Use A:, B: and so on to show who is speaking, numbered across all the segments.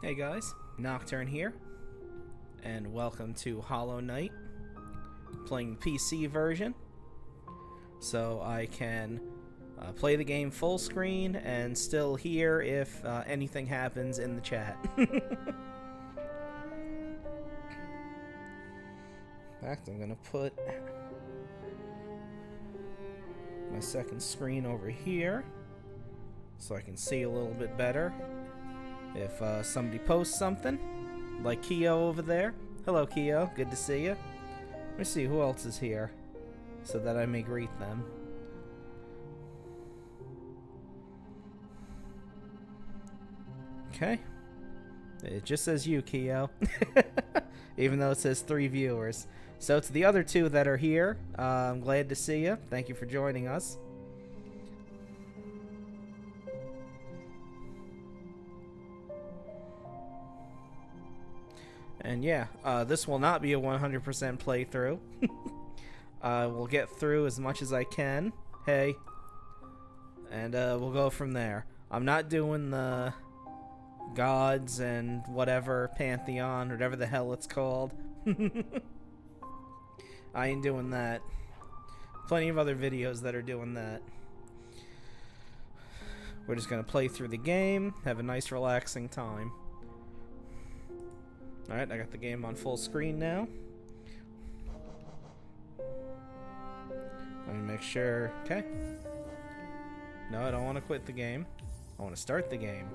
A: Hey guys, Nocturne here, and welcome to Hollow Knight, playing the PC version, so I can play the game full screen and still hear if anything happens in the chat. In fact, I'm going to put my second screen over here so I can see a little bit better. If somebody posts something, like Keo over there. Hello, Keo. Good to see you. Let me see who else is here, so that I may greet them. Okay. It just says you, Keo. Even though it says 3 viewers. So to the other 2 that are here, I'm glad to see you. Thank you for joining us. And yeah, this will not be a 100% playthrough. We'll get through as much as I can. Hey. And we'll go from there. I'm not doing the gods and whatever, pantheon, whatever the hell it's called. I ain't doing that. Plenty of other videos that are doing that. We're just going to play through the game, have a nice relaxing time. Alright, I got the game on full screen now. Let me make sure. Okay. No, I don't want to quit the game. I want to start the game.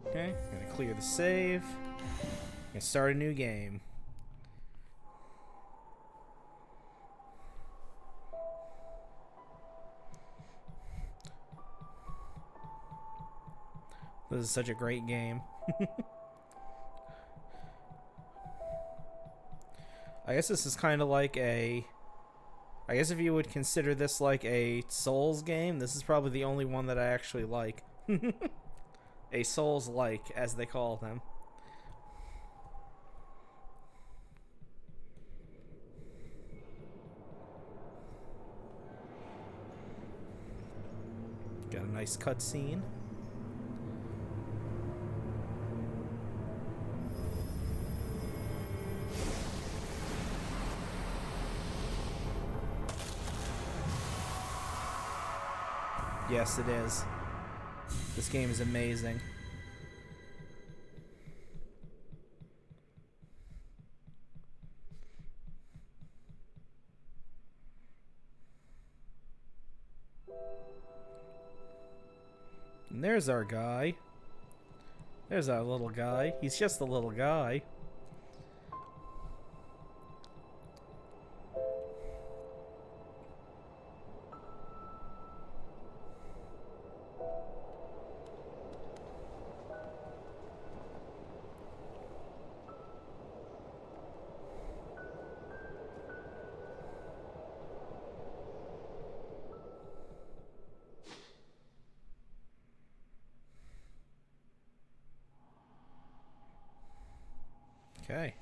A: Okay, I'm gonna clear the save. I'm gonna start a new game. This is such a great game. I guess this is kind of like a... I guess if you would consider this like a Souls game, this is probably the only one that I actually like. A Souls-like, as they call them. Got a nice cutscene. Yes, it is. This game is amazing. And there's our guy. There's our little guy. He's just a little guy. Okay.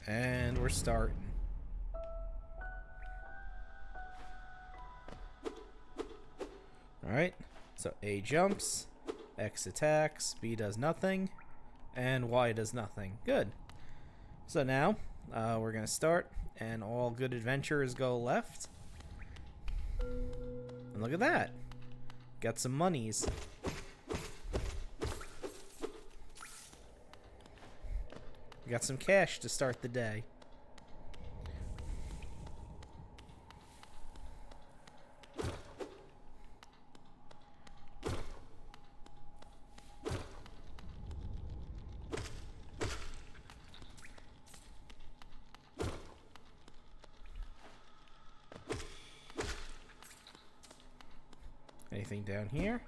A: And we're starting. Alright. So A jumps, X attacks, B does nothing, and Y does nothing. Good. So now, we're going to start, and all good adventurers go left. And look at that. Got some monies. Got some cash to start the day. Anything down here?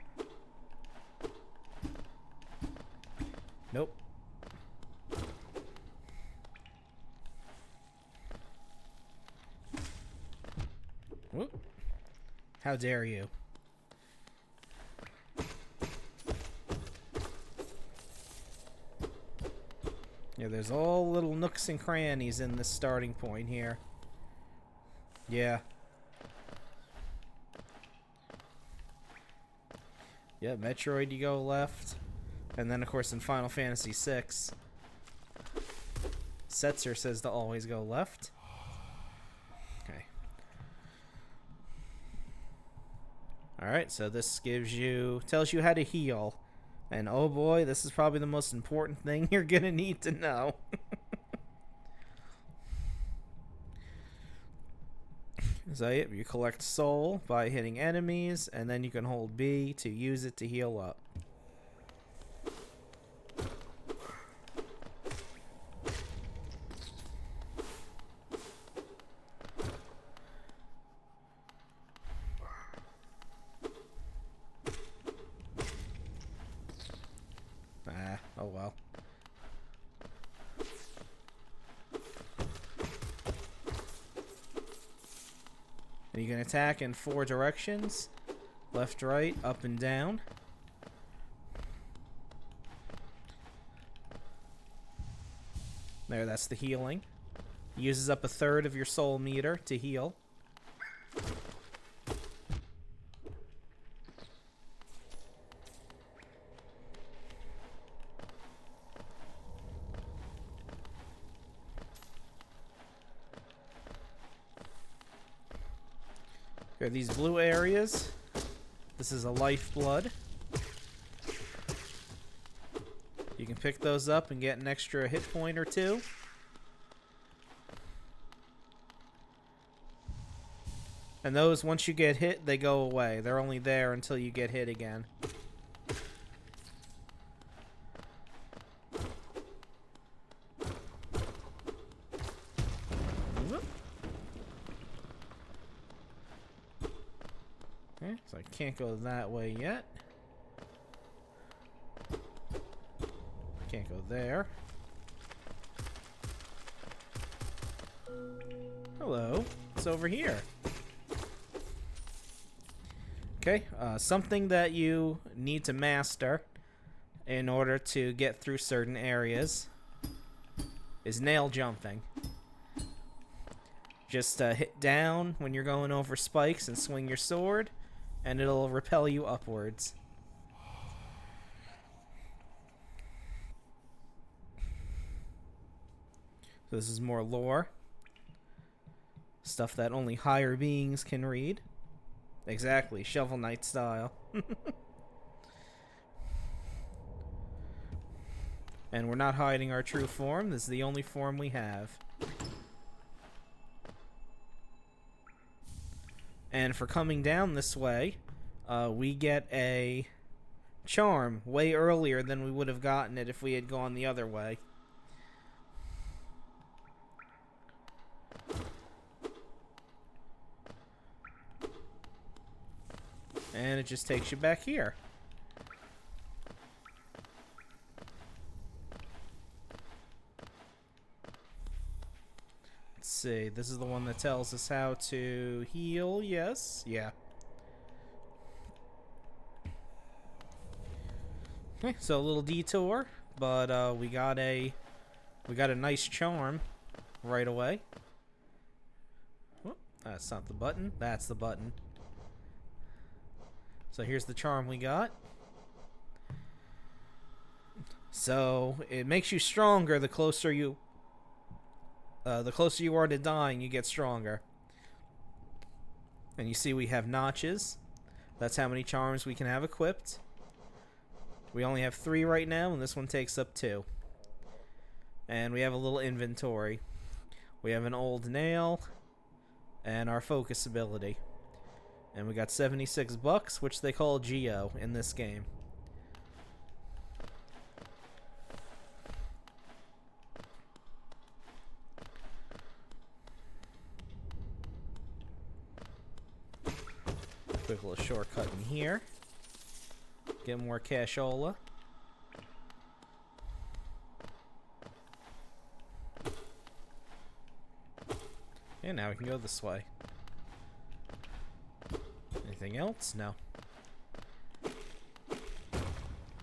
A: Nope. Whoop. How dare you? Yeah, there's all little nooks and crannies in this starting point here. Yeah. Yeah, Metroid, you go left. And then, of course, in Final Fantasy VI, Setzer says to always go left. Okay. Alright, so this tells you how to heal. And oh boy, this is probably the most important thing you're gonna need to know. So you collect soul by hitting enemies, and then you can hold B to use it to heal up. Oh well. And you can attack in 4 directions. Left, right, up, and down. There, that's the healing. Uses up 1/3 of your soul meter to heal. There are these blue areas. This is a lifeblood. You can pick those up and get an extra hit point or 2. And those, once you get hit, they go away. They're only there until you get hit again. Okay, so I can't go that way yet. Can't go there. Hello. It's over here. Okay, something that you need to master in order to get through certain areas is nail jumping. Just hit down when you're going over spikes and swing your sword, and it'll repel you upwards. So this is more lore. Stuff that only higher beings can read. Exactly, Shovel Knight style. And we're not hiding our true form. This is the only form we have. And for coming down this way, we get a charm way earlier than we would have gotten it if we had gone the other way. And it just takes you back here. Let's see, this is the one that tells us how to heal, yes? Yeah. Okay, so a little detour, but we got a nice charm right away. Oh, that's not the button, that's the button. So here's the charm we got. So it makes you stronger the closer you are to dying, you get stronger. And you see we have notches. That's how many charms we can have equipped. We only have 3 right now, and this one takes up 2. And we have a little inventory. We have an old nail and our focus ability. And we got $76, which they call Geo in this game. Quick little shortcut in here. Get more cashola. And now we can go this way. Anything else? No. There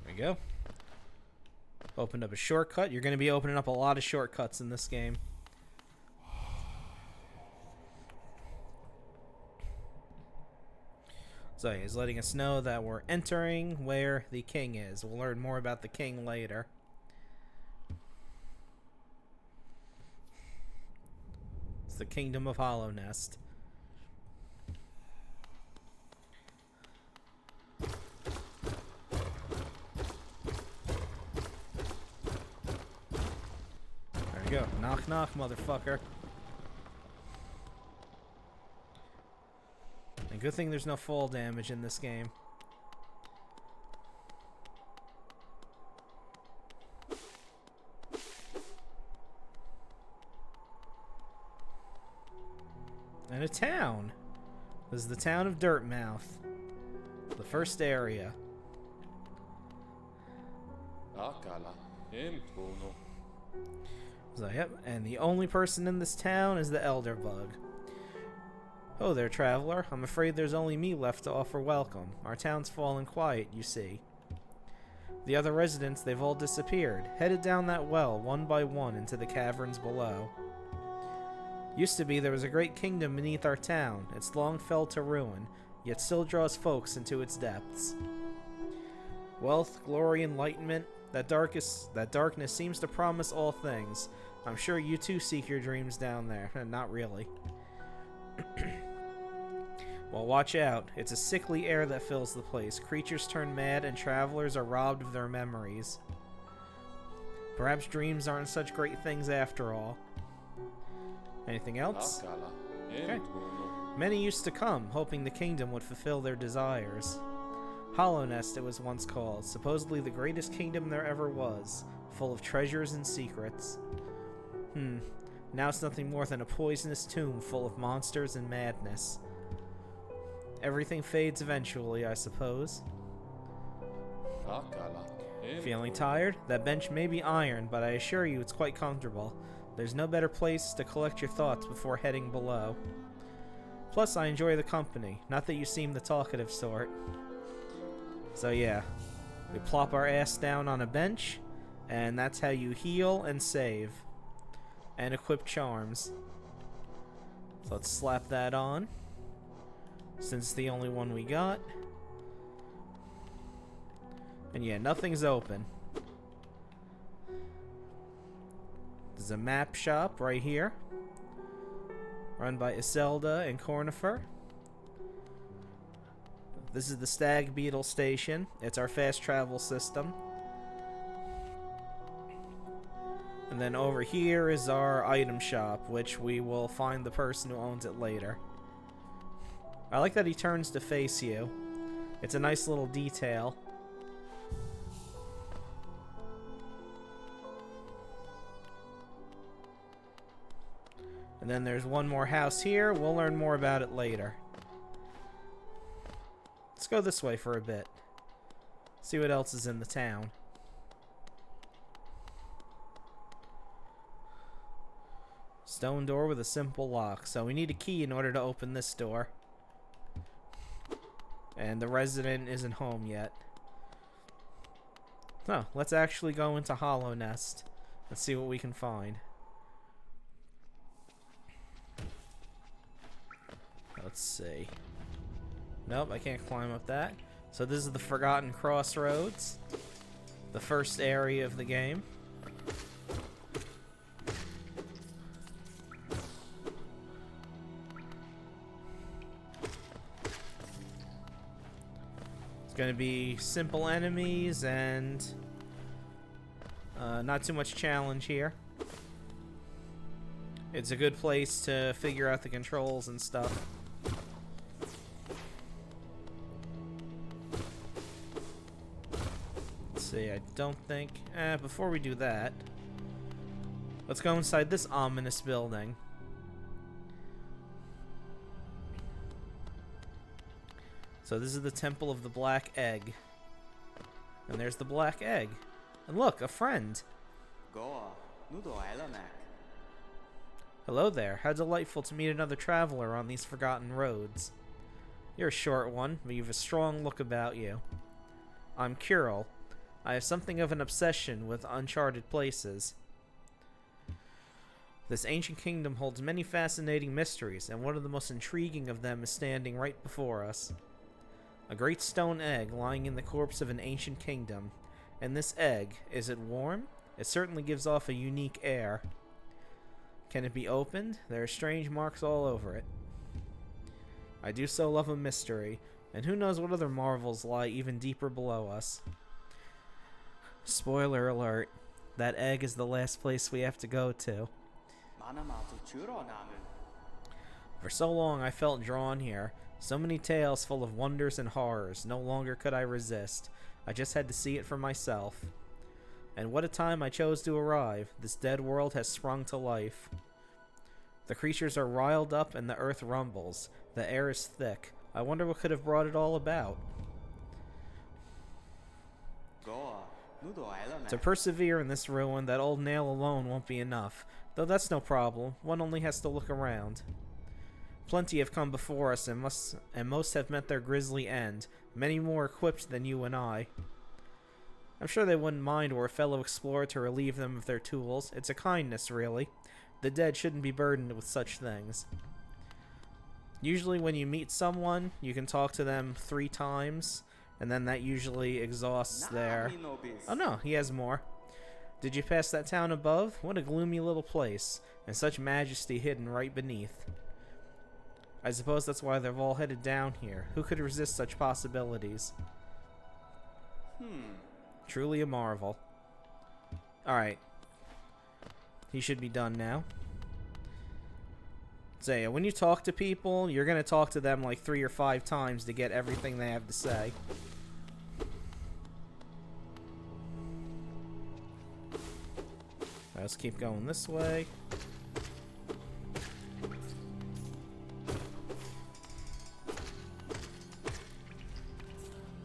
A: we go. Opened up a shortcut. You're going to be opening up a lot of shortcuts in this game. So he's letting us know that we're entering where the king is. We'll learn more about the king later. It's the kingdom of Hollow Nest. There we go. Knock, knock, motherfucker. And good thing there's no fall damage in this game. And a town. This is the town of Dirtmouth. The first area. So, yep, and the only person in this town is the Elder Bug. Oh there, traveler. I'm afraid there's only me left to offer welcome. Our town's fallen quiet, you see. The other residents, they've all disappeared, headed down that well, one by one, into the caverns below. Used to be there was a great kingdom beneath our town. It's long fell to ruin, yet still draws folks into its depths. Wealth, glory, enlightenment, that darkness seems to promise all things. I'm sure you too seek your dreams down there. Not really. Well, watch out. It's a sickly air that fills the place. Creatures turn mad and travelers are robbed of their memories. Perhaps dreams aren't such great things after all. Anything else? Okay. Many used to come, hoping the kingdom would fulfill their desires. Hollow Nest it was once called, supposedly the greatest kingdom there ever was, full of treasures and secrets. Now it's nothing more than a poisonous tomb full of monsters and madness. Everything fades eventually, I suppose. Feeling tired? That bench may be iron, but I assure you it's quite comfortable. There's no better place to collect your thoughts before heading below. Plus, I enjoy the company. Not that you seem the talkative sort. So yeah, we plop our ass down on a bench, and that's how you heal and save. And equip charms. So let's slap that on, since it's the only one we got. And yeah, nothing's open. There's a map shop right here, run by Iselda and Cornifer. This is the Stag Beetle Station. It's our fast travel system. And then over here is our item shop, which we will find the person who owns it later. I like that he turns to face you. It's a nice little detail. And then there's one more house here. We'll learn more about it later. Let's go this way for a bit. See what else is in the town. Stone door with a simple lock. So we need a key in order to open this door. And the resident isn't home yet. So, let's actually go into Hollow Nest and see what we can find. Let's see. Nope, I can't climb up that. So this is the Forgotten Crossroads, the first area of the game. It's going to be simple enemies and not too much challenge here. It's a good place to figure out the controls and stuff. See, I don't think... before we do that, let's go inside this ominous building. So this is the Temple of the Black Egg. And there's the Black Egg. And look, a friend. Hello there. How delightful to meet another traveler on these forgotten roads. You're a short one, but you've a strong look about you. I'm Curl. I have something of an obsession with uncharted places. This ancient kingdom holds many fascinating mysteries, and one of the most intriguing of them is standing right before us. A great stone egg lying in the corpse of an ancient kingdom. And this egg, is it warm? It certainly gives off a unique air. Can it be opened? There are strange marks all over it. I do so love a mystery, and who knows what other marvels lie even deeper below us. Spoiler alert, that egg is the last place we have to go to. For so long I felt drawn here. So many tales full of wonders and horrors. No longer could I resist. I just had to see it for myself. And what a time I chose to arrive. This dead world has sprung to life. The creatures are riled up and the earth rumbles. The air is thick. I wonder what could have brought it all about. To persevere in this ruin, that old nail alone won't be enough. Though that's no problem. One only has to look around. Plenty have come before us, and most have met their grisly end. Many more equipped than you and I. I'm sure they wouldn't mind were a fellow explorer to relieve them of their tools. It's a kindness, really. The dead shouldn't be burdened with such things. Usually when you meet someone, you can talk to them 3 times, and then that usually exhausts their... Oh no, he has more. Did you pass that town above? What a gloomy little place, and such majesty hidden right beneath. I suppose that's why they've all headed down here. Who could resist such possibilities? Truly a marvel. Alright. He should be done now. So yeah, when you talk to people, you're going to talk to them like 3 or 5 times to get everything they have to say. Let's keep going this way.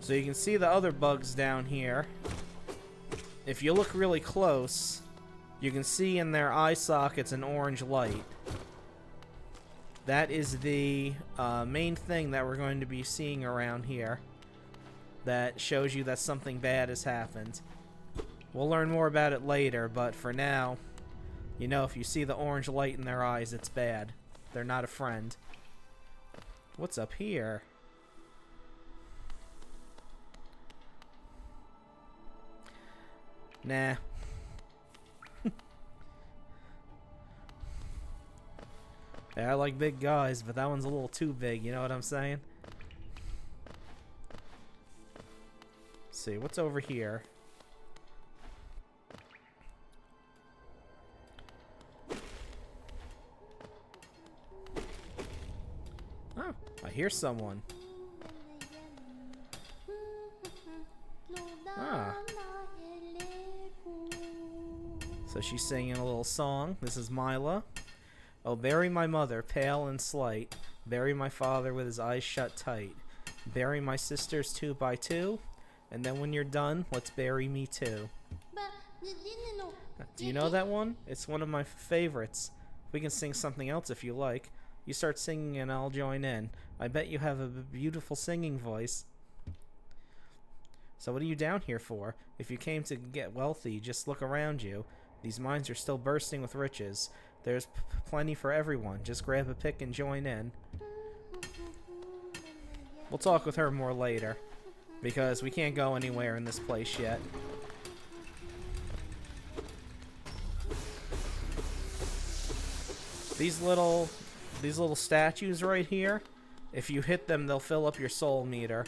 A: So you can see the other bugs down here. If you look really close, you can see in their eye sockets an orange light. That is the main thing that we're going to be seeing around here. That shows you that something bad has happened. We'll learn more about it later, but for now, you know, if you see the orange light in their eyes, it's bad. They're not a friend. What's up here? Nah. Yeah, I like big guys, but that one's a little too big, you know what I'm saying? Let's see, what's over here? Oh, I hear someone. Ah. So she's singing a little song. This is Mila. Oh, bury my mother, pale and slight. Bury my father with his eyes shut tight. Bury my sisters 2 by 2. And then when you're done, let's bury me too. Do you know that one? It's one of my favorites. We can sing something else if you like. You start singing and I'll join in. I bet you have a beautiful singing voice. So what are you down here for? If you came to get wealthy, just look around you. These mines are still bursting with riches. There's plenty for everyone. Just grab a pick and join in. We'll talk with her more later, because we can't go anywhere in this place yet. These little statues right here, if you hit them, they'll fill up your soul meter.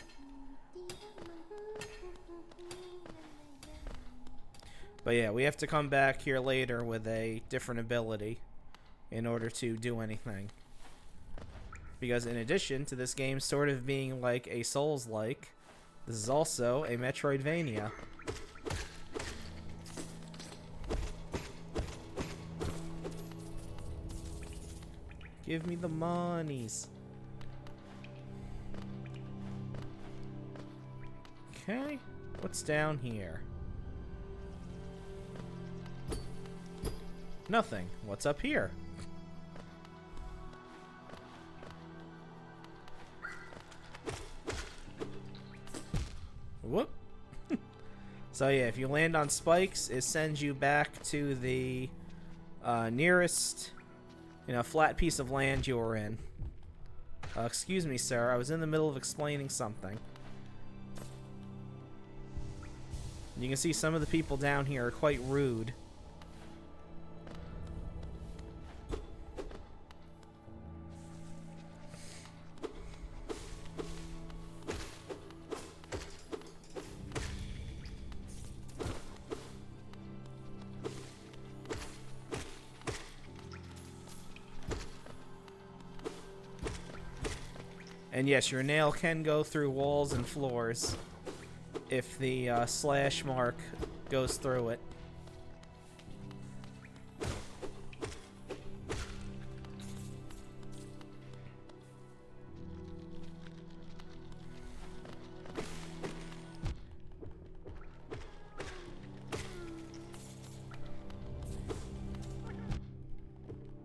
A: But yeah, we have to come back here later with a different ability in order to do anything. Because in addition to this game sort of being like a Souls-like, this is also a Metroidvania. Give me the monies. Okay, what's down here? Nothing. What's up here? Whoop. So yeah, if you land on spikes, it sends you back to the nearest, flat piece of land you were in. Excuse me, sir. I was in the middle of explaining something. You can see some of the people down here are quite rude. And yes, your nail can go through walls and floors if the slash mark goes through it.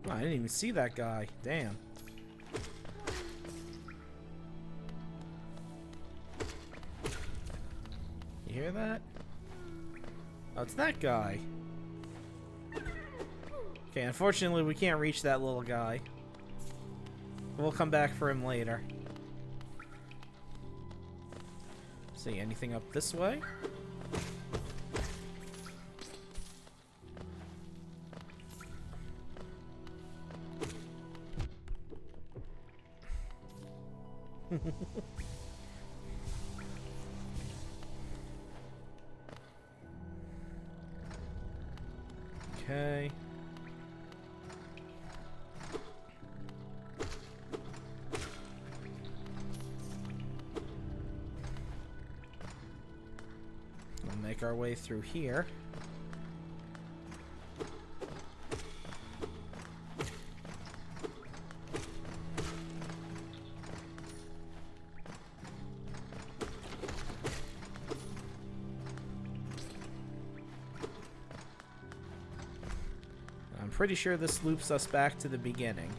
A: Oh, I didn't even see that guy. Damn. You hear that? Oh, it's that guy. Okay, unfortunately we can't reach that little guy. We'll come back for him later. See, anything up this way? Okay. We'll make our way through here. I'm pretty sure this loops us back to the beginning.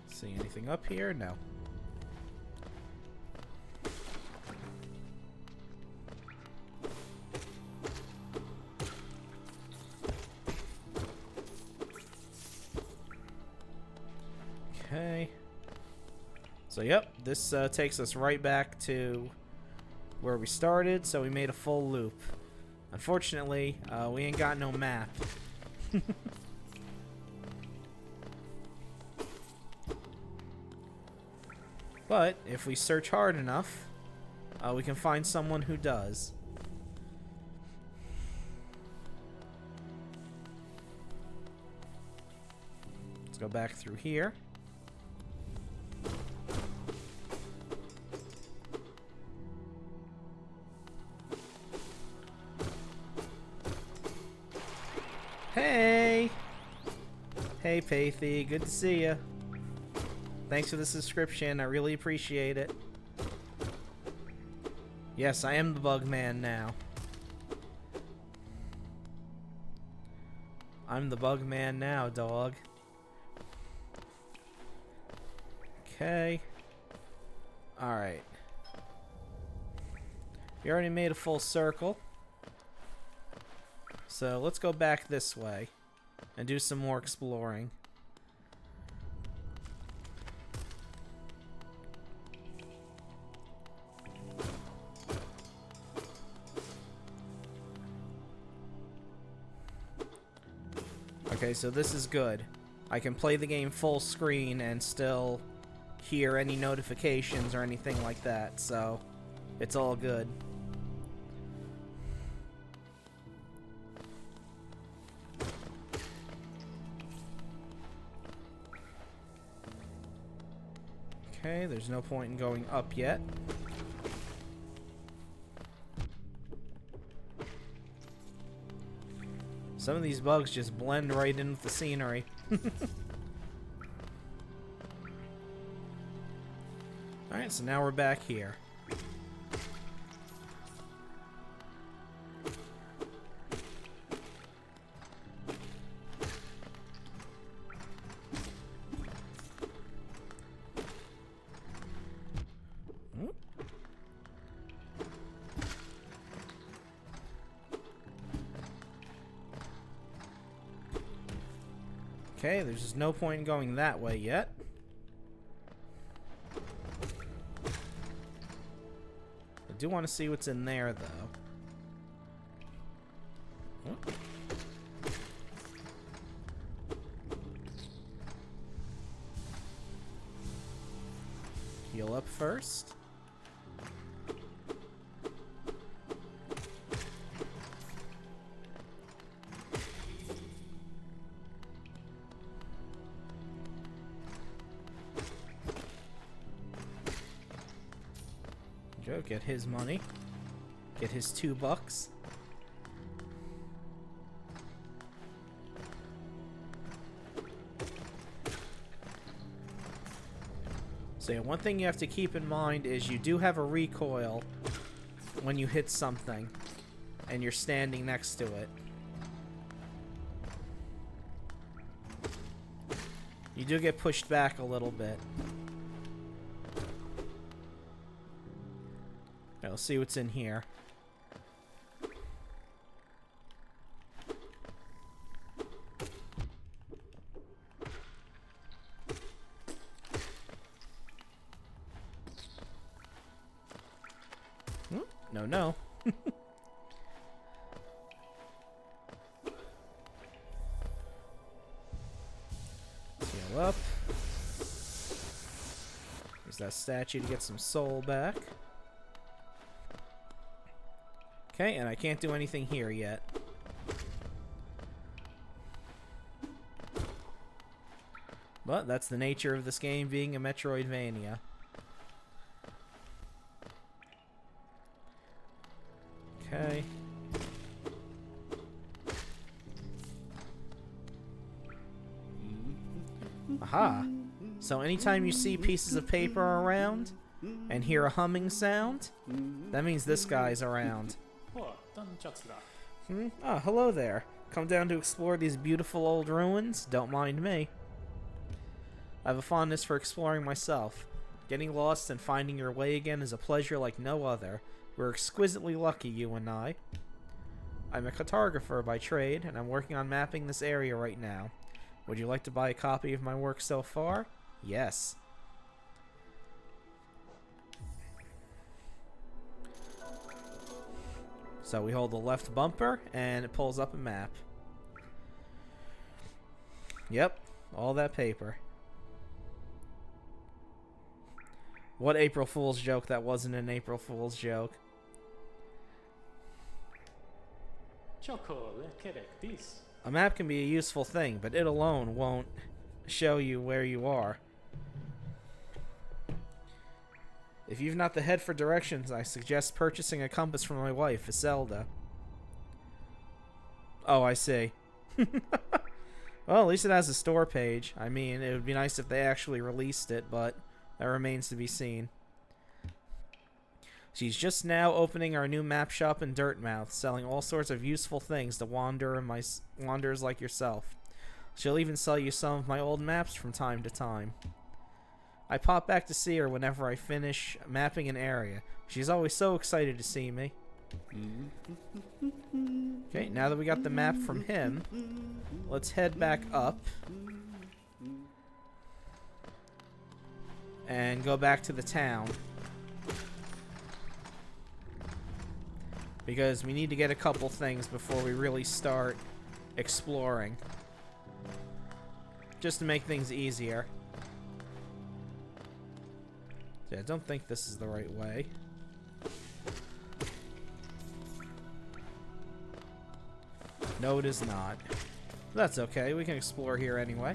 A: See anything up here? No. Okay. So yep, this takes us right back to where we started, so we made a full loop. Unfortunately, we ain't got no map. But if we search hard enough, we can find someone who does. Let's go back through here. Hey! Hey, Pathy. Good to see ya. Thanks for the subscription. I really appreciate it. Yes, I am the bug man now. I'm the bug man now, dog. Okay. Alright. We already made a full circle. So let's go back this way and do some more exploring. Okay, so this is good. I can play the game full screen and still hear any notifications or anything like that, so it's all good. Okay, there's no point in going up yet. Some of these bugs just blend right in with the scenery. Alright, so now we're back here. Okay, there's just no point in going that way yet. I do want to see what's in there, though. Oh. Heal up first. Joe, get his money. Get his $2. So yeah, one thing you have to keep in mind is you do have a recoil when you hit something and you're standing next to it. You do get pushed back a little bit. Okay, let's see what's in here. No, no. Heal up. Use that statue to get some soul back. Okay, and I can't do anything here yet. But that's the nature of this game being a Metroidvania. Okay. Aha! So anytime you see pieces of paper around and hear a humming sound, that means this guy's around. Ah, hello there. Come down to explore these beautiful old ruins? Don't mind me. I have a fondness for exploring myself. Getting lost and finding your way again is a pleasure like no other. We're exquisitely lucky, you and I. I'm a cartographer by trade, and I'm working on mapping this area right now. Would you like to buy a copy of my work so far? Yes. So we hold the left bumper, and it pulls up a map. Yep, all that paper. What April Fool's joke that wasn't an April Fool's joke. A map can be a useful thing, but it alone won't show you where you are. If you've not the head for directions, I suggest purchasing a compass from my wife, Iselda. Oh, I see. Well, at least it has a store page. I mean, it would be nice if they actually released it, but that remains to be seen. She's just now opening our new map shop in Dirtmouth, selling all sorts of useful things to wanderers like yourself. She'll even sell you some of my old maps from time to time. I pop back to see her whenever I finish mapping an area. She's always so excited to see me. Okay, now that we got the map from him, let's head back up and go back to the town. Because we need to get a couple things before we really start exploring. Just to make things easier. Yeah, I don't think this is the right way. No, it is not. That's okay, we can explore here anyway.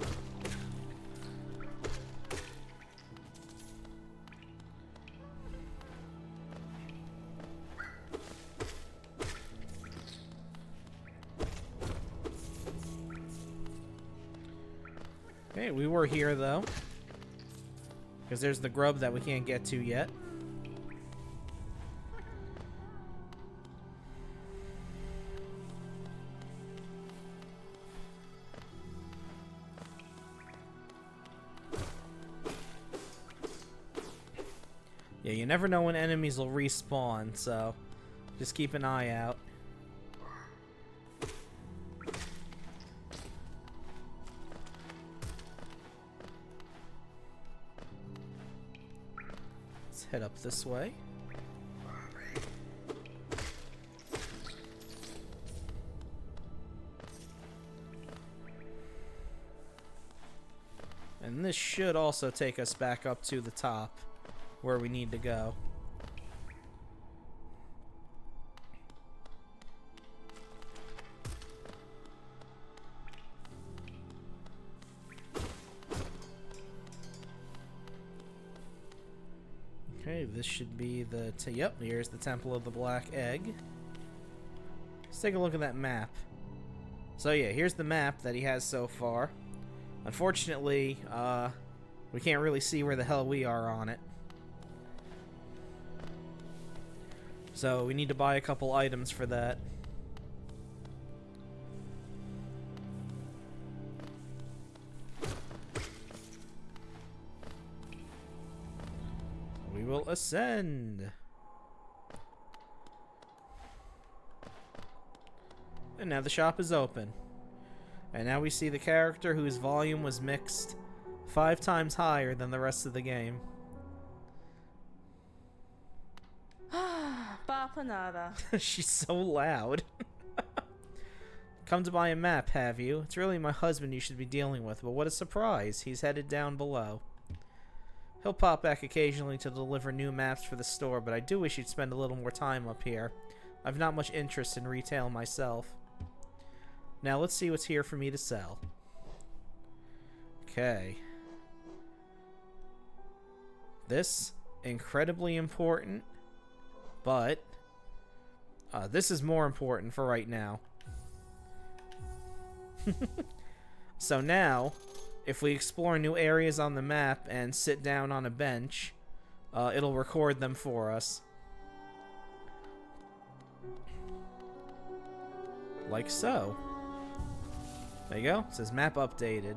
A: Okay, we were here though. Because there's the grub that we can't get to yet. Yeah, you never know when enemies will respawn, so just keep an eye out. head up this way. And this should also take us back up to the top where we need to go. Okay, this should be the... yep, here's the Temple of the Black Egg. Let's take a look at that map. So yeah, here's the map that he has so far. Unfortunately, we can't really see where the hell we are on it. So we need to buy a couple items for that. We will ascend. And now the shop is open. And now we see the character whose volume was mixed 5 times higher than the rest of the game.
B: Bapanada.
A: She's so loud. Come to buy a map, have you? It's really my husband you should be dealing with, but what a surprise. He's headed down below. He'll pop back occasionally to deliver new maps for the store, but I do wish he'd spend a little more time up here. I've not much interest in retail myself. Now let's see what's here for me to sell. Okay. This, incredibly important, but this is more important for right now. So now, if we explore new areas on the map and sit down on a bench, it'll record them for us. Like so. There you go. It says map updated.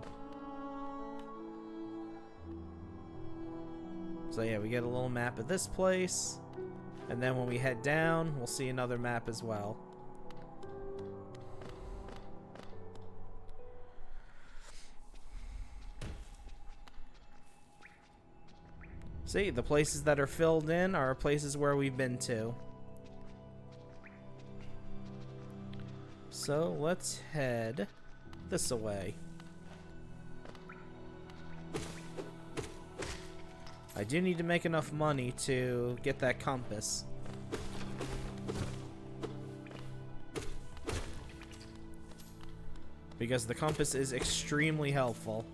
A: So yeah, we get a little map of this place. And then when we head down, we'll see another map as well. See, the places that are filled in are places where we've been to. So let's head this away. I do need to make enough money to get that compass. Because the compass is extremely helpful.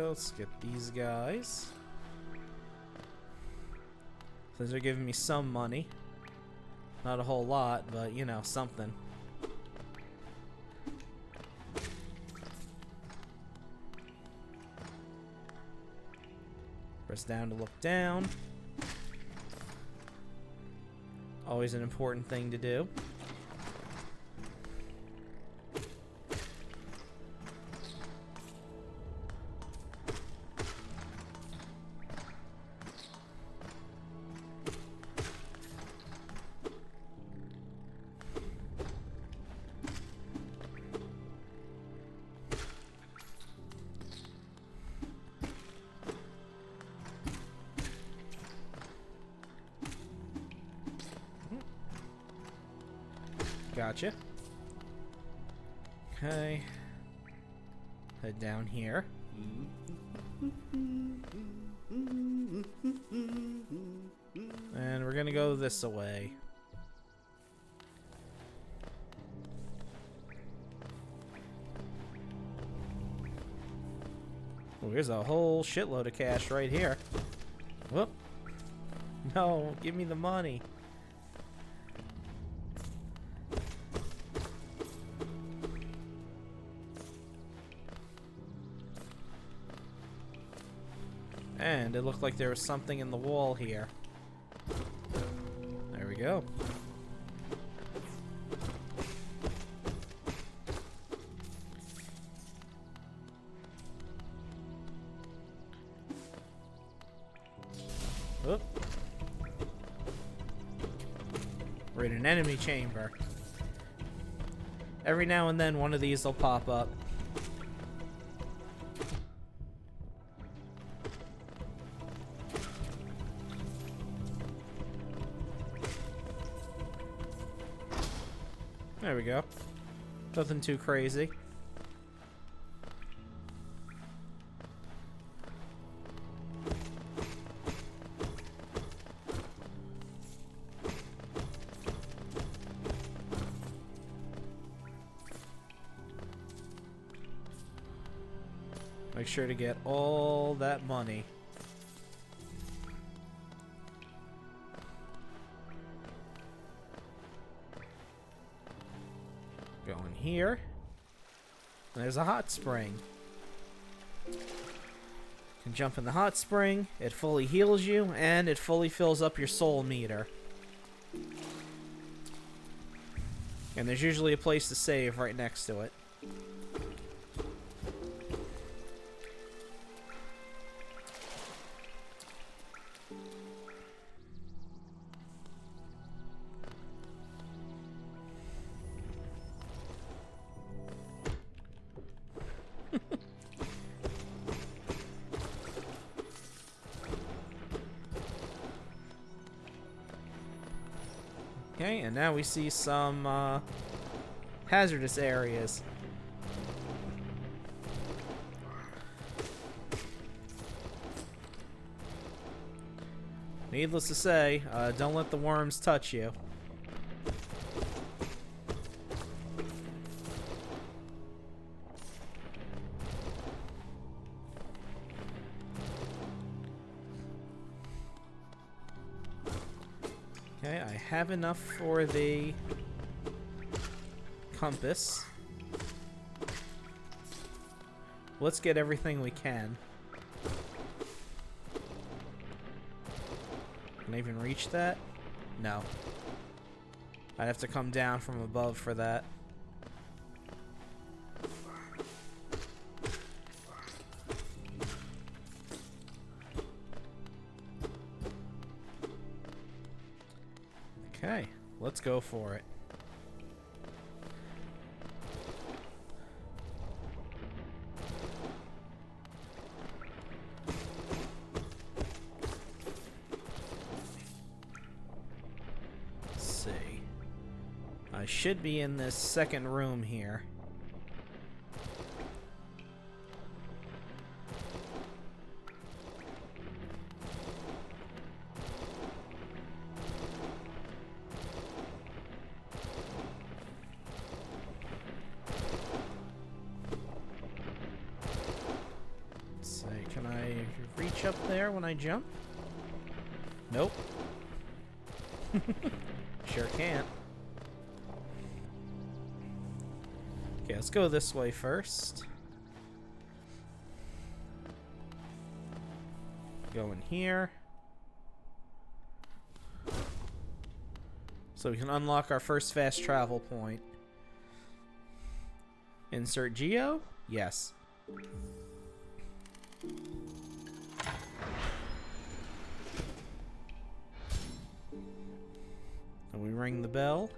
A: Let's get these guys. Since they're giving me some money. Not a whole lot, but you know, something. Press down to look down. Always an important thing to do. Gotcha. Okay. Head down here. And we're gonna go this way. Oh, here's a whole shitload of cash right here. Whoop. No, give me the money. And it looked like there was something in the wall here. There we go. Oop. We're in an enemy chamber. Every now and then one of these will pop up. There we go. Nothing too crazy. Make sure to get all that money. Go in here. And there's a hot spring. You can jump in the hot spring. It fully heals you, and it fully fills up your soul meter. And there's usually a place to save right next to it. Okay, and now we see some hazardous areas. Needless to say, don't let the worms touch you. Okay, I have enough for the compass. Let's get everything we can. Can I even reach that? No. I'd have to come down from above for that. Okay, let's go for it. Let's see. I should be in this second room here. Can I reach up there when I jump? Nope. Sure can't. Okay, let's go this way first. Go in here. So we can unlock our first fast travel point. Insert geo? Yes. And we ring the bell.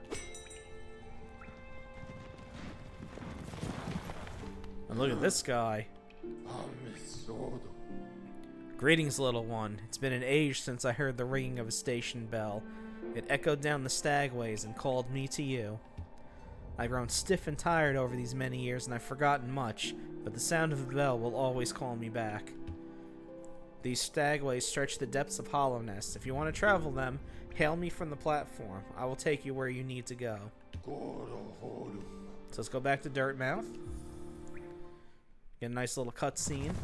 A: And look at this guy. Greetings, little one. It's been an age since I heard the ringing of a station bell. It echoed down the stagways and called me to you. I've grown stiff and tired over these many years, and I've forgotten much, but the sound of the bell will always call me back. These stagways stretch the depths of Hollownest. If you want to travel them, hail me from the platform. I will take you where you need to go. So let's go back to Dirtmouth. Get a nice little cutscene.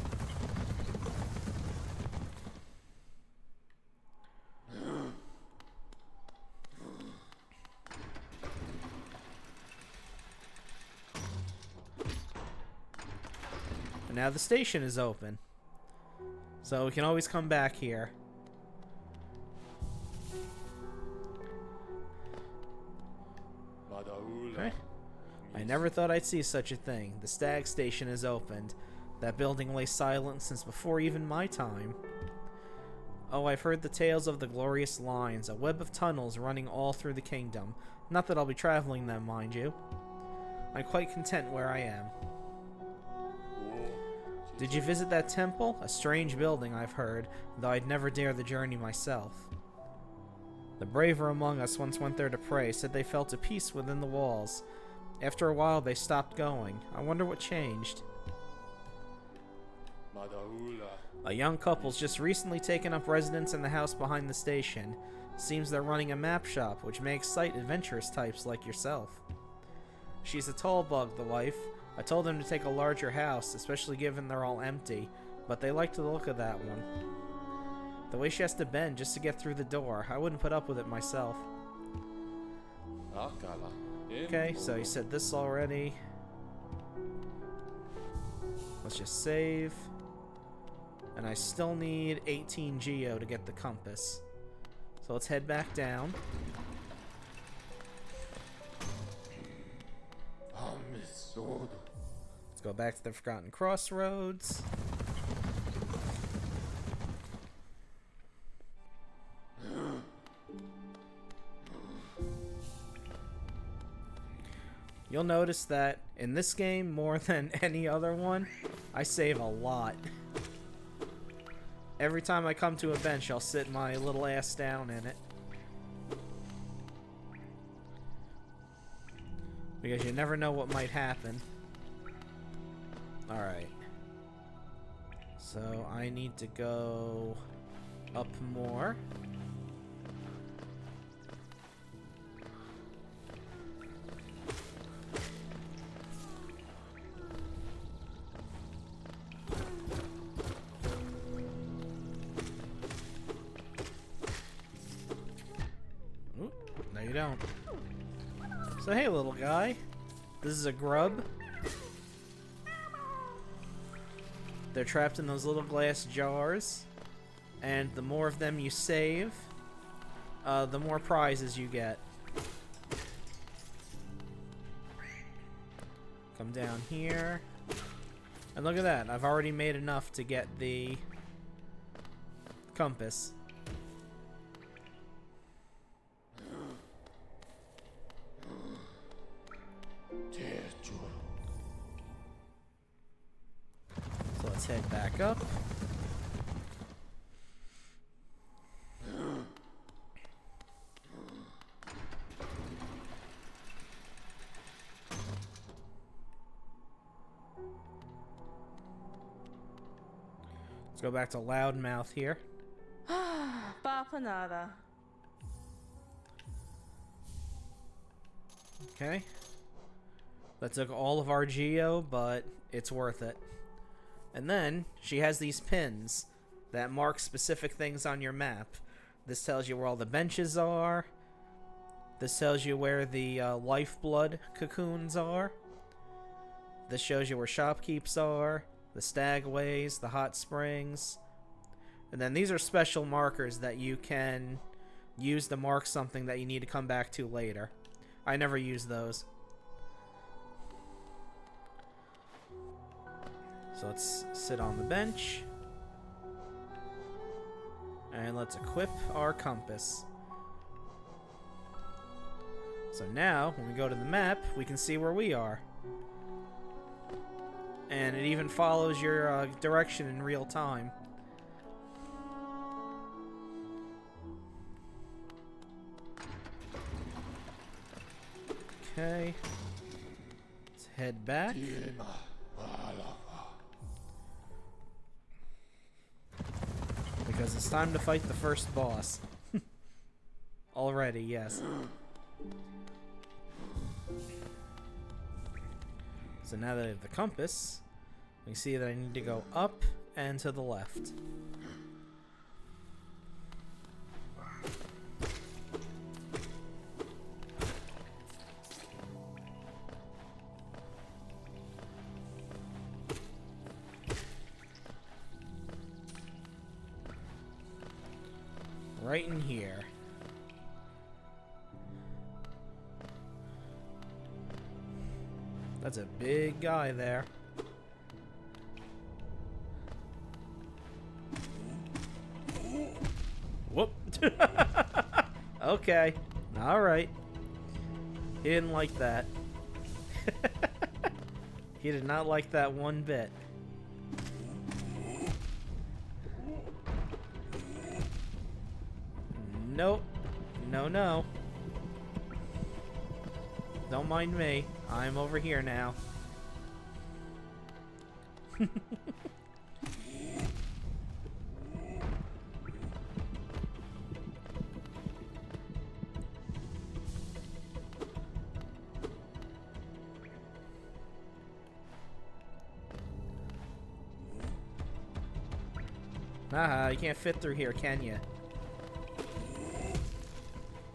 A: And now the station is open. So we can always come back here. Okay. I never thought I'd see such a thing. The Stag Station is opened. That building lay silent since before even my time. Oh, I've heard the tales of the glorious lines, a web of tunnels running all through the kingdom. Not that I'll be traveling them, mind you. I'm quite content where I am. Did you visit that temple? A strange building, I've heard, though I'd never dare the journey myself. The braver among us once went there to pray, said they felt a peace within the walls. After a while, they stopped going. I wonder what changed. A young couple's just recently taken up residence in the house behind the station. Seems they're running a map shop, which may excite adventurous types like yourself. She's a tall bug, the wife. I told them to take a larger house, especially given they're all empty, but they liked the look of that one. The way she has to bend just to get through the door, I wouldn't put up with it myself. Okay, so you said this already. Let's just save. And I still need 18 Geo to get the compass. So let's head back down. Let's go back to the Forgotten Crossroads. You'll notice that in this game, more than any other one, I save a lot. Every time I come to a bench, I'll sit my little ass down in it. Because you never know what might happen. Alright. So I need to go up more. You don't. So hey, little guy. This is a grub. They're trapped in those little glass jars. And the more of them you save, the more prizes you get. Come down here. And look at that. I've already made enough to get the compass. So let's head back up. Let's go back to Loudmouth here.
B: Papanada.
A: Okay. That took all of our Geo, but it's worth it. And then, she has these pins that mark specific things on your map. This tells you where all the benches are. This tells you where the lifeblood cocoons are. This shows you where shopkeeps are, the stagways, the hot springs. And then these are special markers that you can use to mark something that you need to come back to later. I never use those. So let's sit on the bench. And let's equip our compass. So now, when we go to the map, we can see where we are. And it even follows your direction in real time. Okay. Let's head back. Because it's time to fight the first boss. Already, yes. So now that I have the compass, we see that I need to go up and to the left. Right in here. That's a big guy there. Okay. Alright. He didn't like that. He did not like that one bit. Nope. No, no. Don't mind me. I'm over here now. Haha, you can't fit through here, can you?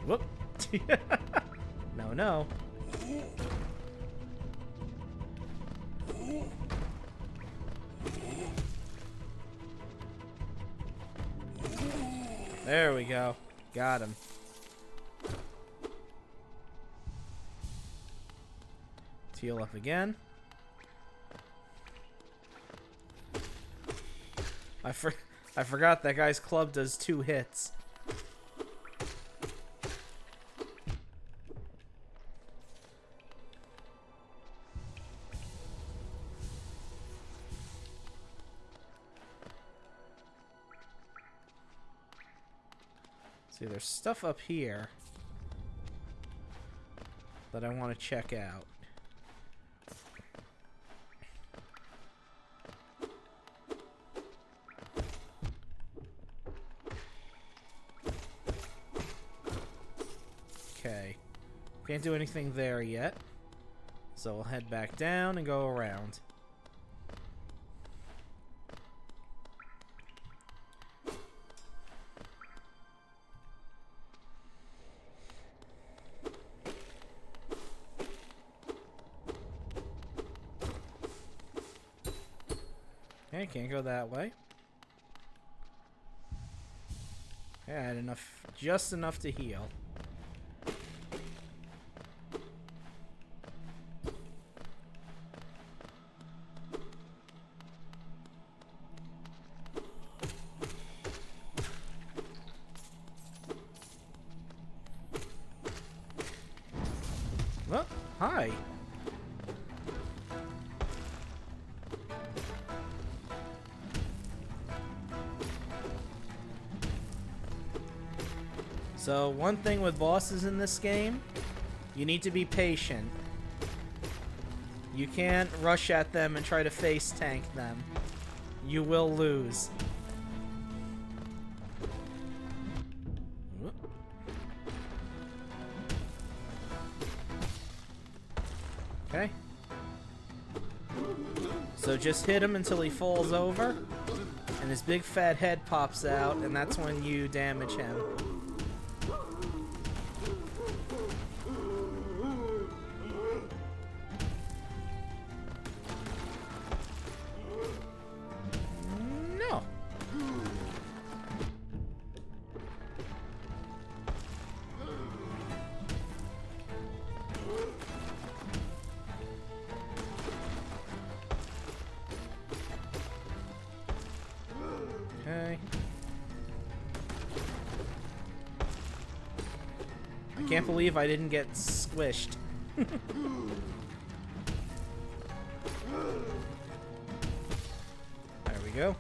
A: Whoop. No, no. There we go. Got him. Heal up again. I forgot that guy's club does 2 hits. See, there's stuff up here that I want to check out. Okay. Can't do anything there yet. So we'll head back down and go around. Okay, can't go that way. Yeah, I had enough, just enough to heal. Well, hi. So, one thing with bosses in this game, you need to be patient. You can't rush at them and try to face tank them. You will lose. Okay. So just hit him until he falls over, and his big fat head pops out, and that's when you damage him. No. Okay. I can't believe I didn't get squished. There we go.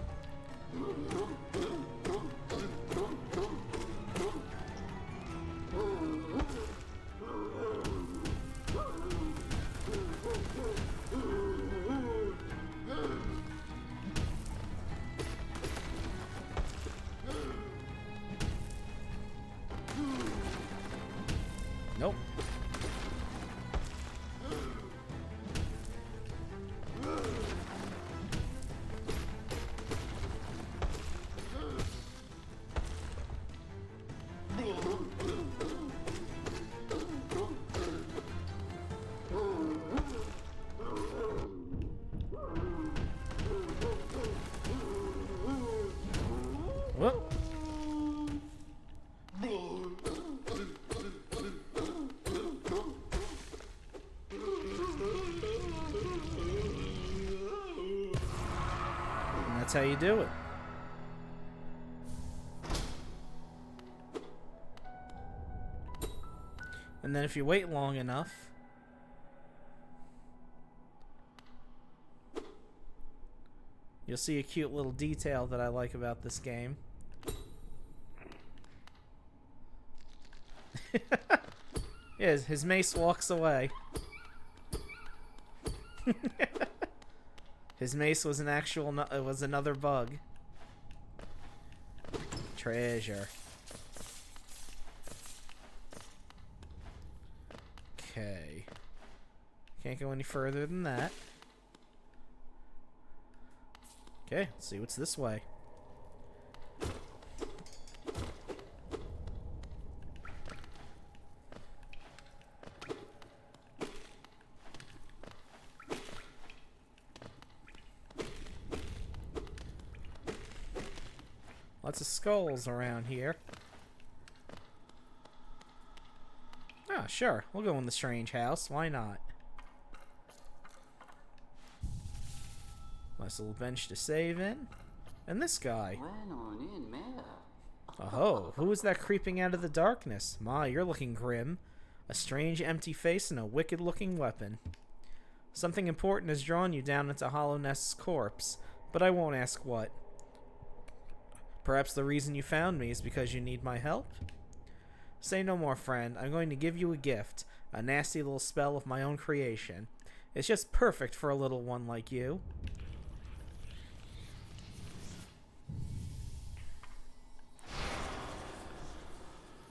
A: Nope. Whoop. And that's how you do it. And then if you wait long enough, you'll see a cute little detail that I like about this game. Yeah, his mace walks away. His mace was an actual, it was another bug. Treasure. Okay. Can't go any further than that. Okay, let's see what's this way. Lots of skulls around here. Ah, sure. We'll go in the strange house. Why not? Nice little bench to save in. And this guy. Oh, who is that creeping out of the darkness? My, you're looking grim. A strange empty face and a wicked-looking weapon. Something important has drawn you down into Hollow Nest's corpse, but I won't ask what. Perhaps the reason you found me is because you need my help? Say no more, friend. I'm going to give you a gift. A nasty little spell of my own creation. It's just perfect for a little one like you.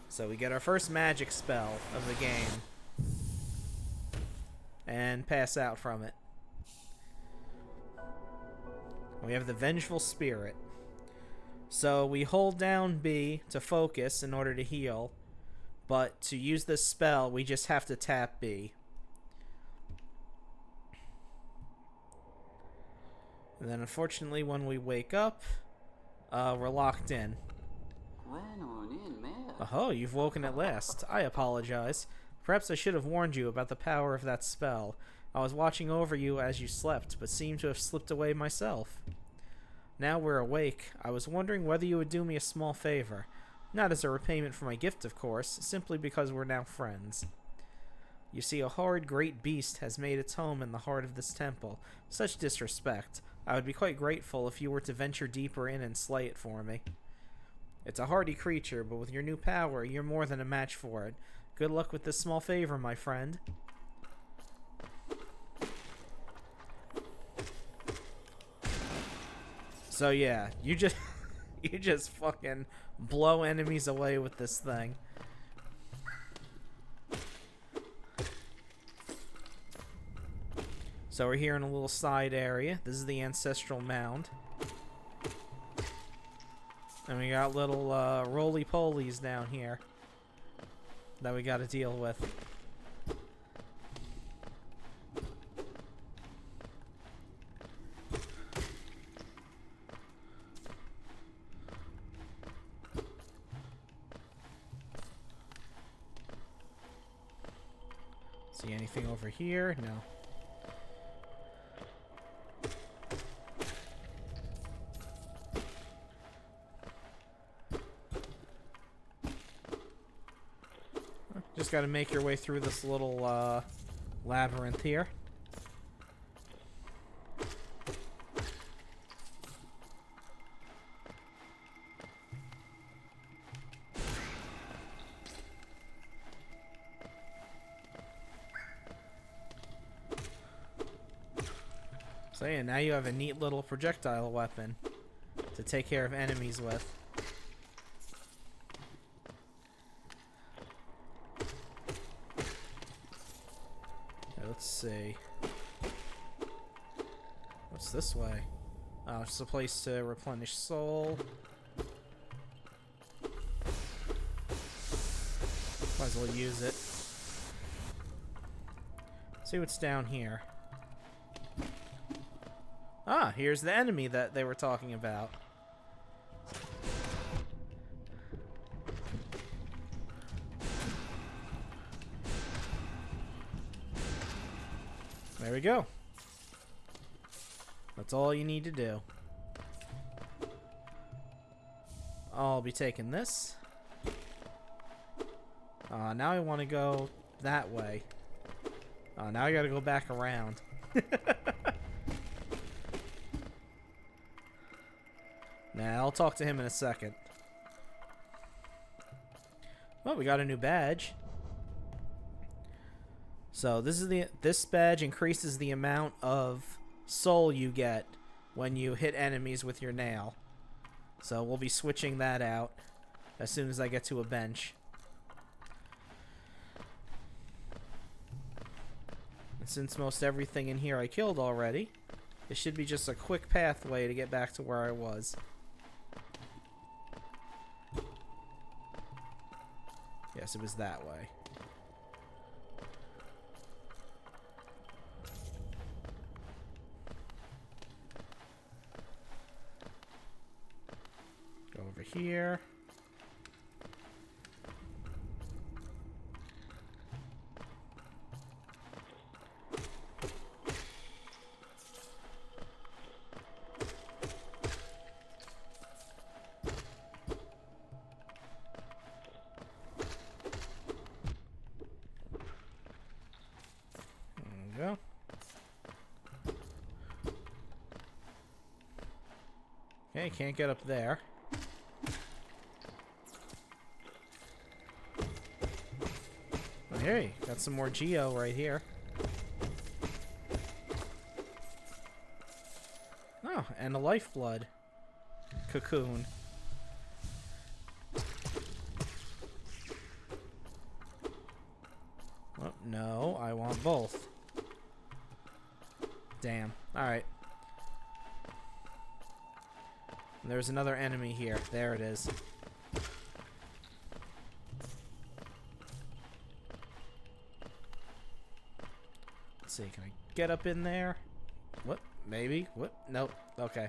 A: So we get our first magic spell of the game. And pass out from it. We have the Vengeful Spirit. So we hold down B to focus in order to heal. But to use this spell, we just have to tap B. And then unfortunately when we wake up, we're locked in. Oh, you've woken at last. I apologize. Perhaps I should have warned you about the power of that spell. I was watching over you as you slept, but seemed to have slipped away myself. Now we're awake. I was wondering whether you would do me a small favor. Not as a repayment for my gift, of course, simply because we're now friends. You see, a horrid great beast has made its home in the heart of this temple. Such disrespect. I would be quite grateful if you were to venture deeper in and slay it for me. It's a hardy creature, but with your new power, you're more than a match for it. Good luck with this small favor, my friend. So yeah, you just fucking blow enemies away with this thing. So we're here in a little side area. This is the ancestral mound. And we got little roly-polies down here that we got to deal with. See anything over here? No. Just got to make your way through this little labyrinth here. So yeah, now you have a neat little projectile weapon to take care of enemies with. Let's see. What's this way? Oh, it's a place to replenish soul. Might as well use it. See what's down here. Ah, here's the enemy that they were talking about. There we go. That's all you need to do. I'll be taking this. Now I want to go that way. Oh, now I gotta go back around. Nah, I'll talk to him in a second. Well, we got a new badge. So this badge increases the amount of soul you get when you hit enemies with your nail. So we'll be switching that out as soon as I get to a bench. And since most everything in here I killed already, it should be just a quick pathway to get back to where I was. Yes, it was that way. Go over here. Go. Okay, can't get up there. Oh, hey, got some more Geo right here. Oh, and a lifeblood cocoon. Oh, no, I want both. Damn. Alright. There's another enemy here. There it is. Let's see. Can I get up in there? What? Maybe? What? Nope. Okay.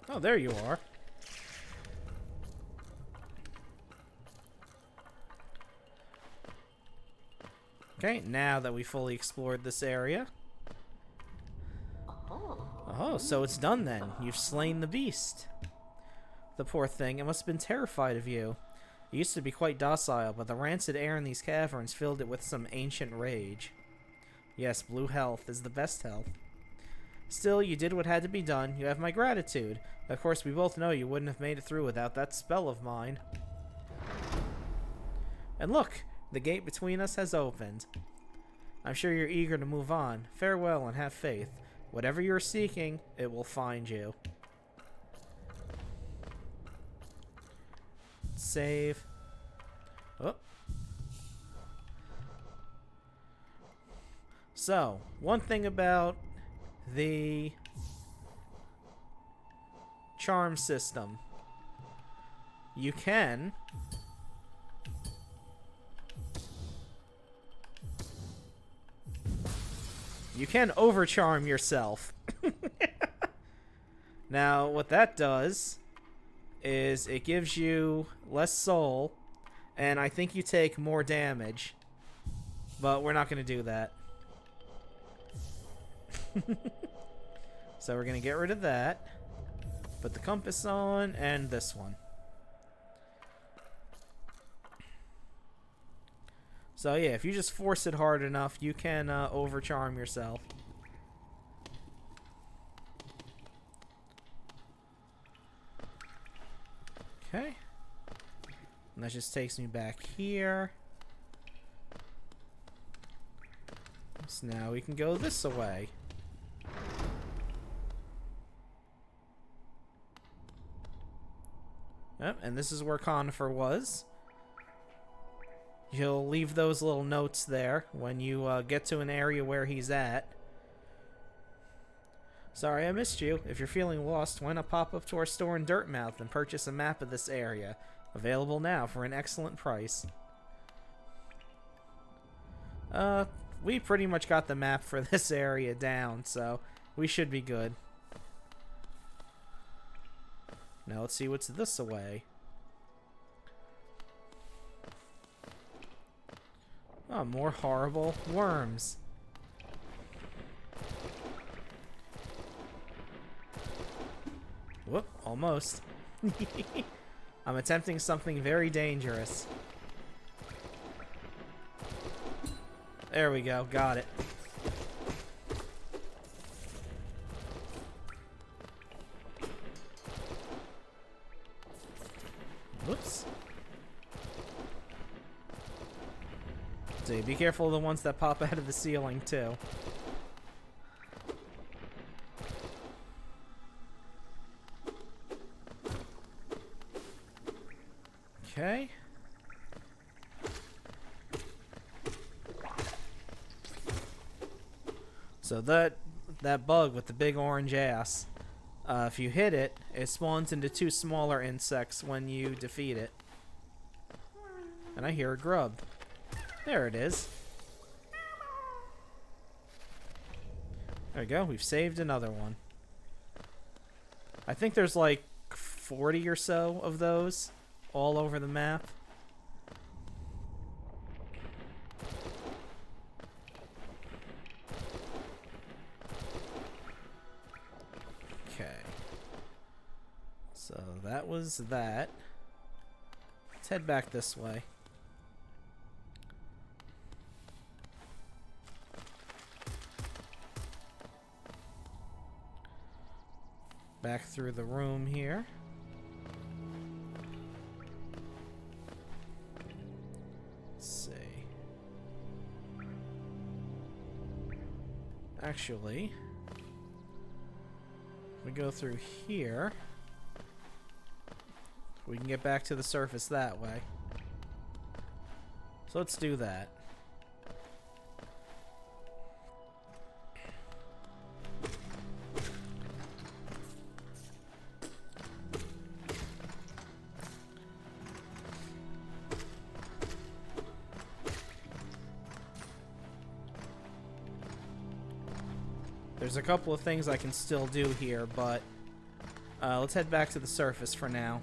A: Oh, there you are. Okay, now that we fully explored this area. Oh, so it's done then. You've slain the beast. The poor thing, it must have been terrified of you. It used to be quite docile, but the rancid air in these caverns filled it with some ancient rage. Yes, blue health is the best health. Still, you did what had to be done. You have my gratitude. Of course, we both know you wouldn't have made it through without that spell of mine. And look! The gate between us has opened. I'm sure you're eager to move on. Farewell and have faith. Whatever you're seeking, it will find you. Save. Oh. So, one thing about the charm system. You can overcharm yourself. Now, what that does is it gives you less soul, and I think you take more damage. But we're not going to do that. So we're going to get rid of that. Put the compass on, and this one. So yeah, if you just force it hard enough, you can overcharm yourself. Okay. And that just takes me back here. So now we can go this way. Yep, and this is where Conifer was. You'll leave those little notes there when you get to an area where he's at. Sorry I missed you. If you're feeling lost, why not pop up to our store in Dirtmouth and purchase a map of this area. Available now for an excellent price. We pretty much got the map for this area down, so we should be good. Now let's see what's this away. Oh, more horrible worms. Whoop, almost. I'm attempting something very dangerous. There we go, got it. Whoops. So be careful of the ones that pop out of the ceiling, too. Okay. So that bug with the big orange ass, if you hit it, it spawns into 2 smaller insects when you defeat it. And I hear a grub. There it is. There we go. We've saved another one. I think there's like 40 or so of those all over the map. Okay. So that was that. Let's head back this way. Back through the room here. Let's see. Actually, we go through here. We can get back to the surface that way. So let's do that. There's a couple of things I can still do here, but let's head back to the surface for now.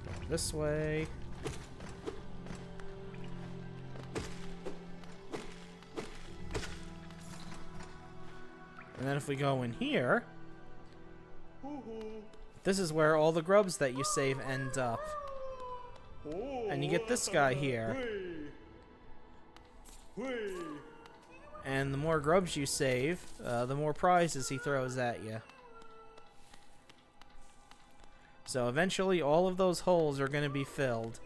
A: Go this way. And then if we go in here, this is where all the grubs that you save end up. And you get this guy here. And the more grubs you save, the more prizes he throws at you. So eventually all of those holes are going to be filled.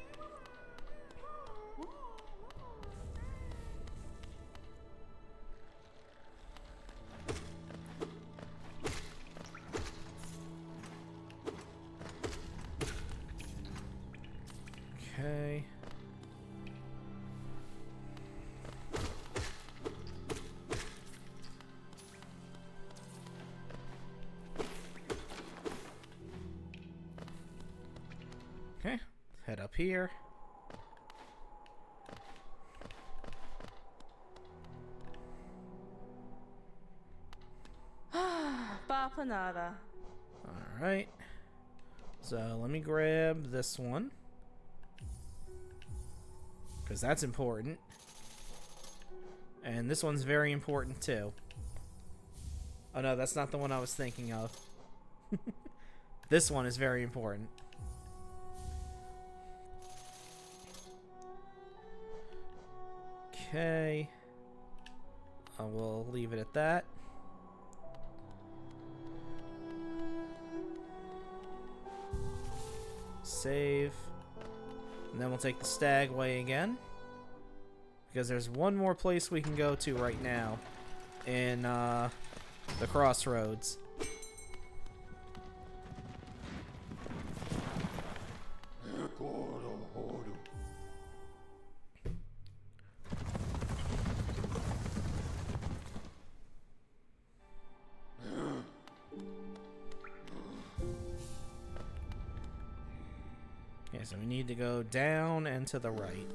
A: Okay. Okay, head up here.
B: Bapanada.
A: Alright. So let me grab this one, because that's important. And this one's very important too. Oh no, that's not the one I was thinking of. This one is very important. Okay. I will leave it at that. Save. And then we'll take the Stagway again. Because there's one more place we can go to right now. In the Crossroads. Okay, so we need to go down and to the right.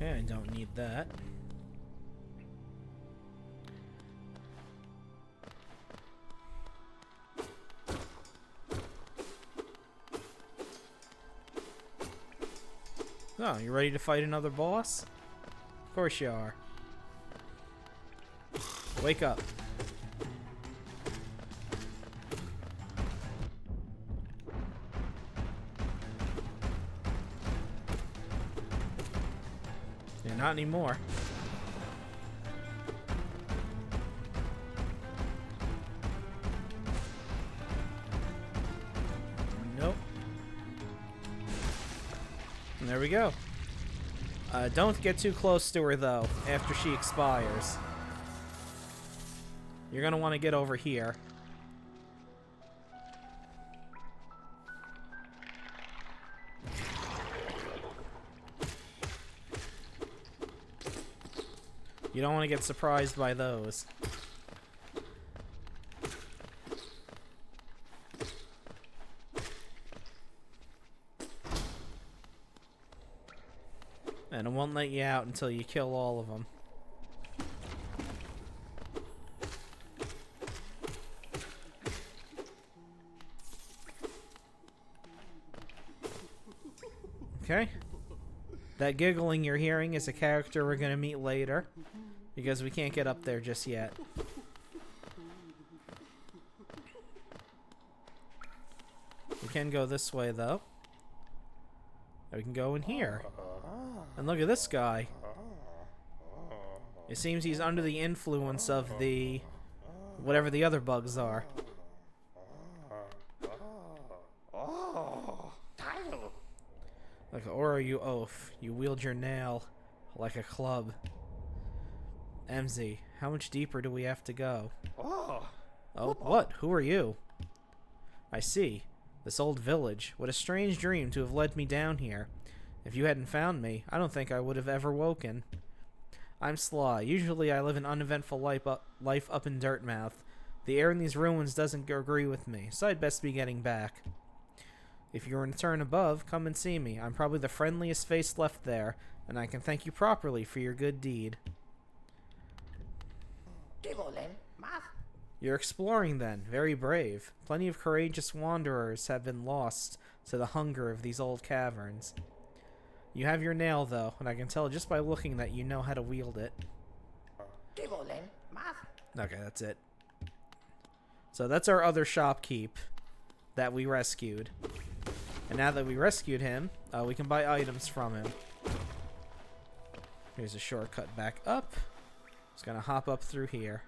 A: Okay, I don't need that. Oh, you ready to fight another boss? Of course you are. Wake up. Yeah, not anymore. Nope. And there we go. Don't get too close to her, though, after she expires. You're gonna want to get over here. You don't want to get surprised by those. And it won't let you out until you kill all of them. Okay. That giggling you're hearing is a character we're going to meet later, because we can't get up there just yet. We can go this way, though. We can go in here. And look at this guy. It seems he's under the influence of the... whatever the other bugs are. Like, or are you oaf? You wield your nail like a club. MZ, how much deeper do we have to go? Oh, what? Who are you? I see. This old village. What a strange dream to have led me down here. If you hadn't found me, I don't think I would have ever woken. I'm Sly. Usually I live an uneventful life up in Dirtmouth. The air in these ruins doesn't agree with me, so I'd best be getting back. If you return above, come and see me. I'm probably the friendliest face left there, and I can thank you properly for your good deed. You're exploring then. Very brave. Plenty of courageous wanderers have been lost to the hunger of these old caverns. You have your nail, though, and I can tell just by looking that you know how to wield it. Okay, that's it. So that's our other shopkeep that we rescued. And now that we rescued him, we can buy items from him. Here's a shortcut back up. Just gonna hop up through here.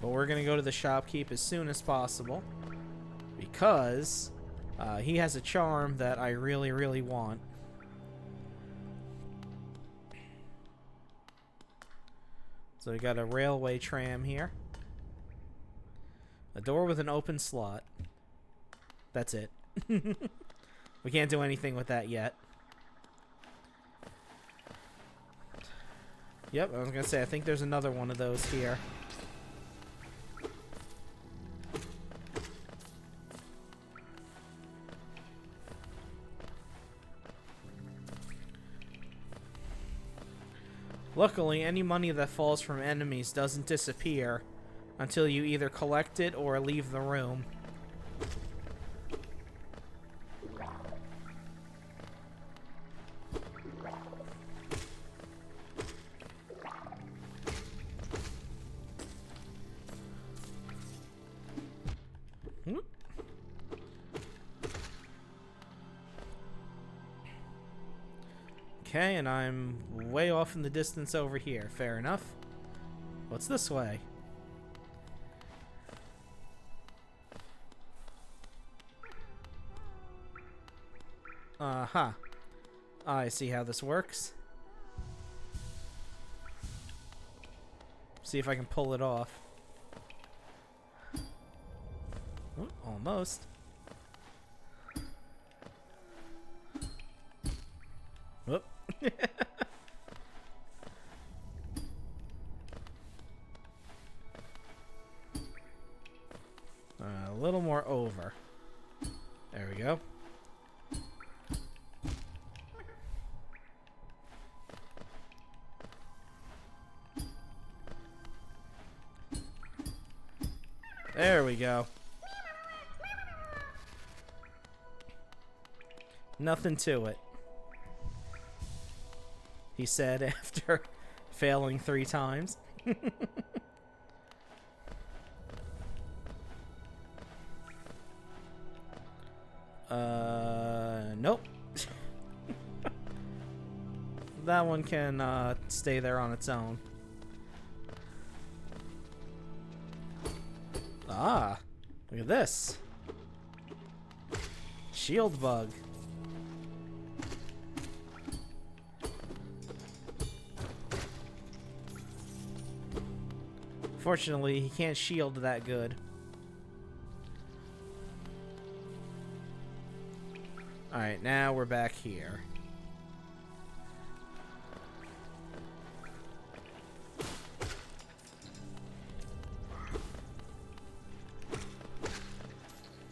A: But we're going to go to the shopkeep as soon as possible, because he has a charm that I really, really want. So we got a railway tram here. A door with an open slot. That's it. We can't do anything with that yet. Yep, I was going to say, I think there's another one of those here. Luckily, any money that falls from enemies doesn't disappear until you either collect it or leave the room. Okay, and I'm way off in the distance over here. Fair enough. What's this way? Uh-huh. I see how this works. See if I can pull it off. Oh, almost. A little more over. There we go. There we go. Nothing to it, he said after failing 3 times. Nope. That one can stay there on its own. Ah, look at this. Shield bug. Fortunately, he can't shield that good. Alright, now we're back here.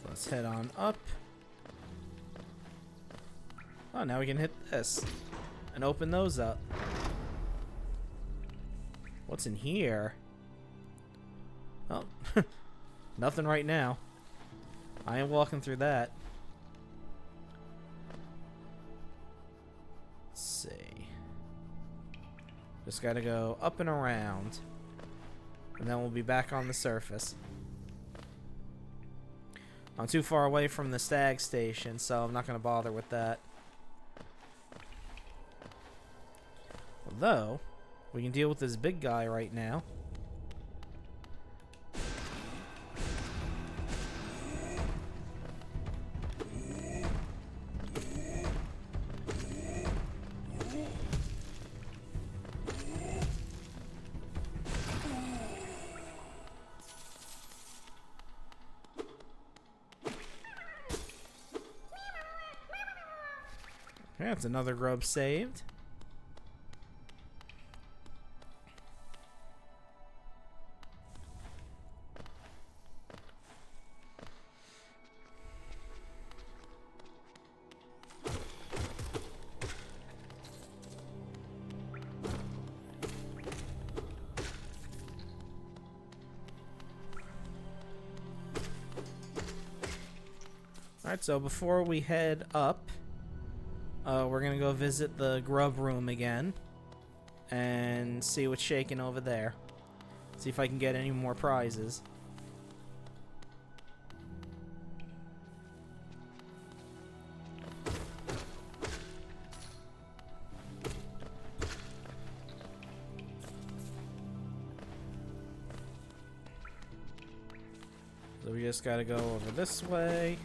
A: Let's head on up. Oh, now we can hit this and open those up. What's in here? Oh, nothing right now. I am walking through that. Let's see. Just gotta go up and around. And then we'll be back on the surface. I'm too far away from the stag station, so I'm not gonna bother with that. Although, we can deal with this big guy right now. Yeah, that's another grub saved. Alright, so before we head up, we're gonna go visit the grub room again and see what's shaking over there. See if I can get any more prizes. So we just gotta go over this way.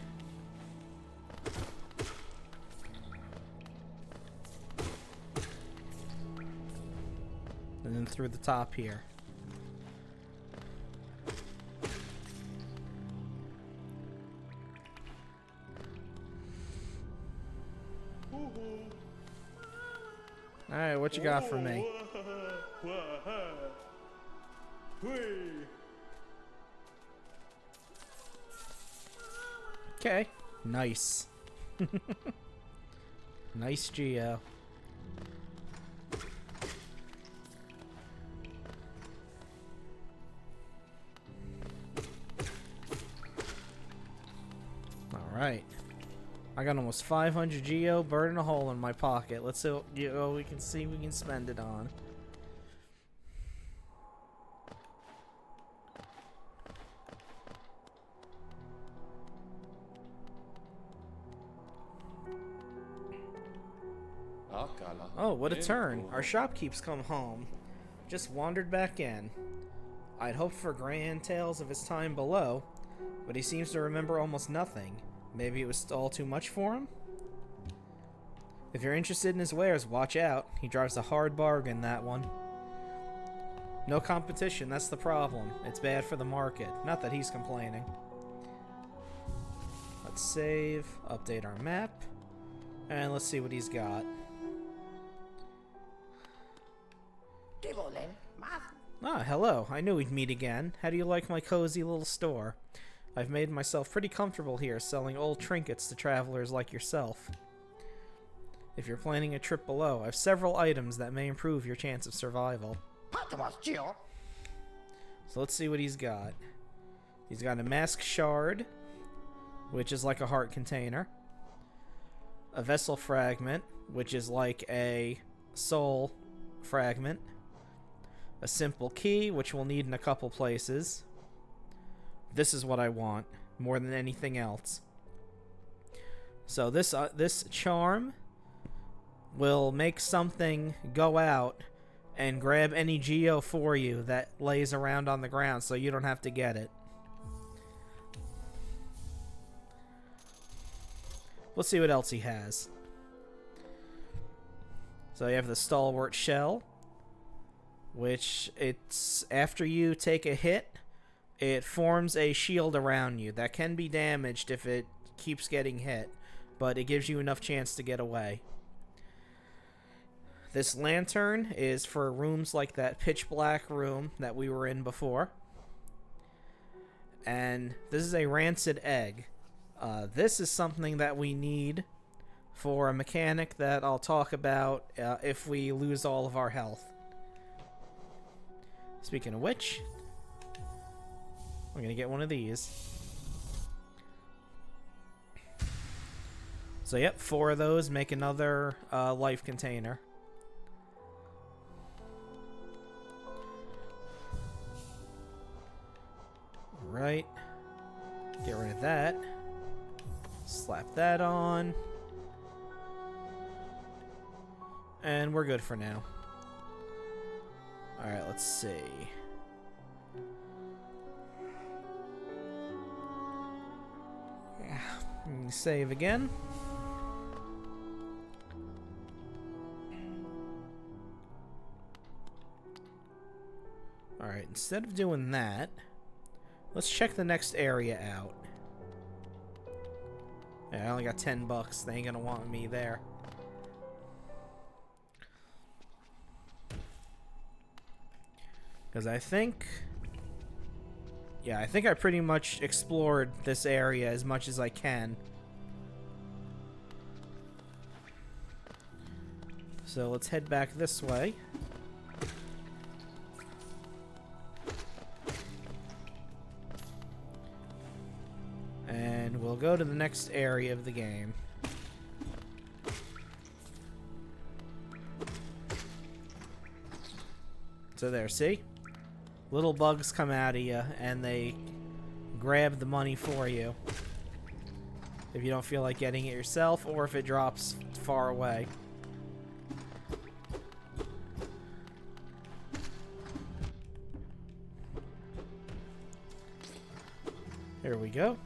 A: And then through the top here. Alright, what you got for me? Okay, nice. Nice Geo. Alright. I got almost 500 Geo burning a hole in my pocket. Let's see what we can see we can spend it on. Oh, what a turn. Our shopkeep's come home. Just wandered back in. I'd hoped for grand tales of his time below, but he seems to remember almost nothing. Maybe it was all too much for him? If you're interested in his wares, watch out. He drives a hard bargain, that one. No competition, that's the problem. It's bad for the market. Not that he's complaining. Let's save, update our map, and let's see what he's got. Ah, hello. I knew we'd meet again. How do you like my cozy little store? I've made myself pretty comfortable here, selling old trinkets to travelers like yourself. If you're planning a trip below, I have several items that may improve your chance of survival. So let's see what he's got. He's got a mask shard, which is like a heart container. A vessel fragment, which is like a soul fragment. A simple key, which we'll need in a couple places. This is what I want, more than anything else. So this charm will make something go out and grab any geo for you that lays around on the ground, so you don't have to get it. Let's see what else he has. So you have the Stalwart Shell, which it's after you take a hit, it forms a shield around you that can be damaged if it keeps getting hit, but it gives you enough chance to get away. This lantern is for rooms like that pitch black room that we were in before. And this is a rancid egg. This is something that we need for a mechanic that I'll talk about if we lose all of our health. Speaking of which, I'm going to get one of these. So yep, 4 of those make another life container. Right. Get rid of that. Slap that on. And we're good for now. Alright, let's see. Save again. Alright, instead of doing that, let's check the next area out. Yeah, I only got $10. They ain't gonna want me there. Because I think... yeah, I think I pretty much explored this area as much as I can. So let's head back this way. And we'll go to the next area of the game. So there, see? Little bugs come out of you, and they grab the money for you. If you don't feel like getting it yourself, or if it drops far away. Here we go.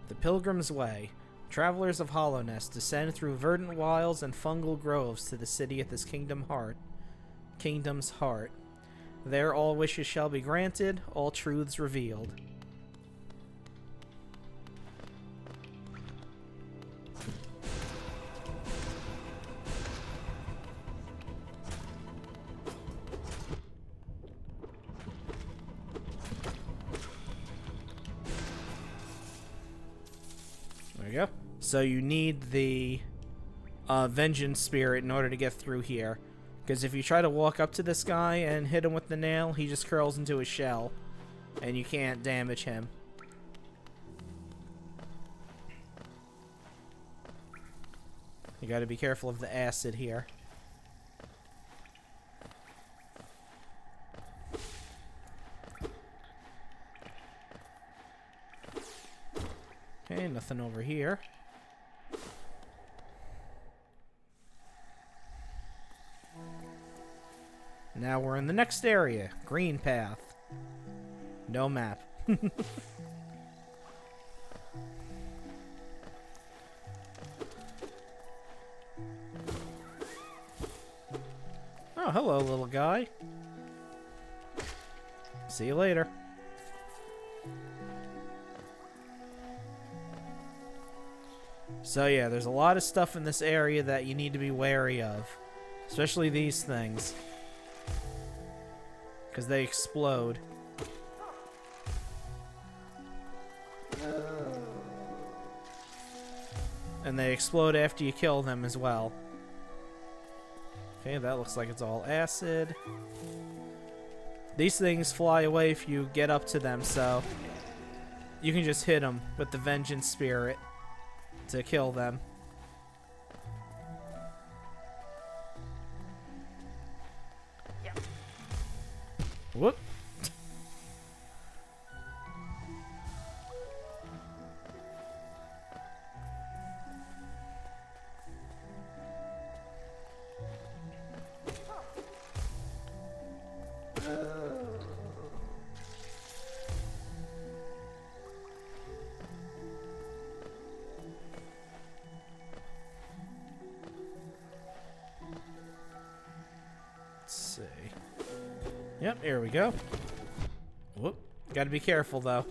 A: The Pilgrim's Way. Travelers of Hollowness descend through verdant wilds and fungal groves to the city at this kingdom's heart. There all wishes shall be granted, all truths revealed. There we go. So you need the Vengeance Spirit in order to get through here. Because if you try to walk up to this guy and hit him with the nail, he just curls into a shell. And you can't damage him. You gotta be careful of the acid here. Okay, nothing over here. Now we're in the next area. Green path. No map. Oh, hello, little guy. See you later. So yeah, there's a lot of stuff in this area that you need to be wary of. Especially these things. Because they explode. And they explode after you kill them as well. Okay, that looks like it's all acid. These things fly away if you get up to them, so you can just hit them with the vengeance spirit to kill them.
B: Yep.
A: Whoop. Yep, here we go. Whoop. Gotta be careful, though.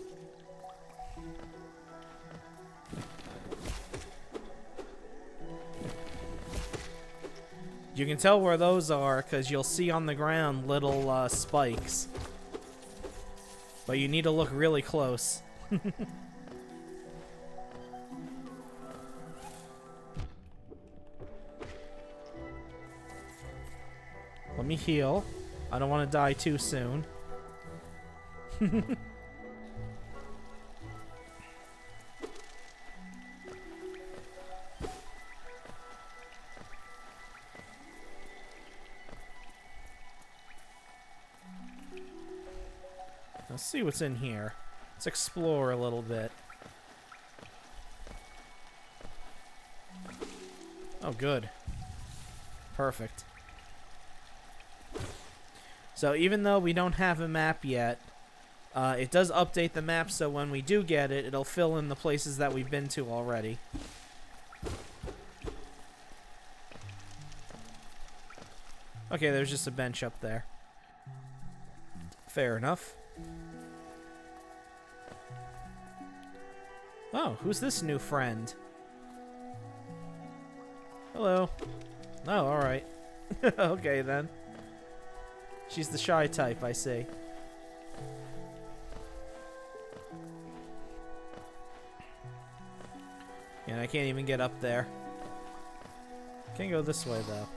A: You can tell where those are because you'll see on the ground little spikes. But you need to look really close. Let me heal. I don't want to die too soon. Let's see what's in here. Let's explore a little bit. Oh, good. Perfect. So even though we don't have a map yet, it does update the map, so when we do get it, it'll fill in the places that we've been to already. Okay, there's just a bench up there. Fair enough. Oh, who's this new friend? Hello. Oh, alright. Okay, then. She's the shy type, I see. And I can't even get up there. Can't go this way, though.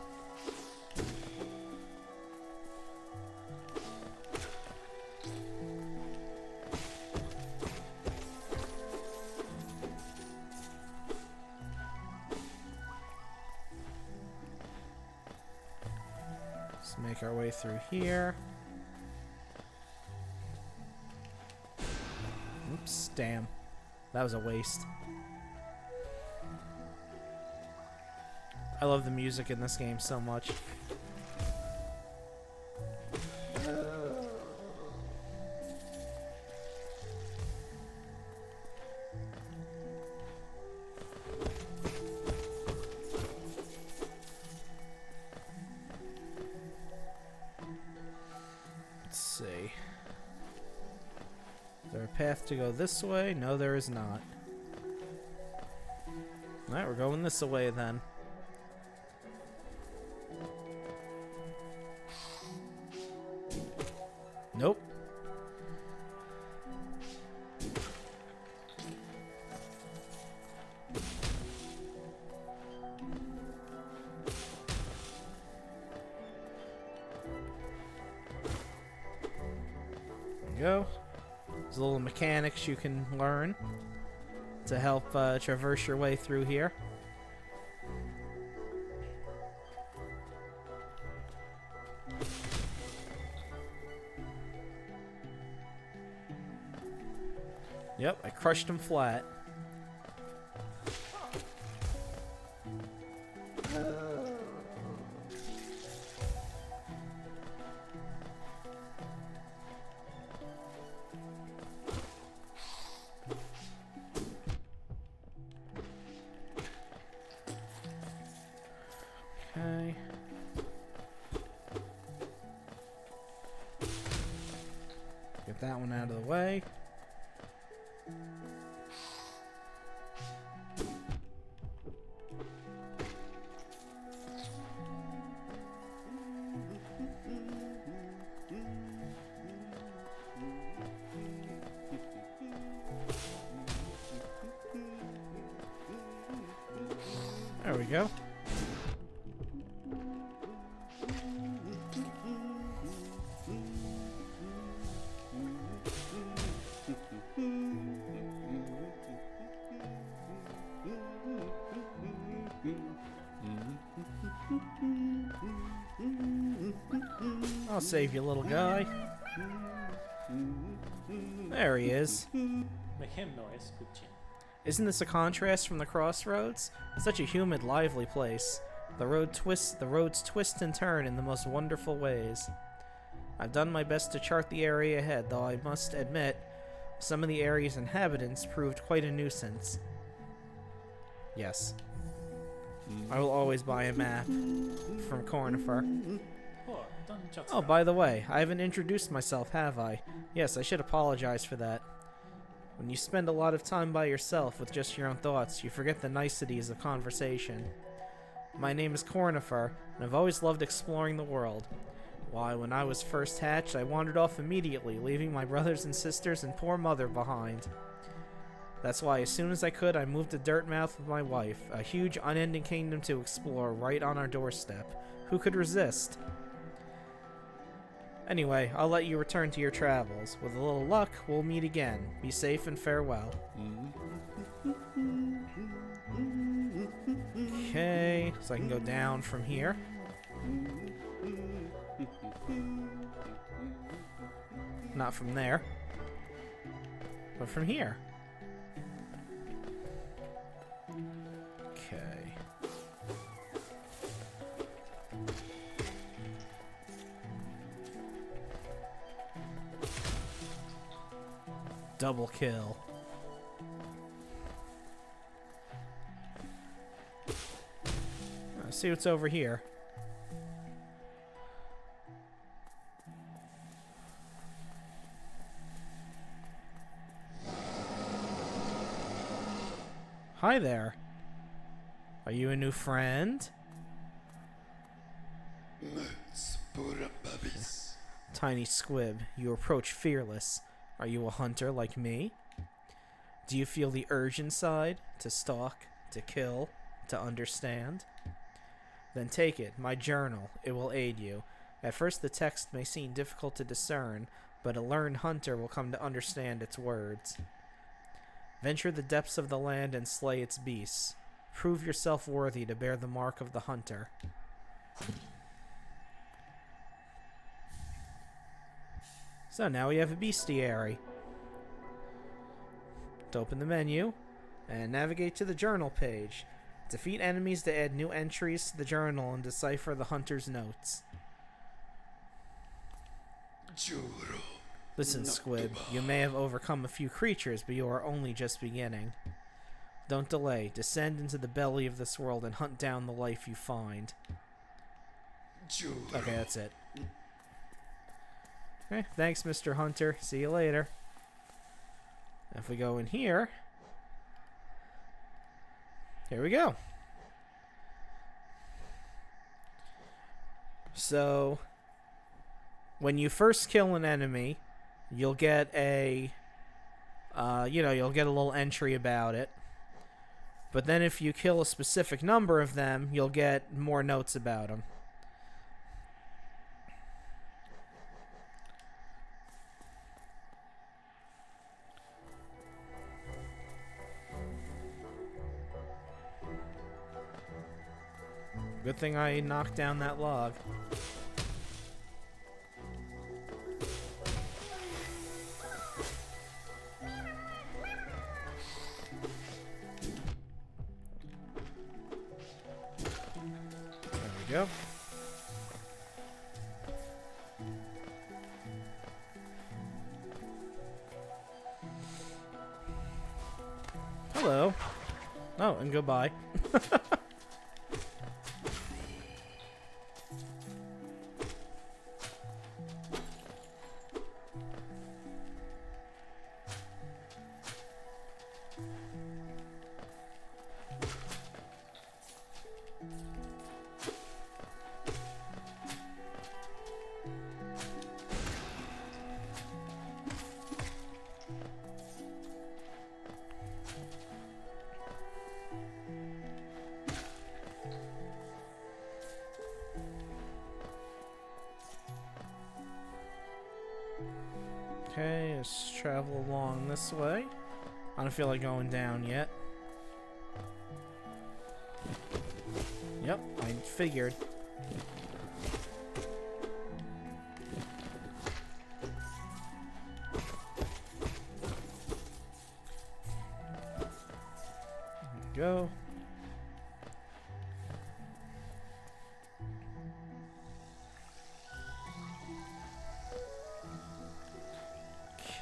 A: Let's make our way through here. Oops, damn. That was a waste. I love the music in this game so much. Let's see. Is there a path to go this way? No, there is not. Alright, we're going this way then. Nope. There we go. There's little mechanics you can learn to help traverse your way through here. Yep, I crushed him flat. Okay. Get that one out of the way. go. I'll save you, little guy. There he is.
C: Make him noise, Gucci.
A: Isn't this a contrast from the crossroads? Such a humid, lively place. The roads twist and turn in the most wonderful ways. I've done my best to chart the area ahead, though I must admit, some of the area's inhabitants proved quite a nuisance. Yes. I will always buy a map from Cornifer.
C: Oh, don't just
A: Oh, by the way, I haven't introduced myself, have I? Yes, I should apologize for that. When you spend a lot of time by yourself with just your own thoughts, you forget the niceties of conversation. My name is Cornifer, and I've always loved exploring the world. Why, when I was first hatched, I wandered off immediately, leaving my brothers and sisters and poor mother behind. That's why, as soon as I could, I moved to Dirtmouth with my wife, a huge, unending kingdom to explore right on our doorstep. Who could resist? Anyway, I'll let you return to your travels. With a little luck, we'll meet again. Be safe and farewell. Okay, so I can go down from here. Not from there, but from here. Okay. Double kill. Let's see what's over here. Hi there. Are you a new friend? Tiny squib, you approach fearless. Are you a hunter like me? Do you feel the urge inside to stalk, to kill, to understand? Then take it, my journal. It will aid you. At first the text may seem difficult to discern, but a learned hunter will come to understand its words. Venture the depths of the land and slay its beasts. Prove yourself worthy to bear the mark of the hunter. So now we have a bestiary. To open the menu and navigate to the journal page. Defeat enemies to add new entries to the journal and decipher the hunter's notes. Listen, Squib, you may have overcome a few creatures, but you are only just beginning. Don't delay. Descend into the belly of this world and hunt down the life you find. Okay, that's it. Okay, thanks, Mr. Hunter. See you later. If we go in here... Here we go. So, when you first kill an enemy, you'll get a... you'll get a little entry about it. But then if you kill a specific number of them, you'll get more notes about them. Good thing I knocked down that log. There we go. Hello. Oh, and goodbye. Okay, let's travel along this way. I don't feel like going down yet. Yep, I figured. Go.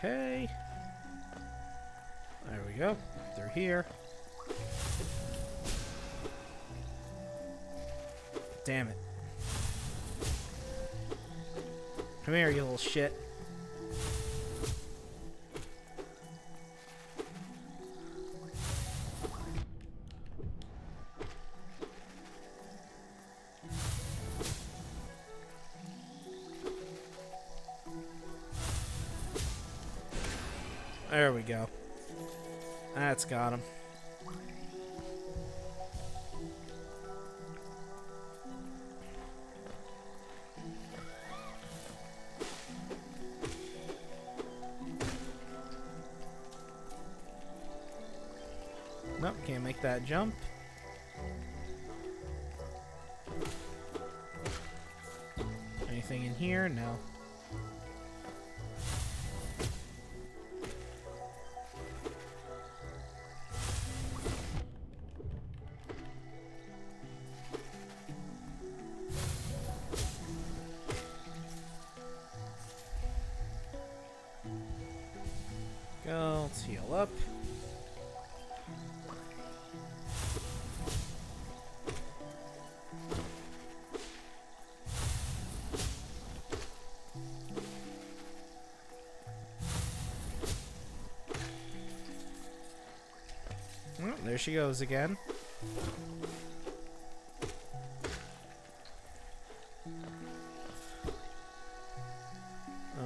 A: Okay. There we go. They're here. Damn it. Come here, you little shit. There we go. That's got him. Nope, can't make that jump. Anything in here? No. Go, let's heal up. Oh, there she goes again.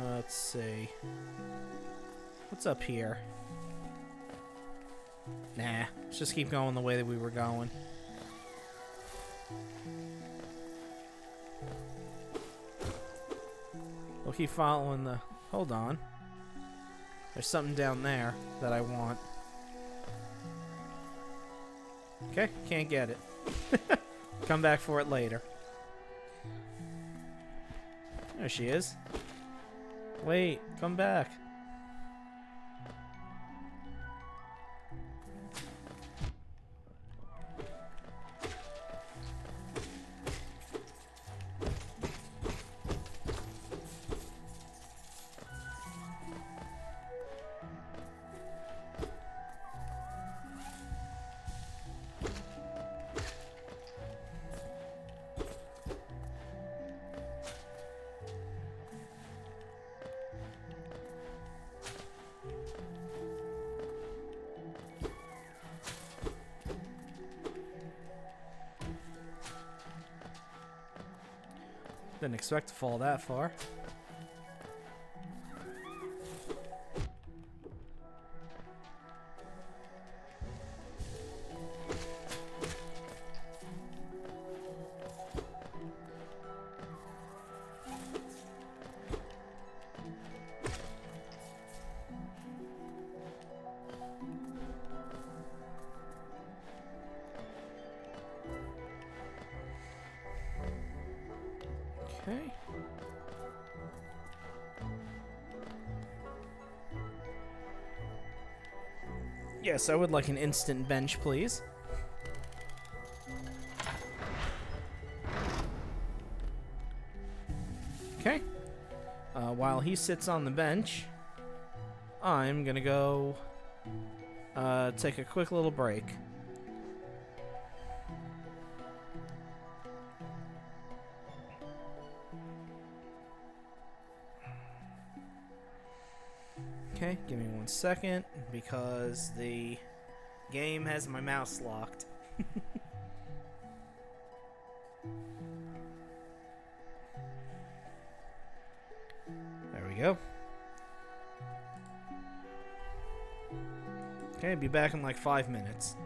A: Let's see. What's up here? Nah, let's just keep going the way that we were going. We'll keep following the... Hold on. There's something down there that I want. Okay, can't get it. Come back for it later. There she is. Wait, come back. Didn't expect to fall that far. Okay. Yes, I would like an instant bench, please. Okay. While he sits on the bench, I'm gonna go take a quick little break. Okay, give me 1 second, because the game has my mouse locked. There we go. Okay, be back in like 5 minutes.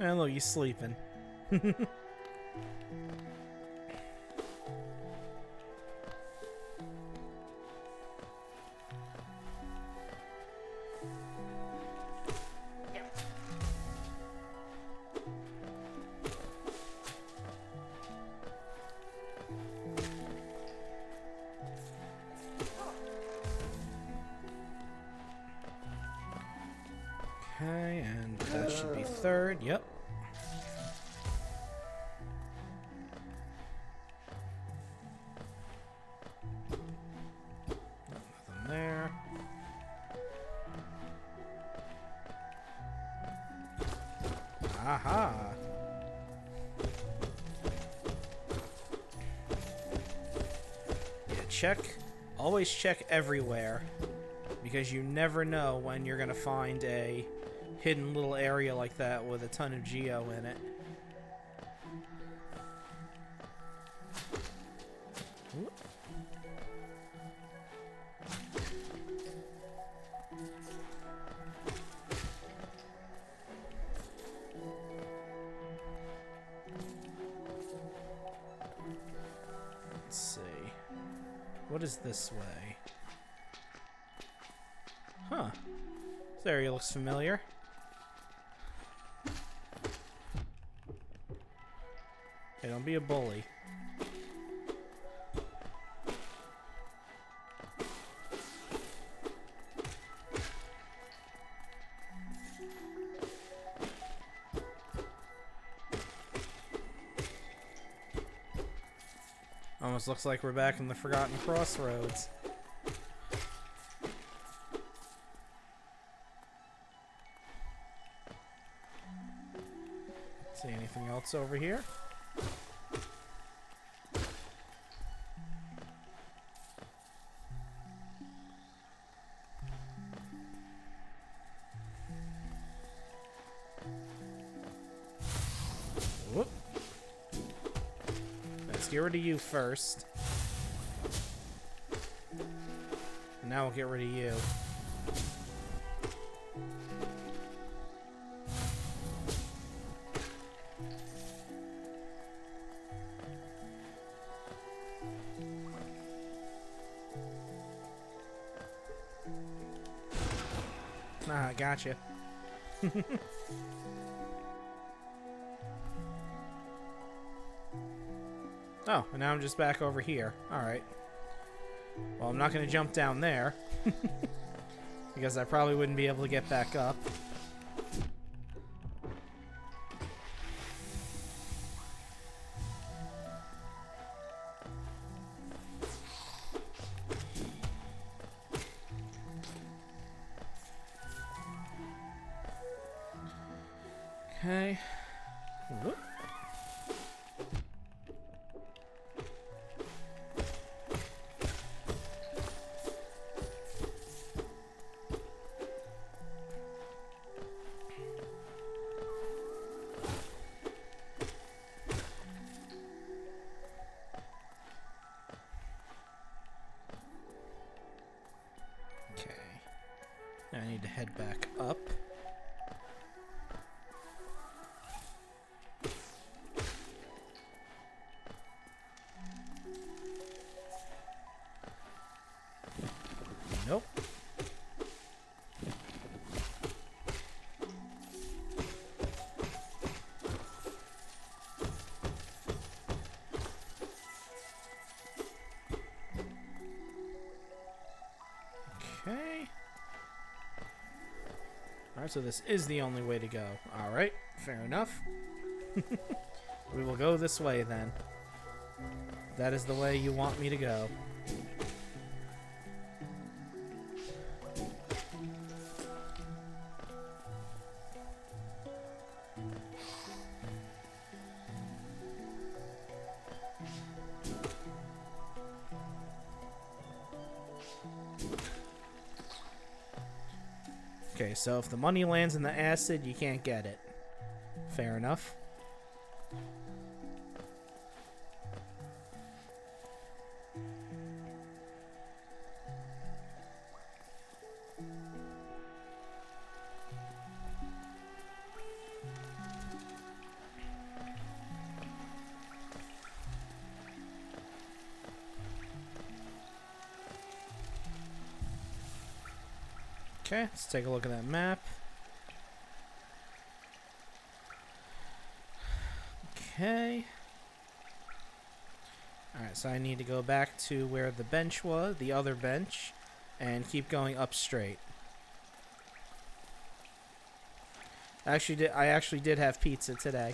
A: And look, he's sleeping.
B: Yep.
A: Okay, and that should be third. Yep. Nothing there. Aha. Yeah, check. Always check everywhere. Because you never know when you're gonna find a hidden little area like that with a ton of geo in it. Whoop. Let's see. What is this way? Huh. This area looks familiar. Hey, don't be a bully. Almost looks like we're back in the Forgotten Crossroads. See anything else over here? Whoop. Let's get rid of you first. And now we'll get rid of you. Ah, gotcha. Oh, and now I'm just back over here. Alright. Well, I'm not going to jump down there. Because I probably wouldn't be able to get back up. Okay. Whoop. Okay. Now I need to head back up. Nope. Okay. Alright, so this is the only way to go. Alright, fair enough. We will go this way then. That is the way you want me to go. Okay, so if the money lands in the acid, you can't get it. Fair enough. Okay, let's take a look at that map. Okay. Alright, so I need to go back to where the bench was, the other bench, and keep going up straight. I actually did have pizza today.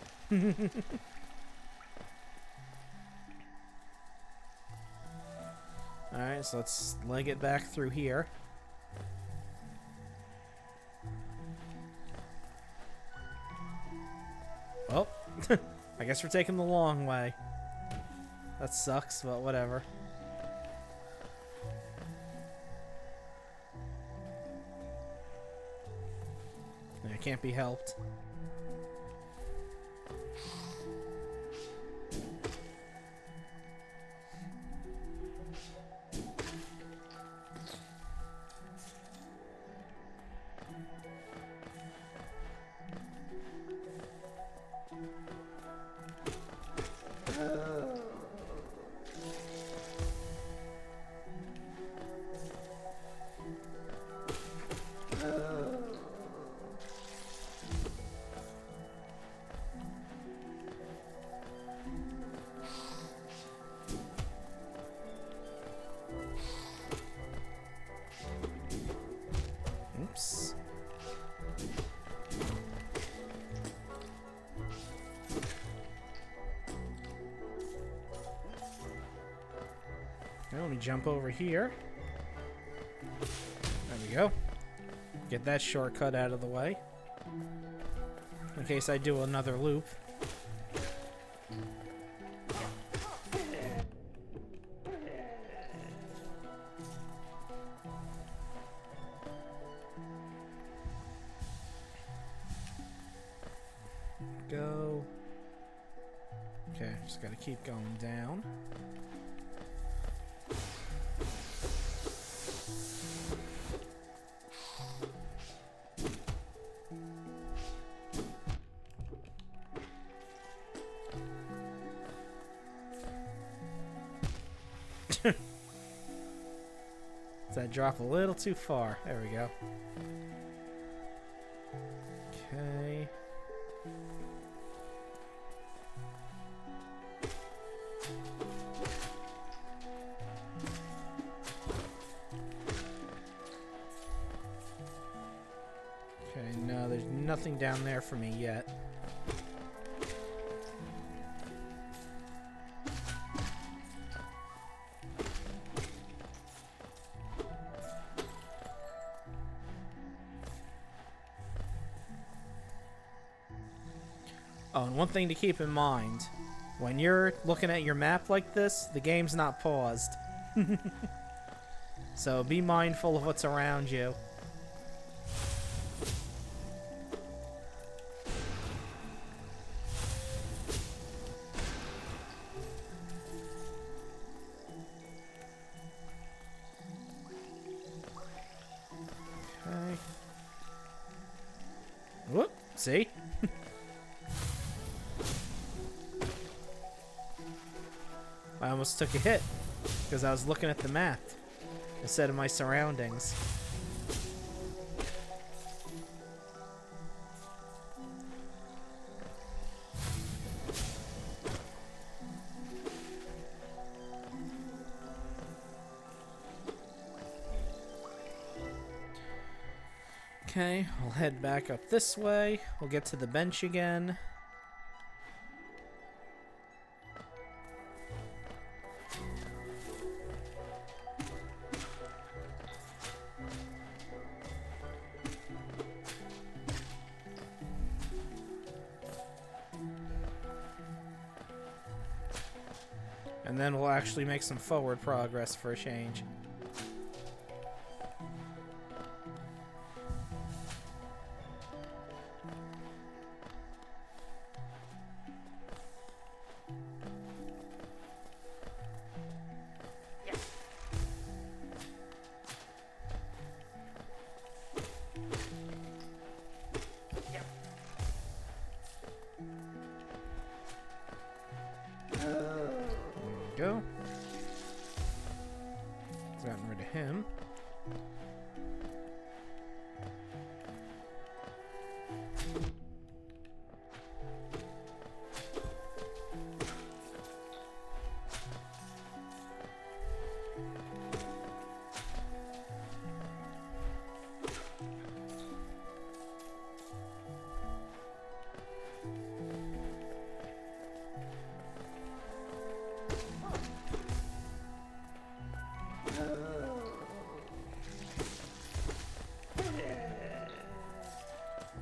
A: Alright, so let's leg it back through here. Oh, I guess we're taking the long way. That sucks, but whatever. It can't be helped. Oops. Okay, let me jump over here. There we go. Get that shortcut out of the way. In case I do another loop. Go. Okay, just gotta keep going down. Does that drop a little too far? There we go. Okay. Okay, no, there's nothing down there for me yet. Oh, and one thing to keep in mind, when you're looking at your map like this, the game's not paused. So be mindful of what's around you. Okay. Whoop, see? I almost took a hit because I was looking at the map instead of my surroundings. Okay, I'll head back up this way. We'll get to the bench again. And then we'll actually make some forward progress for a change. Go.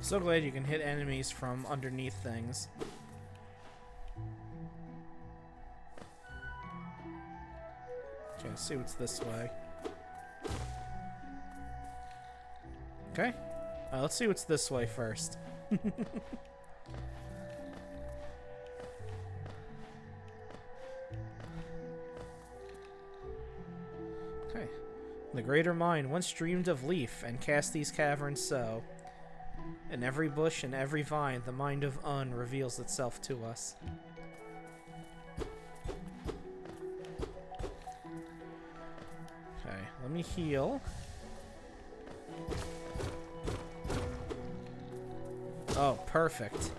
A: So glad you can hit enemies from underneath things. Okay, let's see what's this way. Okay. Let's see what's this way first. Okay. The greater mind once dreamed of leaf and cast these caverns so. In every bush and every vine, the mind of Un reveals itself to us. Okay, let me heal. Oh, perfect.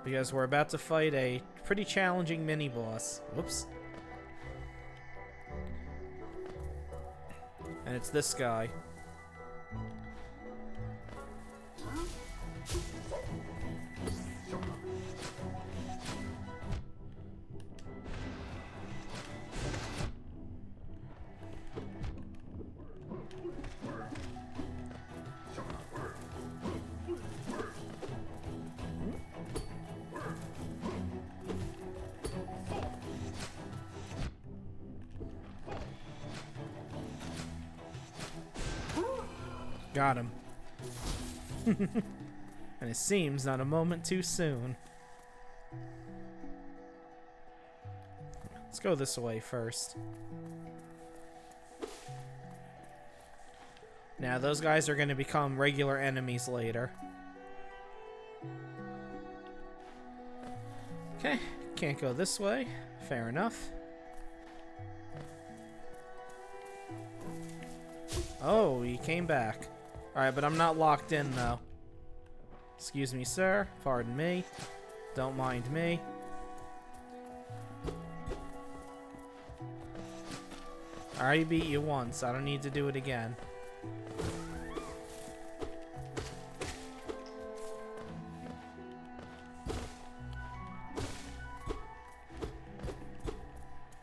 A: Because we're about to fight a pretty challenging mini-boss. Whoops. And it's this guy. Got him. And it seems not a moment too soon. Let's go this way first. Now, those guys are going to become regular enemies later. Okay, can't go this way. Fair enough. Oh, he came back. Alright, but I'm not locked in, though. Excuse me, sir. Pardon me. Don't mind me. I already beat you once. I don't need to do it again.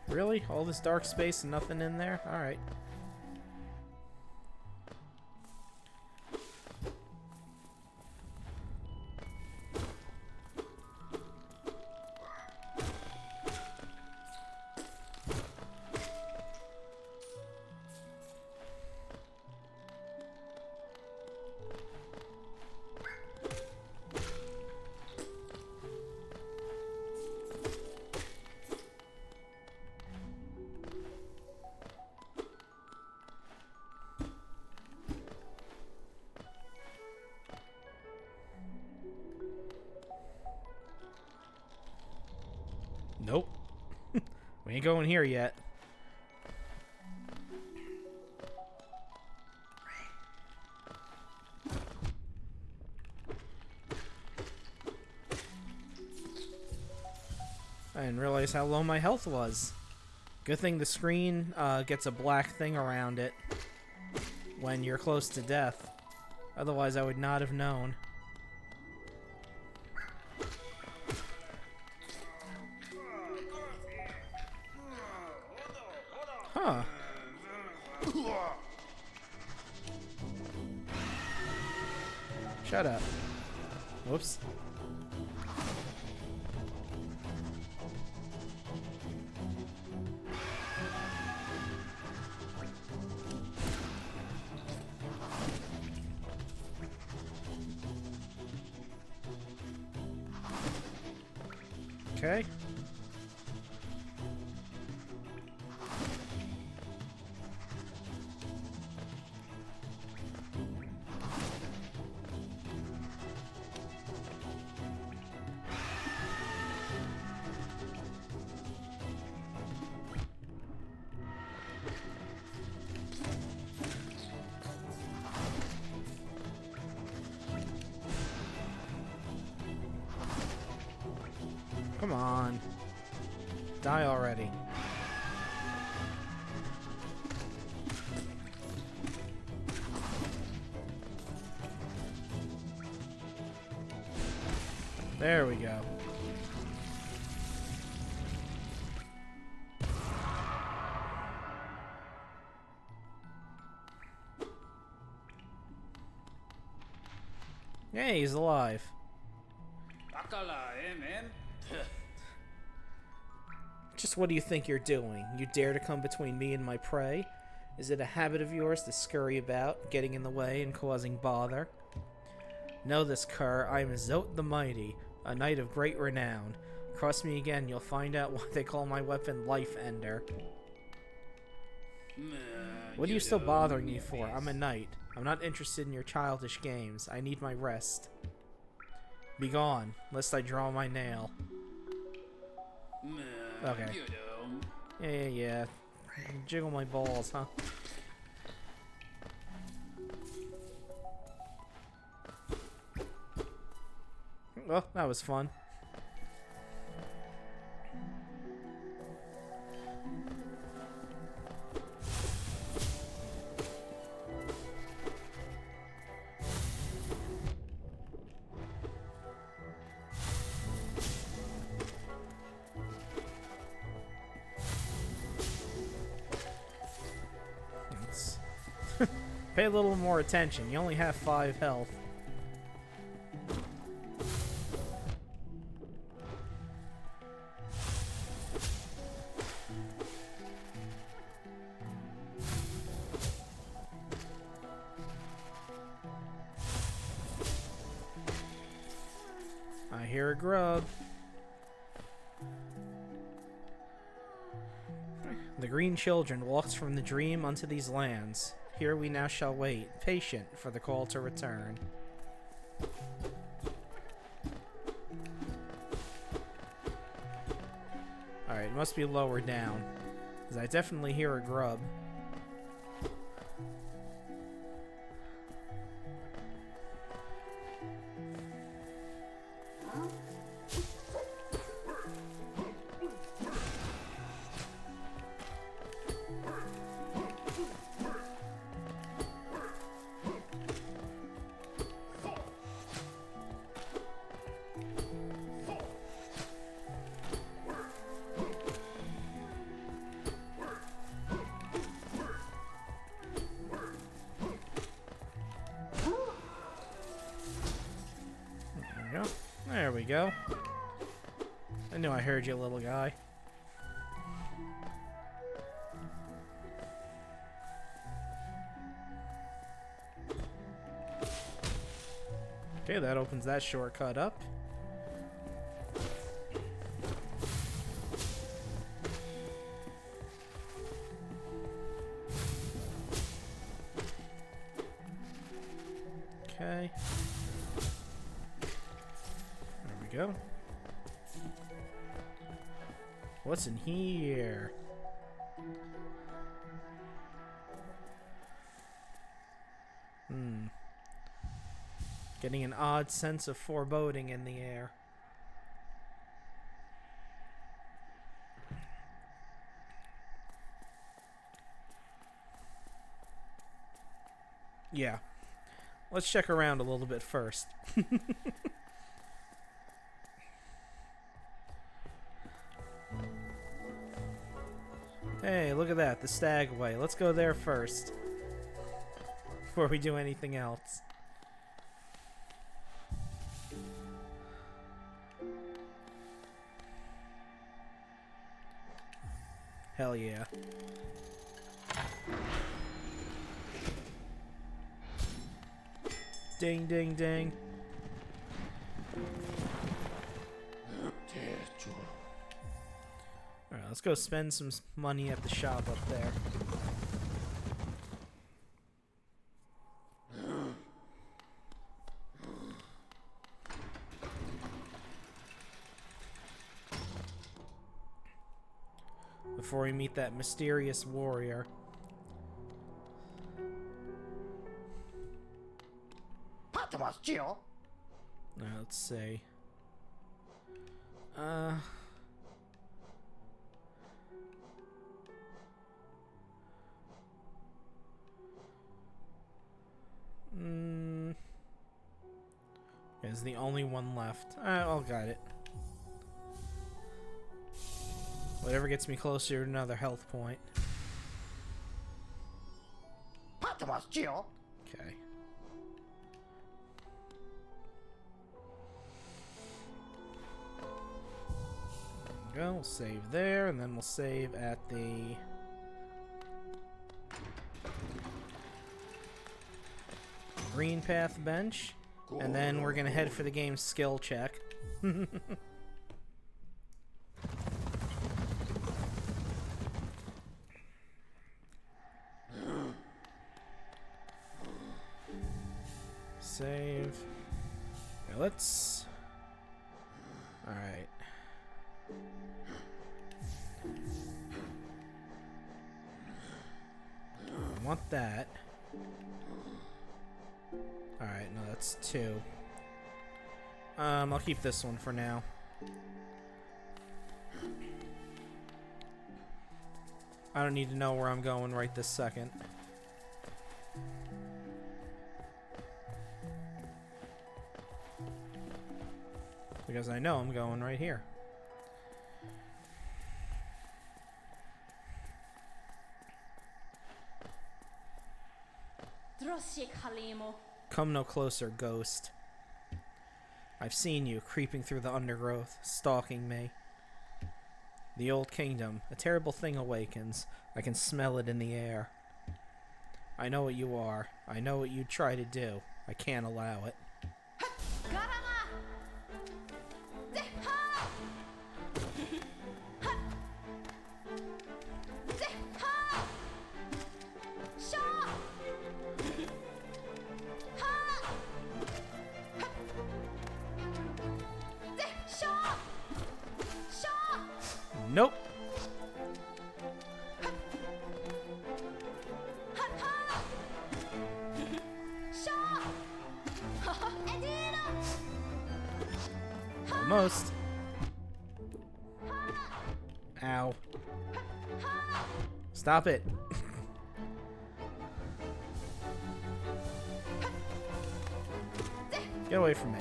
A: Really? All this dark space and nothing in there? Alright. Nope. We ain't going here yet. I didn't realize how low my health was. Good thing the screen gets a black thing around it when you're close to death. Otherwise, I would not have known. Huh. Shut up. Whoops. Okay. Come on. Die already. There we go. Hey, he's alive. Just what do you think you're doing? You dare to come between me and my prey? Is it a habit of yours to scurry about, getting in the way and causing bother? Know this, cur, I am Zote the Mighty, a knight of great renown. Cross me again, you'll find out why they call my weapon Life Ender. What are you still bothering me for? I'm a knight. I'm not interested in your childish games. I need my rest. Be gone, lest I draw my nail. Okay. Yeah. Jiggle my balls, huh? Well, that was fun. Pay a little more attention. You only have 5 health. I hear a grub. The green children walks from the dream unto these lands. Here we now shall wait, patient for the call to return. Alright, it must be lower down, because I definitely hear a grub. There we go. I knew I heard you, little guy. Okay, that opens that shortcut up. Okay. Go. What's in here? Getting an odd sense of foreboding in the air. Yeah. Let's check around a little bit first. Hey, look at that, the Stagway. Let's go there first. Before we do anything else. Hell yeah. Ding, ding, ding. Alright, let's go spend some money at the shop up there. Before we meet that mysterious warrior. Now, let's see. is the only one left. Alright, I'll got it. Whatever gets me closer to another health point. Okay. There we go. We'll save there, and then we'll save at the... green path bench. And then we're gonna head for the game's skill check. Save. Now let's... Alright. I want that. Alright, no, that's 2. I'll keep this one for now. I don't need to know where I'm going right this second. Because I know I'm going right here. Come no closer, ghost. I've seen you creeping through the undergrowth, stalking me. The old kingdom, a terrible thing awakens. I can smell it in the air. I know what you are. I know what you'd try to do. I can't allow it. Nope. Almost. Ow. Stop it. Get away from me.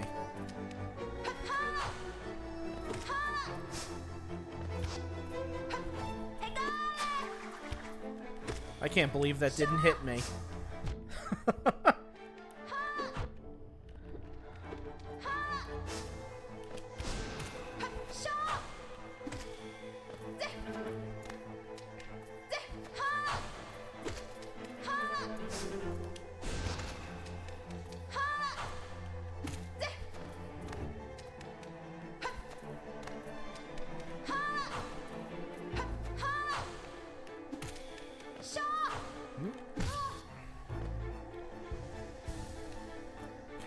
A: I can't believe that didn't hit me.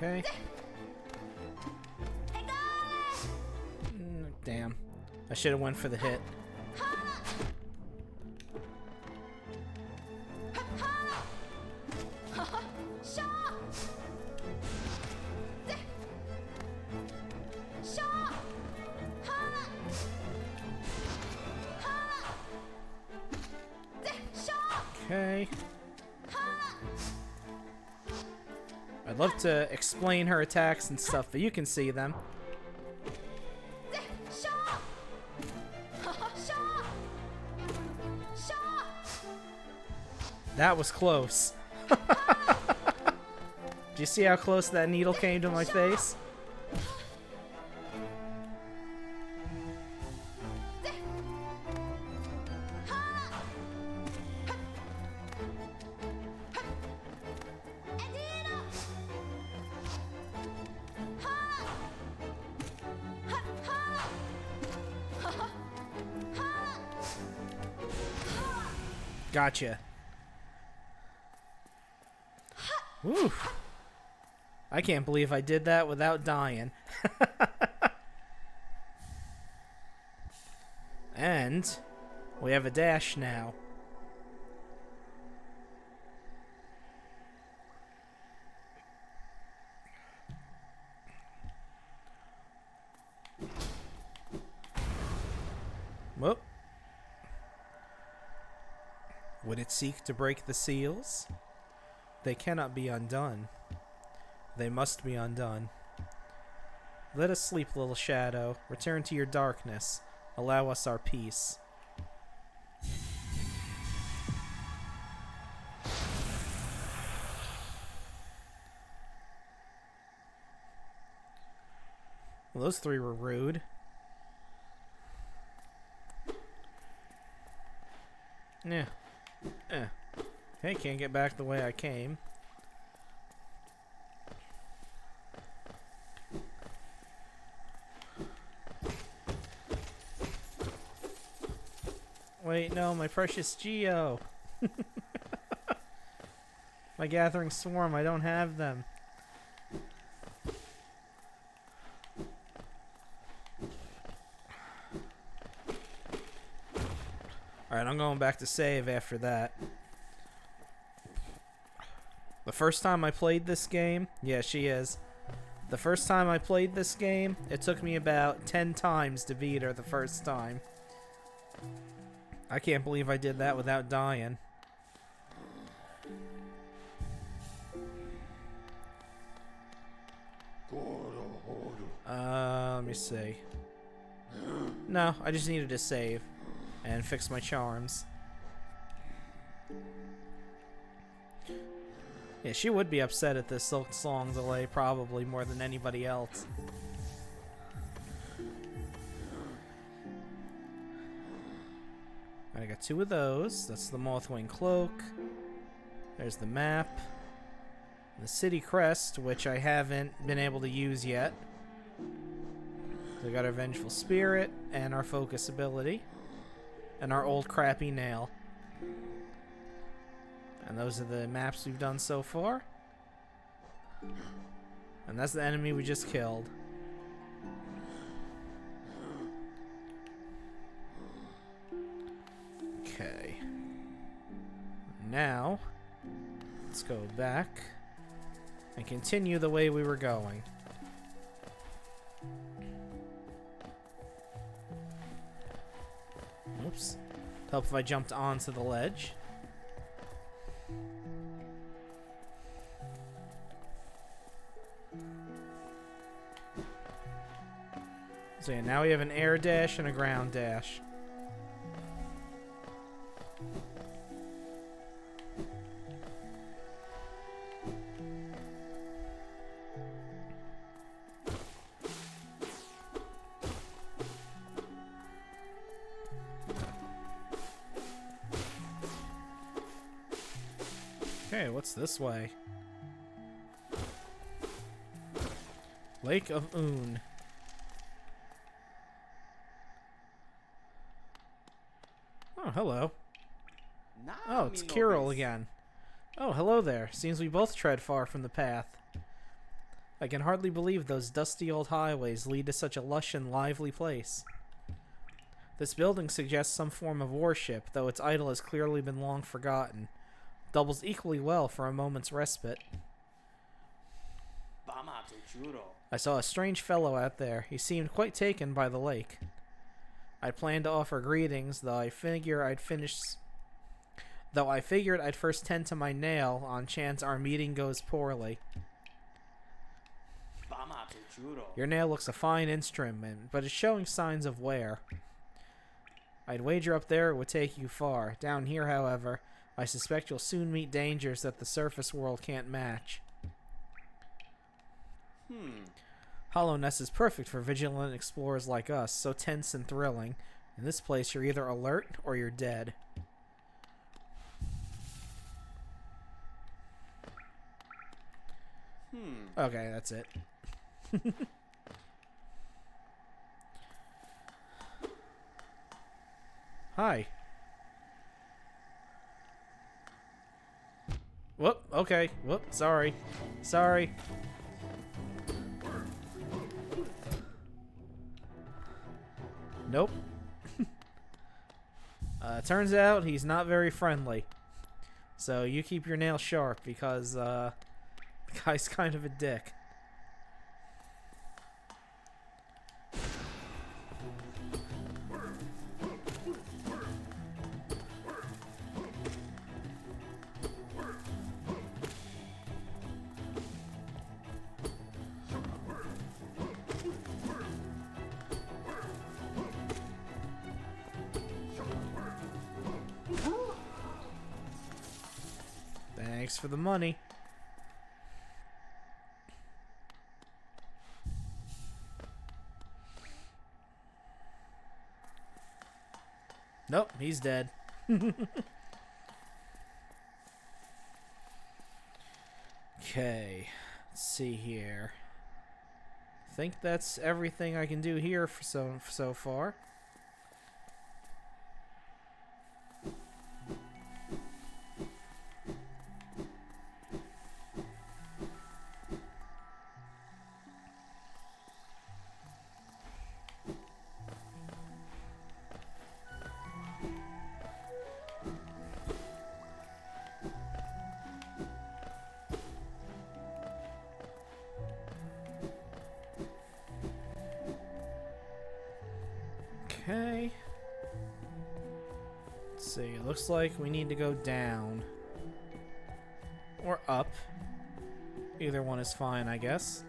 A: Okay. Damn. I should have went for the hit. Okay. I'd love to explain her attacks and stuff, but you can see them. That was close. Do you see how close that needle came to my face? Gotcha. Woo. I can't believe I did that without dying. And we have a dash now. Whoop. Would it seek to break the seals? They cannot be undone. They must be undone. Let us sleep, little shadow. Return to your darkness. Allow us our peace. Well, those three were rude. Yeah. Hey, can't get back the way I came. Wait, no, my precious Geo. My gathering swarm, I don't have them. Alright, I'm going back to save after that. The first time I played this game, yeah, she is. The first time I played this game, it took me about 10 times to beat her the first time. I can't believe I did that without dying. Let me see. No, I just needed to save and fix my charms. Yeah, she would be upset at this song delay probably more than anybody else. I got 2 of those. That's the Mothwing Cloak. There's the map. The City Crest, which I haven't been able to use yet. We got our Vengeful Spirit and our Focus ability. And our old crappy nail. And those are the maps we've done so far. And that's the enemy we just killed. Okay. Now, let's go back and continue the way we were going. Oops. Help if I jumped onto the ledge. So yeah, now we have an air dash and a ground dash. Okay, what's this way? Lake of Un. Oh, hello. Oh, it's Kirill again. Oh, hello there. Seems we both tread far from the path. I can hardly believe those dusty old highways lead to such a lush and lively place. This building suggests some form of worship, though its idol has clearly been long forgotten. Doubles equally well for a moment's respite. I saw a strange fellow out there. He seemed quite taken by the lake. I planned to offer greetings, though I figured I'd first tend to my nail on chance our meeting goes poorly. Your nail looks a fine instrument, but it's showing signs of wear. I'd wager up there it would take you far. Down here, however, I suspect you'll soon meet dangers that the surface world can't match. Hollowness is perfect for vigilant explorers like us, so tense and thrilling. In this place, you're either alert or you're dead. Okay, that's it. Hi. Whoop, okay. Whoop, sorry. Sorry. Nope. Turns out he's not very friendly. So you keep your nails sharp because the guy's kind of a dick. Thanks for the money. Nope, he's dead. Okay, let's see here. I think that's everything I can do here for so far. Okay. Let's see. It looks like we need to go down. Or up. Either one is fine, I guess.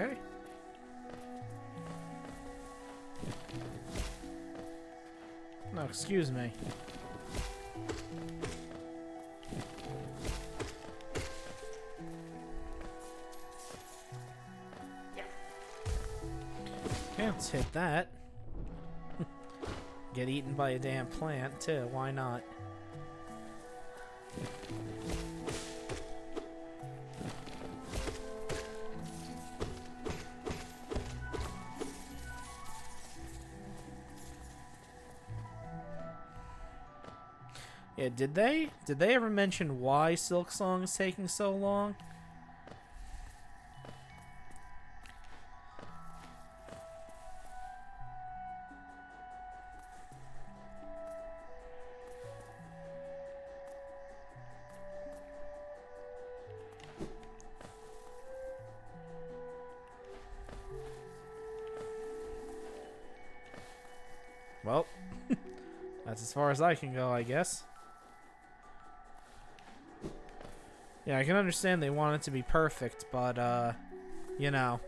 A: Okay. No, excuse me.
B: Yes.
A: Okay, let's hit that. Get eaten by a damn plant, too. Why not? Yeah, did they ever mention why Silk Song is taking so long? Well, that's as far as I can go, I guess. Yeah, I can understand they want it to be perfect, but, you know.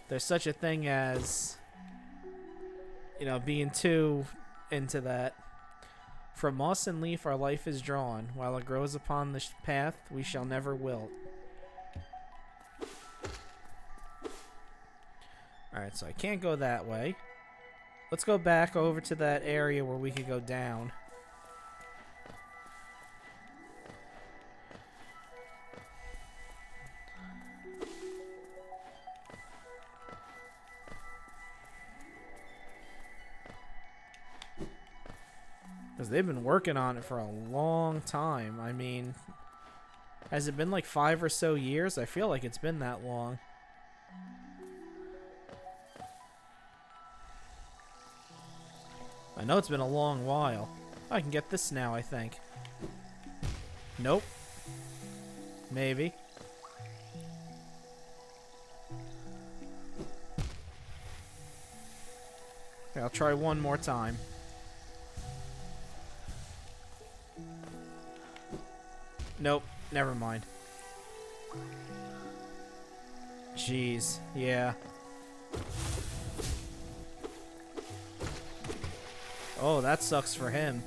A: There's such a thing as, you know, being too into that. From moss and leaf our life is drawn. While it grows upon the path, we shall never wilt. Alright, so I can't go that way. Let's go back over to that area where we could go down. Because they've been working on it for a long time. I mean, has it been like 5 or so years? I feel like it's been that long. I know it's been a long while. I can get this now, I think. Nope. Maybe. Okay, I'll try one more time. Nope, never mind. Jeez, yeah. Oh, that sucks for him.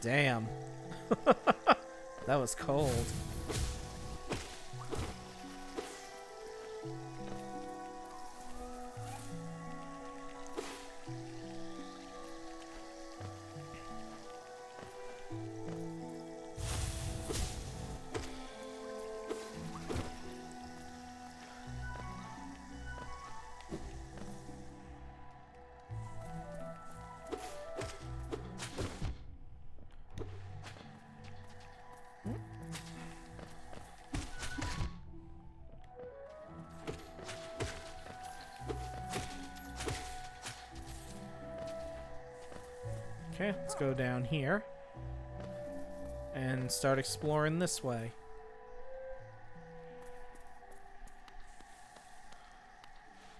A: Damn. That was cold. Okay, let's go down here and start exploring this way.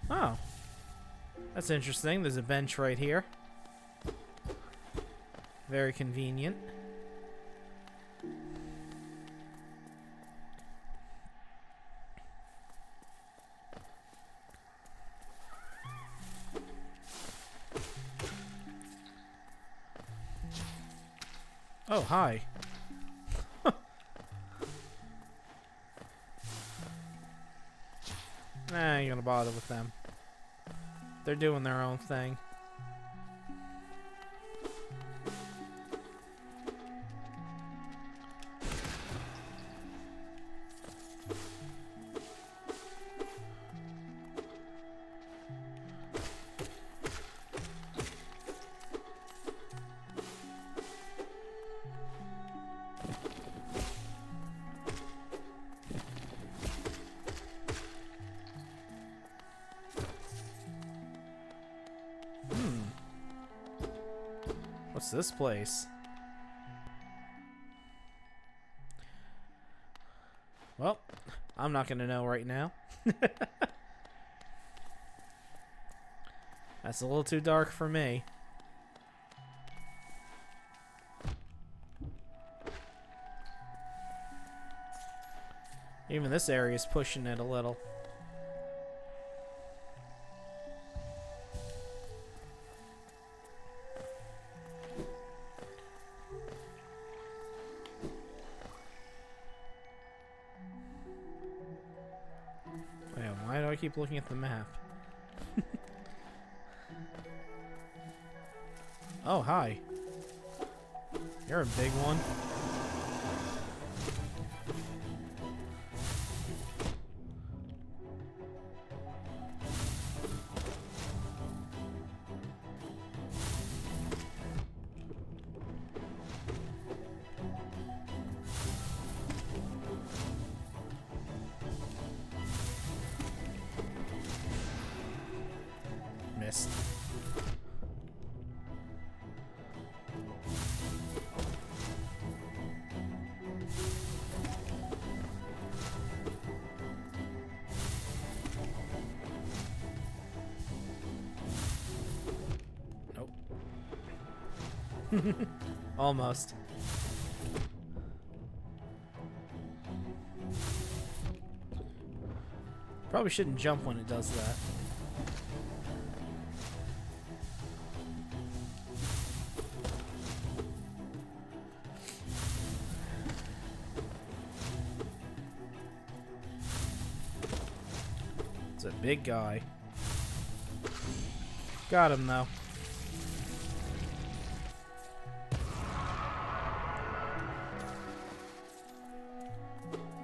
A: Oh, that's interesting. There's a bench right here. Very convenient. Oh, hi. Nah, I ain't gonna bother with them. They're doing their own thing. What's this place? Well, I'm not gonna know right now. That's a little too dark for me. Even this area is pushing it a little. Why do I keep looking at the map? Oh, hi. You're a big one. Missed. Nope. Almost. Probably shouldn't jump when it does that. It's a big guy. Got him though.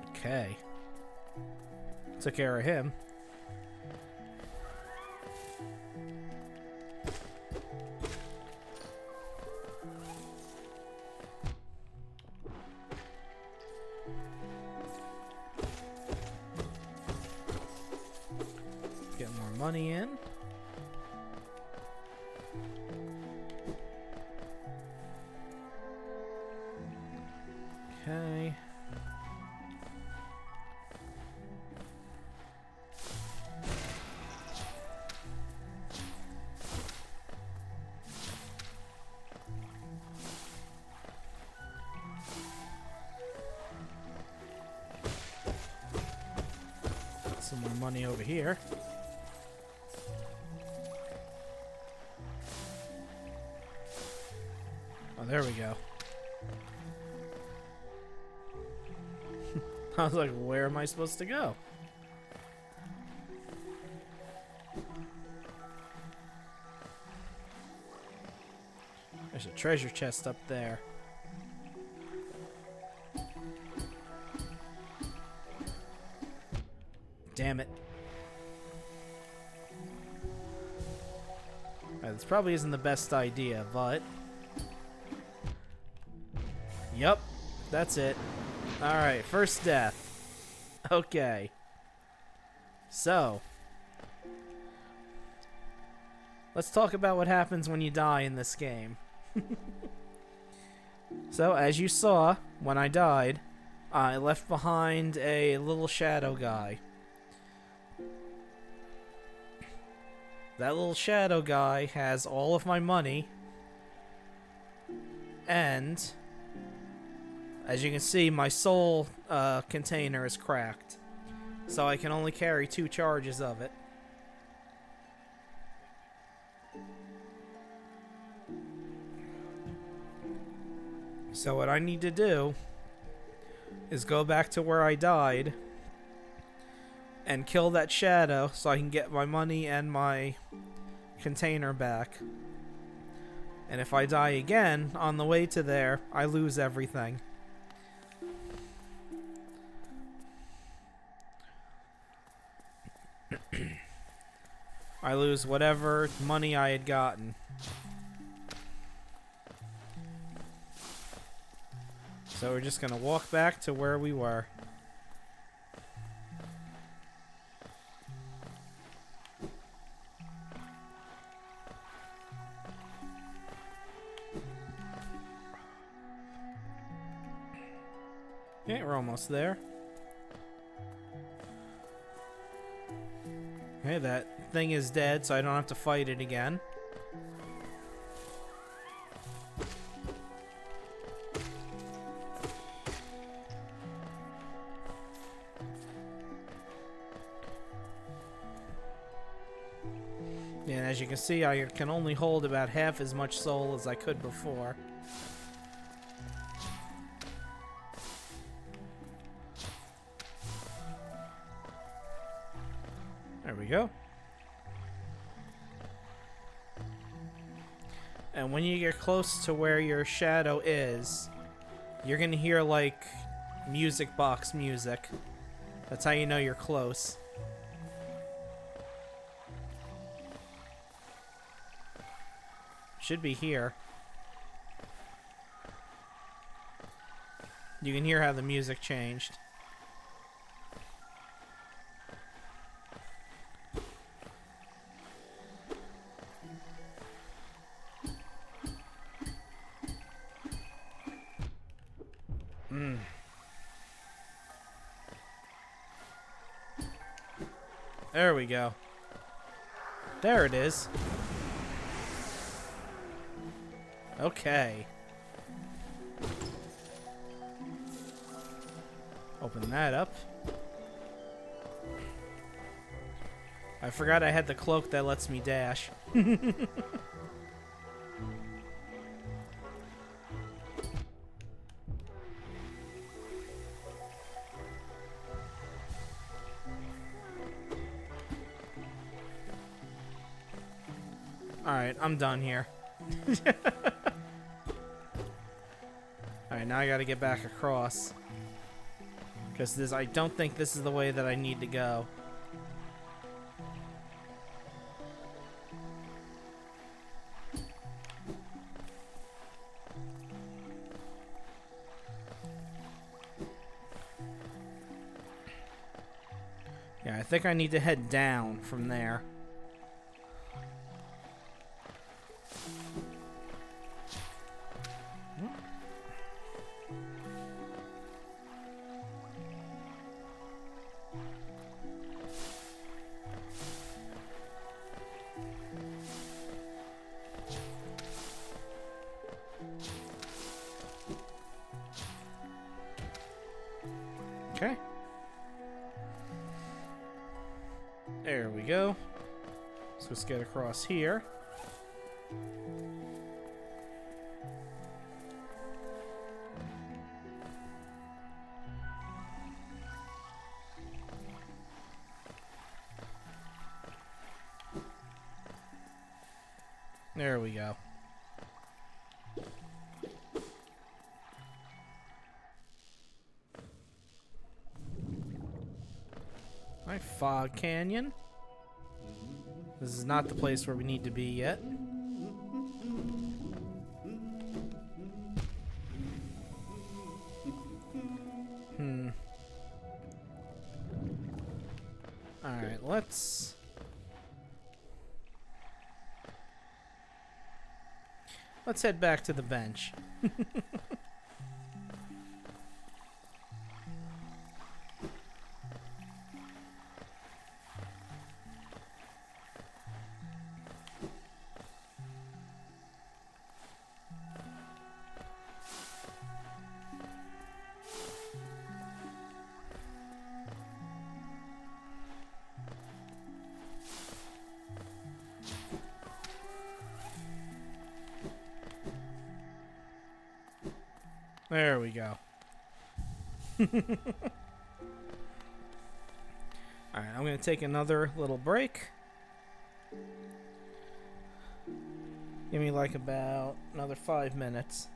A: Okay. Took care of him. Get more money in. Okay. Some more money over here. Oh, there we go. I was like, where am I supposed to go? There's a treasure chest up there. Damn it. Alright, this probably isn't the best idea, but... Yup, that's it. Alright, first death. Okay. So... let's talk about what happens when you die in this game. So, as you saw, when I died, I left behind a little shadow guy. That little shadow guy has all of my money, and as you can see, my soul container is cracked, so I can only carry 2 charges of it. So what I need to do is go back to where I died and kill that shadow so I can get my money and my container back. And if I die again on the way to there, I lose everything. I lose whatever money I had gotten. So we're just gonna walk back to where we were. Okay, we're almost there. Okay, that thing is dead, so I don't have to fight it again. And as you can see, I can only hold about half as much soul as I could before. There we go. And when you get close to where your shadow is, you're gonna hear like music box music. That's how you know you're close. Should be here. You can hear how the music changed. There we go. There it is. Okay. Open that up. I forgot I had the cloak that lets me dash. Alright, I'm done here. Alright, now I gotta get back across. Because I don't think this is the way that I need to go. Yeah, I think I need to head down from there. Okay. There we go. So let's get across here. There we go. Hi, Fog Canyon. This is not the place where we need to be yet. Alright, let's... let's head back to the bench. There we go. Alright, I'm going to take another little break. Give me like about another 5 minutes.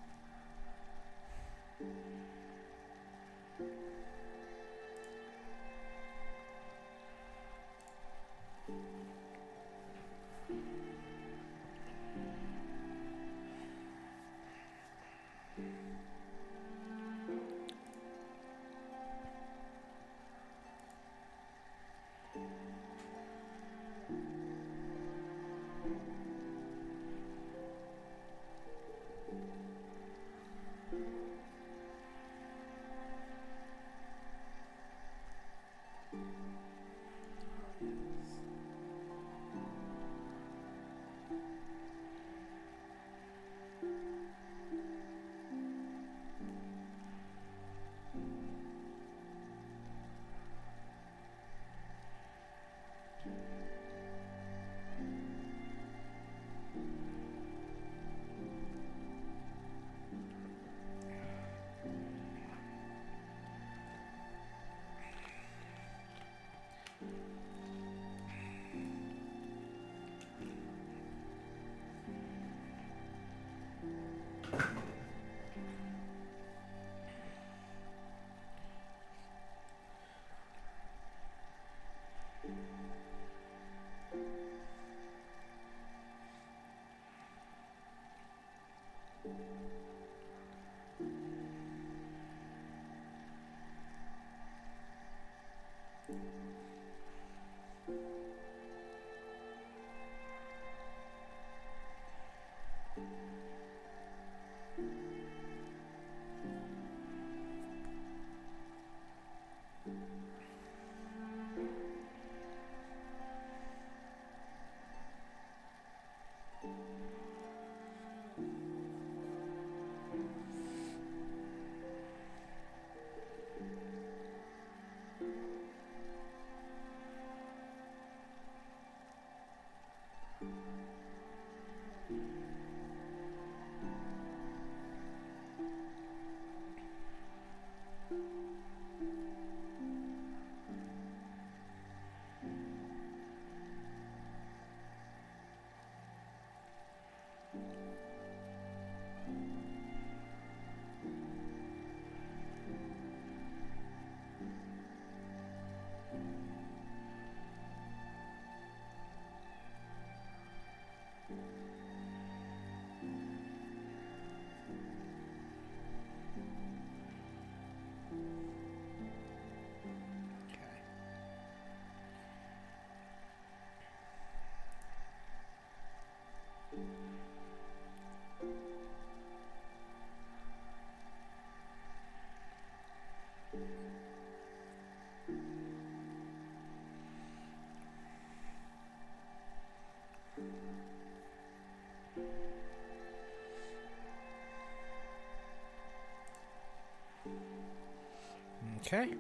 A: Okay.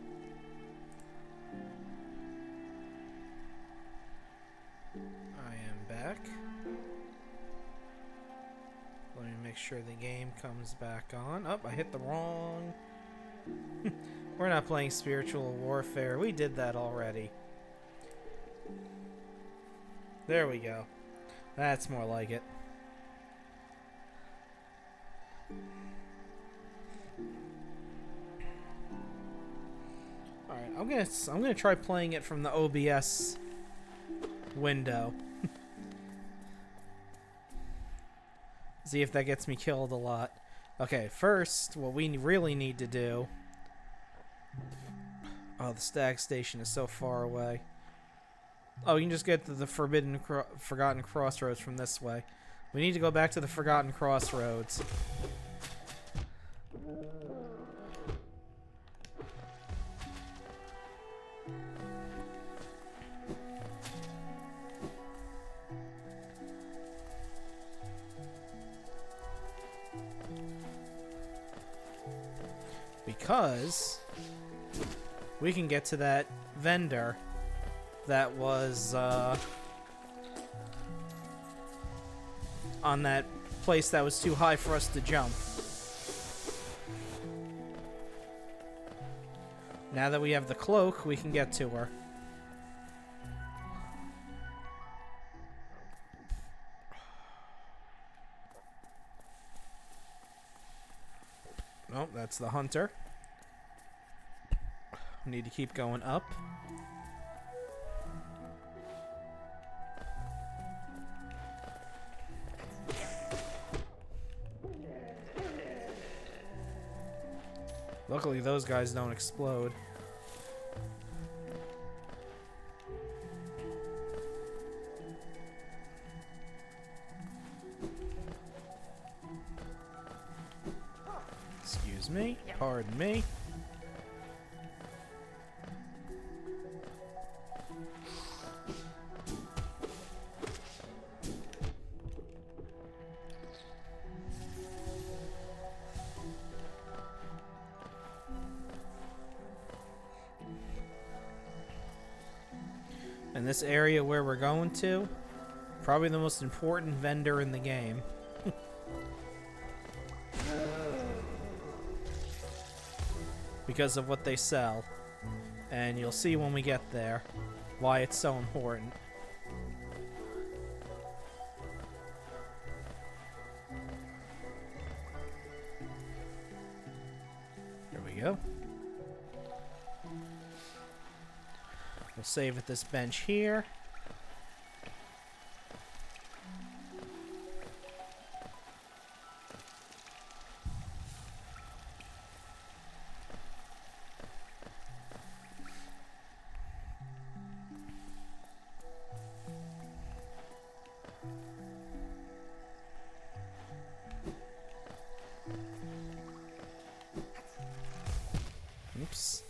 A: I am back. Let me make sure the game comes back on. Oh, I hit the wrong... We're not playing Spiritual Warfare. We did that already. There we go. That's more like it. Alright, I'm gonna try playing it from the OBS window. See if that gets me killed a lot. Okay, first, what we really need to do... Oh, the stag station is so far away. Oh, you can just get to the Forgotten Crossroads from this way. We need to go back to the Forgotten Crossroads. Because we can get to that vendor that was on that place that was too high for us to jump. Now that we have the cloak, we can get to her. Nope, that's the hunter. We need to keep going up. Luckily, those guys don't explode. Excuse me. Pardon me. And this area where we're going to, probably the most important vendor in the game. Because of what they sell. And you'll see when we get there why it's so important. Here we go. We'll save at this bench here. Oops.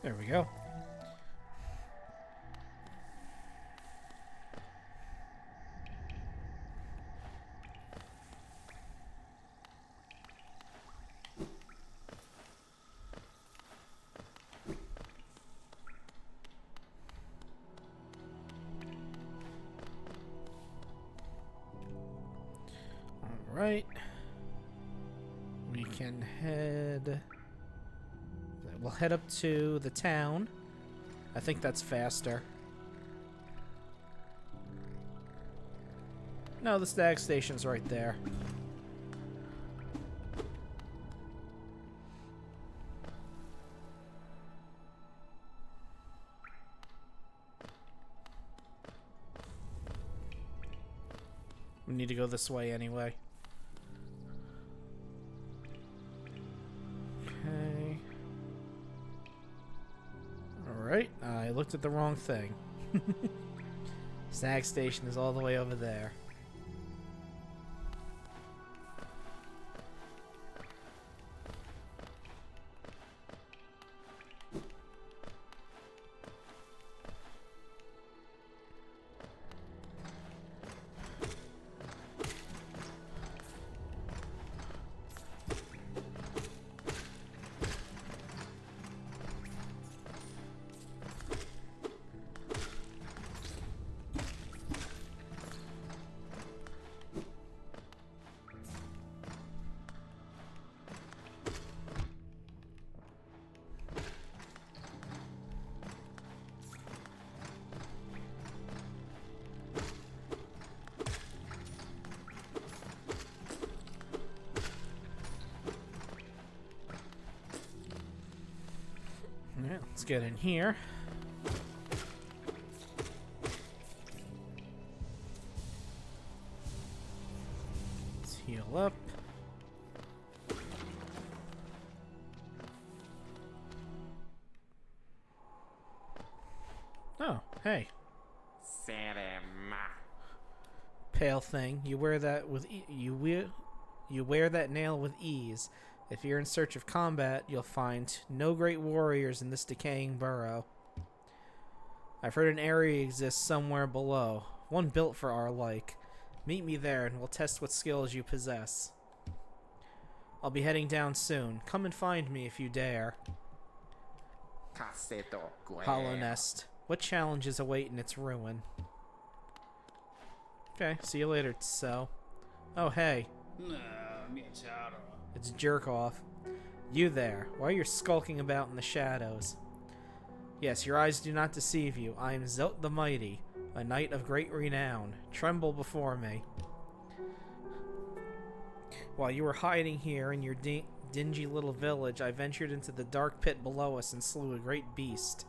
A: There we go. All right. We can head... We'll head up to the town. I think that's faster. No, the stag station's right there. We need to go this way anyway. Okay. Alright, I looked at the wrong thing. Stag station is all the way over there. get in here. Let's heal up. Oh, hey. Pale thing, you wear that with you wear that nail with ease. If you're in search of combat, you'll find no great warriors in this decaying burrow. I've heard an area exists somewhere below, one built for our like. Meet me there and we'll test what skills you possess. I'll be heading down soon. Come and find me if you dare. Hollow Nest. What challenges await in its ruin? Okay, see you later, so. Oh, hey. It's Jerkoff. You there. Why are you skulking about in the shadows? Yes, your eyes do not deceive you. I am Zot the Mighty, a knight of great renown. Tremble before me. While you were hiding here in your dingy little village, I ventured into the dark pit below us and slew a great beast.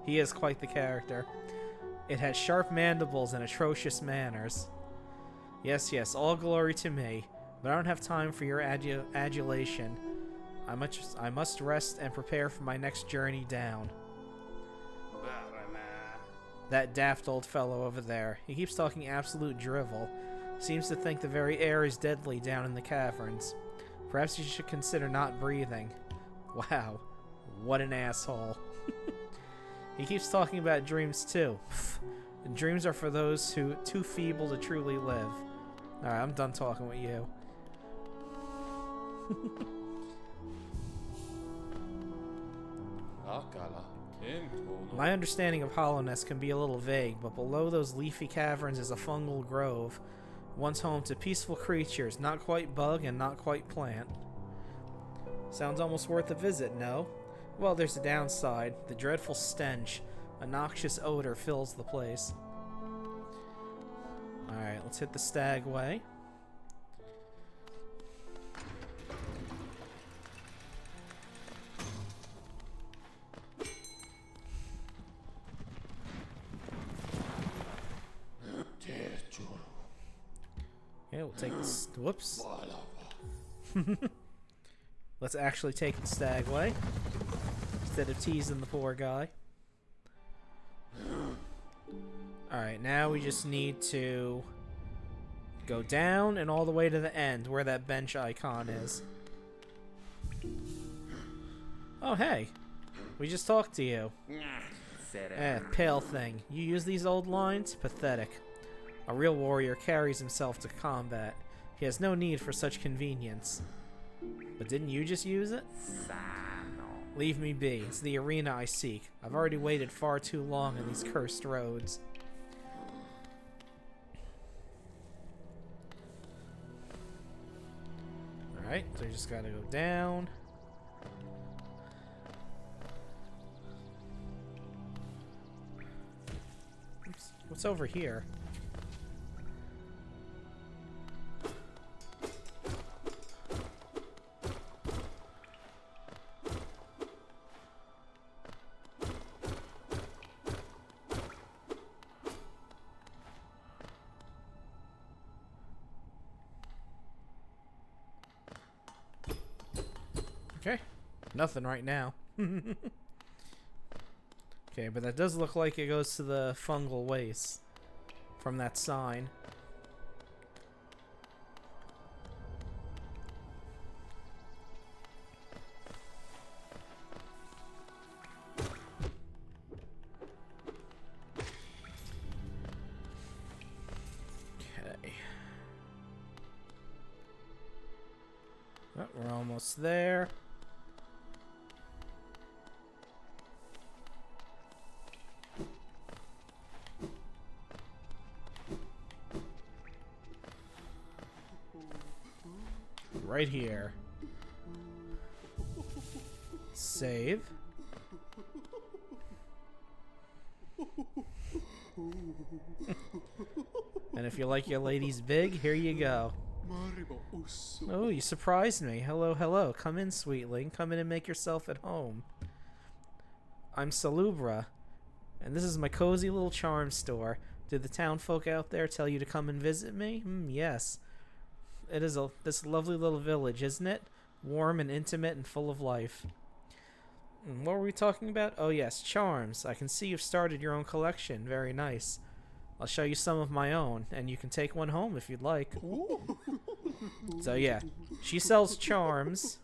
A: He is quite the character. It has sharp mandibles and atrocious manners. Yes, yes, all glory to me, but I don't have time for your adulation. I must rest and prepare for my next journey down. That daft old fellow over there. He keeps talking absolute drivel. Seems to think the very air is deadly down in the caverns. Perhaps you should consider not breathing. Wow, what an asshole. He keeps talking about dreams too. Dreams are for those who too feeble to truly live. Alright, I'm done talking with you. My understanding of hollowness can be a little vague, but below those leafy caverns is a fungal grove, once home to peaceful creatures, not quite bug and not quite plant. Sounds almost worth a visit, no? Well, there's a downside. The dreadful stench. A noxious odor fills the place. Alright, let's hit the stag way. Okay, we'll take this. Whoops. Let's actually take the stag way instead of teasing the poor guy. Alright, now we just need to go down and all the way to the end where that bench icon is. Oh, hey. We just talked to you. Pale thing. You use these old lines? Pathetic. A real warrior carries himself to combat. He has no need for such convenience. But didn't you just use it? Leave me be. It's the arena I seek. I've already waited far too long on these cursed roads. Alright, so we just gotta go down. Oops, what's over here? Okay, nothing right now. Okay, but that does look like it goes to the fungal waste from that sign. Okay. Oh, we're almost there. Right here. Save. And if you like your ladies big, here you go. Oh, you surprised me. Hello, hello. Come in, sweetling. Come in and make yourself at home. I'm Salubra, and this is my cozy little charm store. Did the town folk out there tell you to come and visit me? Yes. It is this lovely little village, isn't it? Warm and intimate and full of life. What were we talking about? Oh yes, charms. I can see you've started your own collection. Very nice. I'll show you some of my own, and you can take one home if you'd like. So yeah, she sells charms.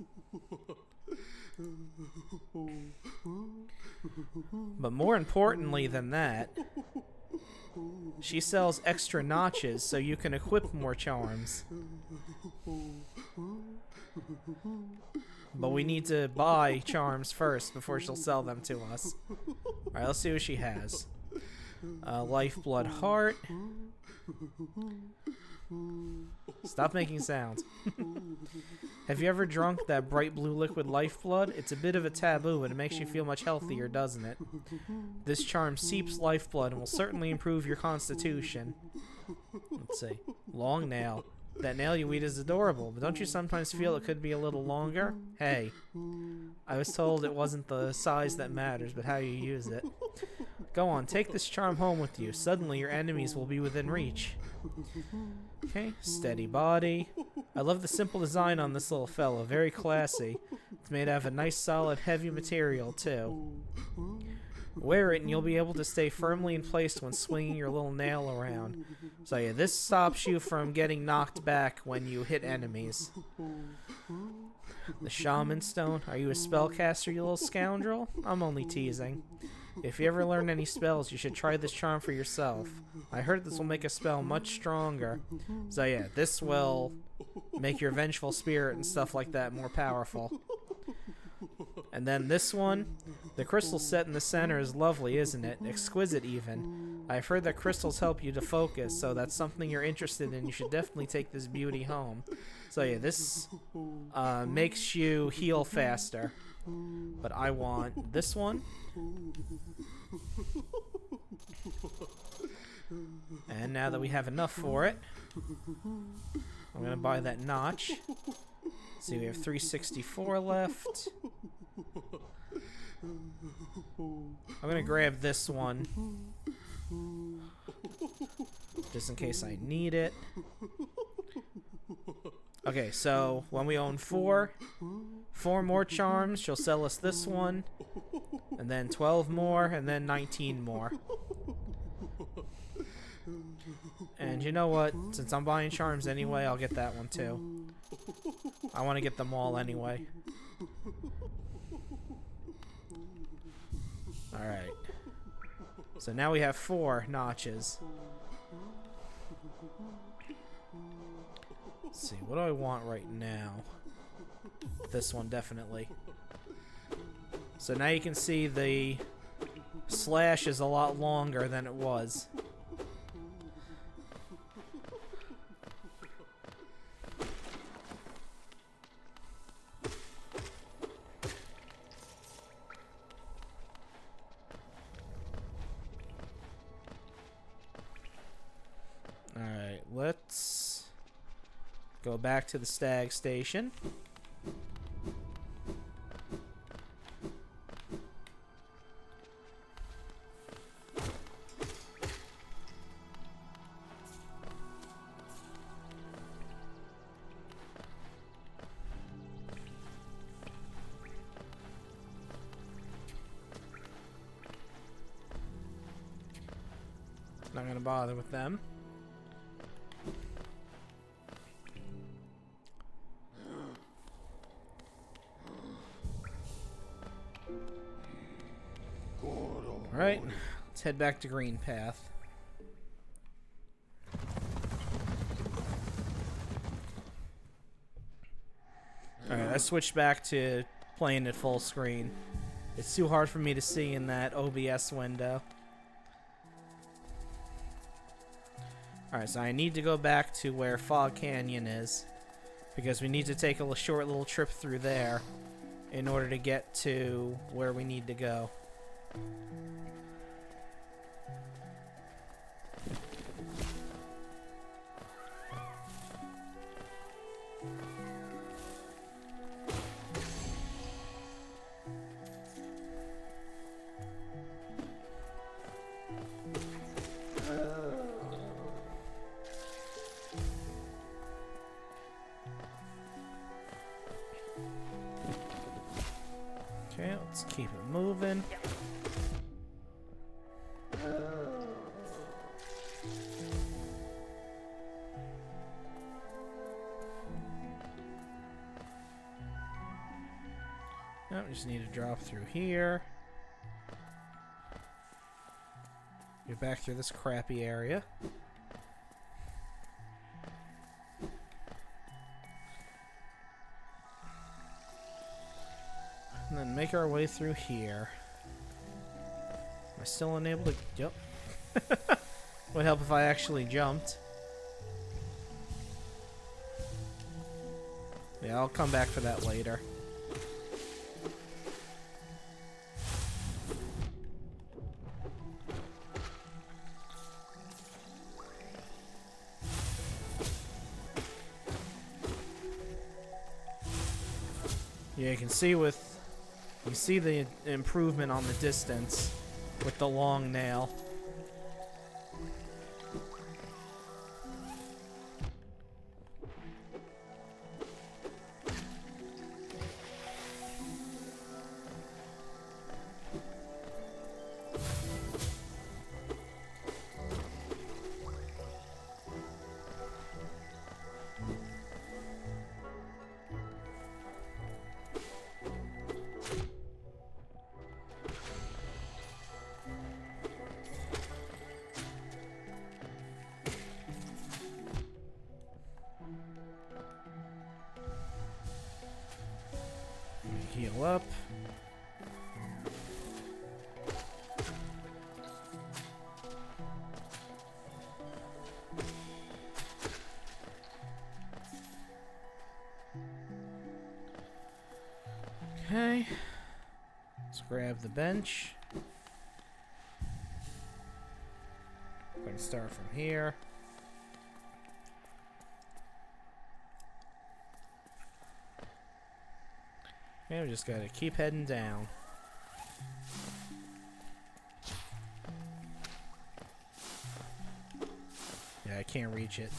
A: But more importantly than that, she sells extra notches so you can equip more charms. But we need to buy charms first before she'll sell them to us. Alright, let's see what she has. Lifeblood heart. Stop making sounds. Have you ever drunk that bright blue liquid lifeblood? It's a bit of a taboo, and it makes you feel much healthier, doesn't it? This charm seeps lifeblood and will certainly improve your constitution. Let's see. Long nail. That nail you eat is adorable, but don't you sometimes feel it could be a little longer? Hey, I was told it wasn't the size that matters, but how you use it. Go on, take this charm home with you. Suddenly your enemies will be within reach. Okay, steady body. I love the simple design on this little fella. Very classy. It's made out of a nice solid heavy material too. Wear it and you'll be able to stay firmly in place when swinging your little nail around. So yeah, this stops you from getting knocked back when you hit enemies. The Shaman Stone. Are you a spellcaster, you little scoundrel? I'm only teasing. If you ever learn any spells, you should try this charm for yourself. I heard this will make a spell much stronger. So yeah, this will make your vengeful spirit and stuff like that more powerful. And then this one, the crystal set in the center is lovely, isn't it? Exquisite even. I've heard that crystals help you to focus, so that's something you're interested in. You should definitely take this beauty home. So yeah, this makes you heal faster. But I want this one. And now that we have enough for it, I'm going to buy that notch. Let's see, we have 364 left. I'm going to grab this one, just in case I need it. Okay, so when we own four more charms, she'll sell us this one, and then 12 more, and then 19 more. And you know what? Since I'm buying charms anyway, I'll get that one too. I want to get them all anyway. Alright. So now we have 4 notches. Let's see, what do I want right now? This one, definitely. So now you can see the slash is a lot longer than it was. Alright, let's go back to the stag station. Not gonna bother with them. Alright, let's head back to Green Path. Alright, I switched back to playing at full screen. It's too hard for me to see in that OBS window. Alright, so I need to go back to where Fog Canyon is, because we need to take a short little trip through there in order to get to where we need to go. Okay, let's keep it moving. No, we just need to drop through here. Get back through this crappy area. And then make our way through here. Am I still unable to... Yep. Would help if I actually jumped. Yeah, I'll come back for that later. Yeah, you can see the improvement on the distance with the long nail. Heal up. Okay. Let's grab the bench. We're going to start from here. Yeah, we just gotta keep heading down. Yeah, I can't reach it.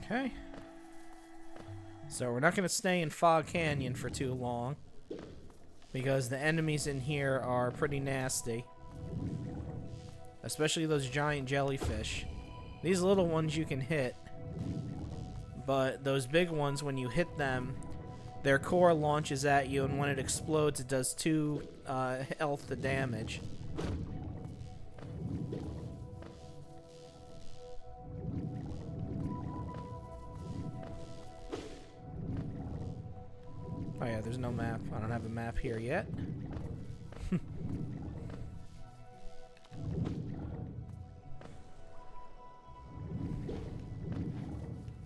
A: Okay. So we're not gonna stay in Fog Canyon for too long, because the enemies in here are pretty nasty. Especially those giant jellyfish. These little ones you can hit, but those big ones, when you hit them, their core launches at you, and when it explodes, it does 2 health to damage. Oh yeah, there's no map. I don't have a map here yet.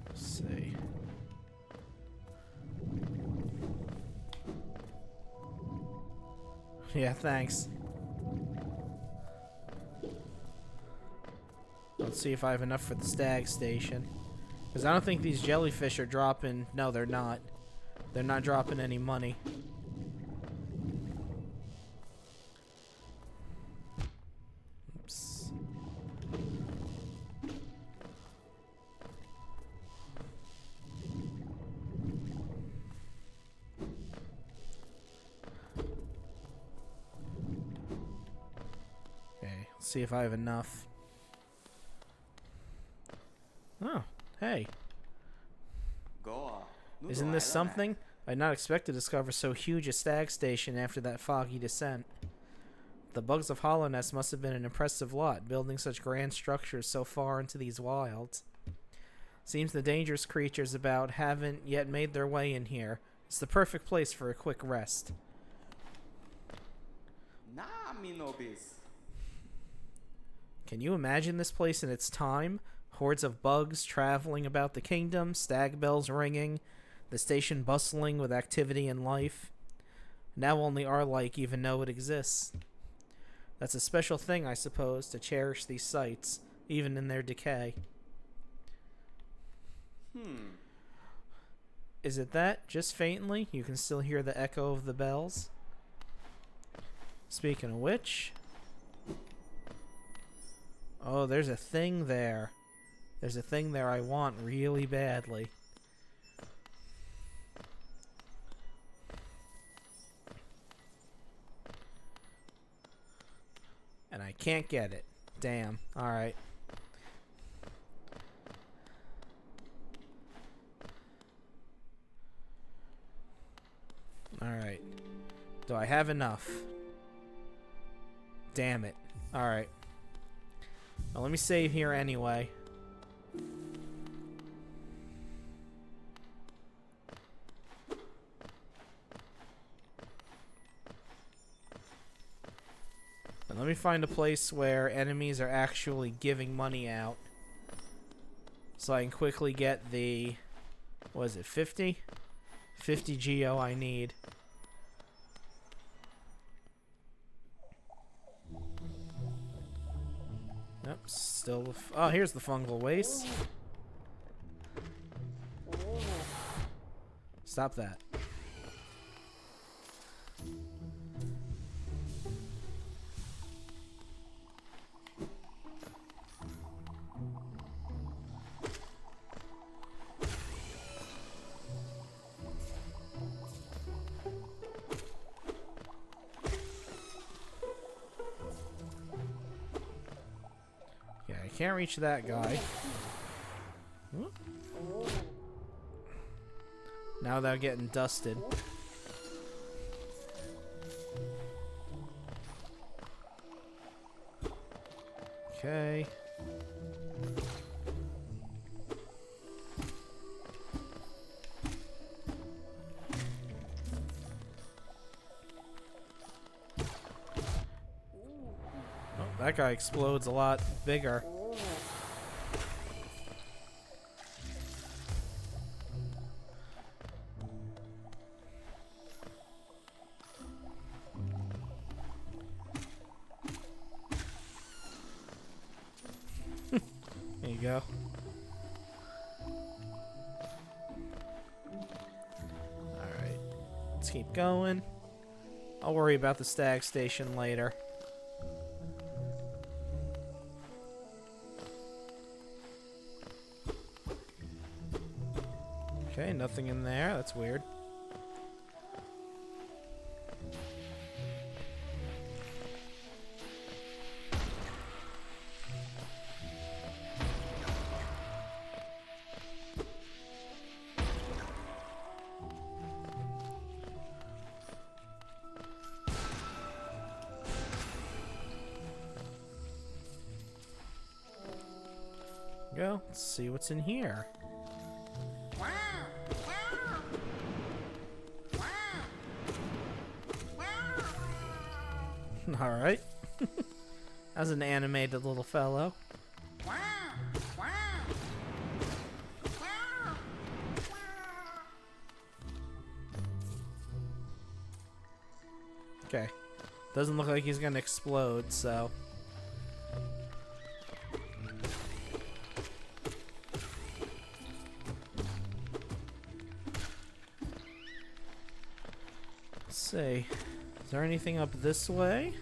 A: Let's see. Yeah, thanks. Let's see if I have enough for the stag station. Because I don't think these jellyfish are dropping... No, they're not. They're not dropping any money. Oops. Okay, let's see if I have enough. Oh, hey. Isn't this something? I'd not expect to discover so huge a stag station after that foggy descent. The bugs of Hollownest must have been an impressive lot, building such grand structures so far into these wilds. Seems the dangerous creatures about haven't yet made their way in here. It's the perfect place for a quick rest. Can you imagine this place in its time? Hordes of bugs traveling about the kingdom, stag bells ringing, the station bustling with activity and life. Now only our like even know it exists. That's a special thing, I suppose, to cherish these sites, even in their decay. Is it that, just faintly, you can still hear the echo of the bells? Speaking of which... Oh, there's a thing there. There's a thing there I want really badly. And I can't get it. Damn. Alright. Alright. Do I have enough? Damn it. Alright. Well, let me save here anyway. And let me find a place where enemies are actually giving money out. So I can quickly get the... What is it, 50? 50 geo I need. Yep, still... Oh, here's the fungal waste. Stop that. Can't reach that guy. Whoop. Now they're getting dusted. Okay. Oh, that guy explodes a lot bigger. There you go. Alright. Let's keep going. I'll worry about the stag station later. Okay, nothing in there. That's weird. Go. Let's see what's in here. Alright. As an animated little fellow. Okay. Doesn't look like he's gonna explode, so... Let's see. Is there anything up this way?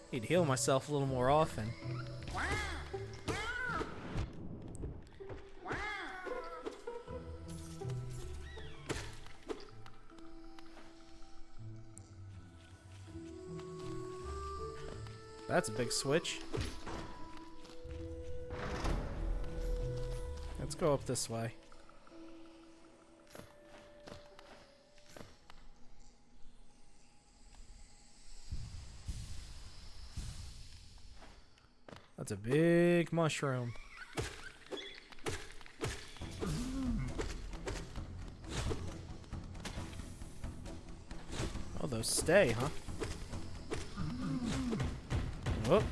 A: Need to heal myself a little more often. That's a big switch. Let's go up this way. That's a big mushroom. Oh, those stay, huh? Whoop.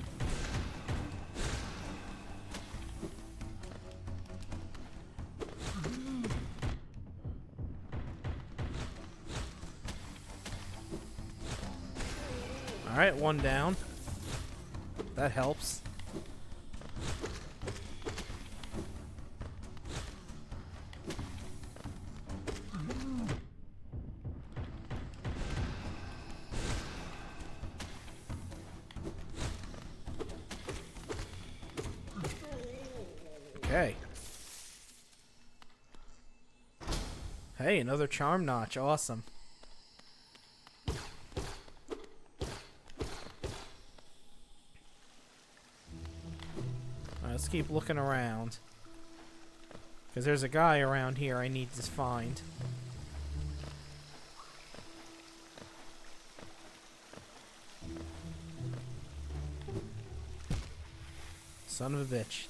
A: Alright, one down. That helps. Okay. Hey, another charm notch. Awesome. Alright, let's keep looking around. Because there's a guy around here I need to find. Son of a bitch.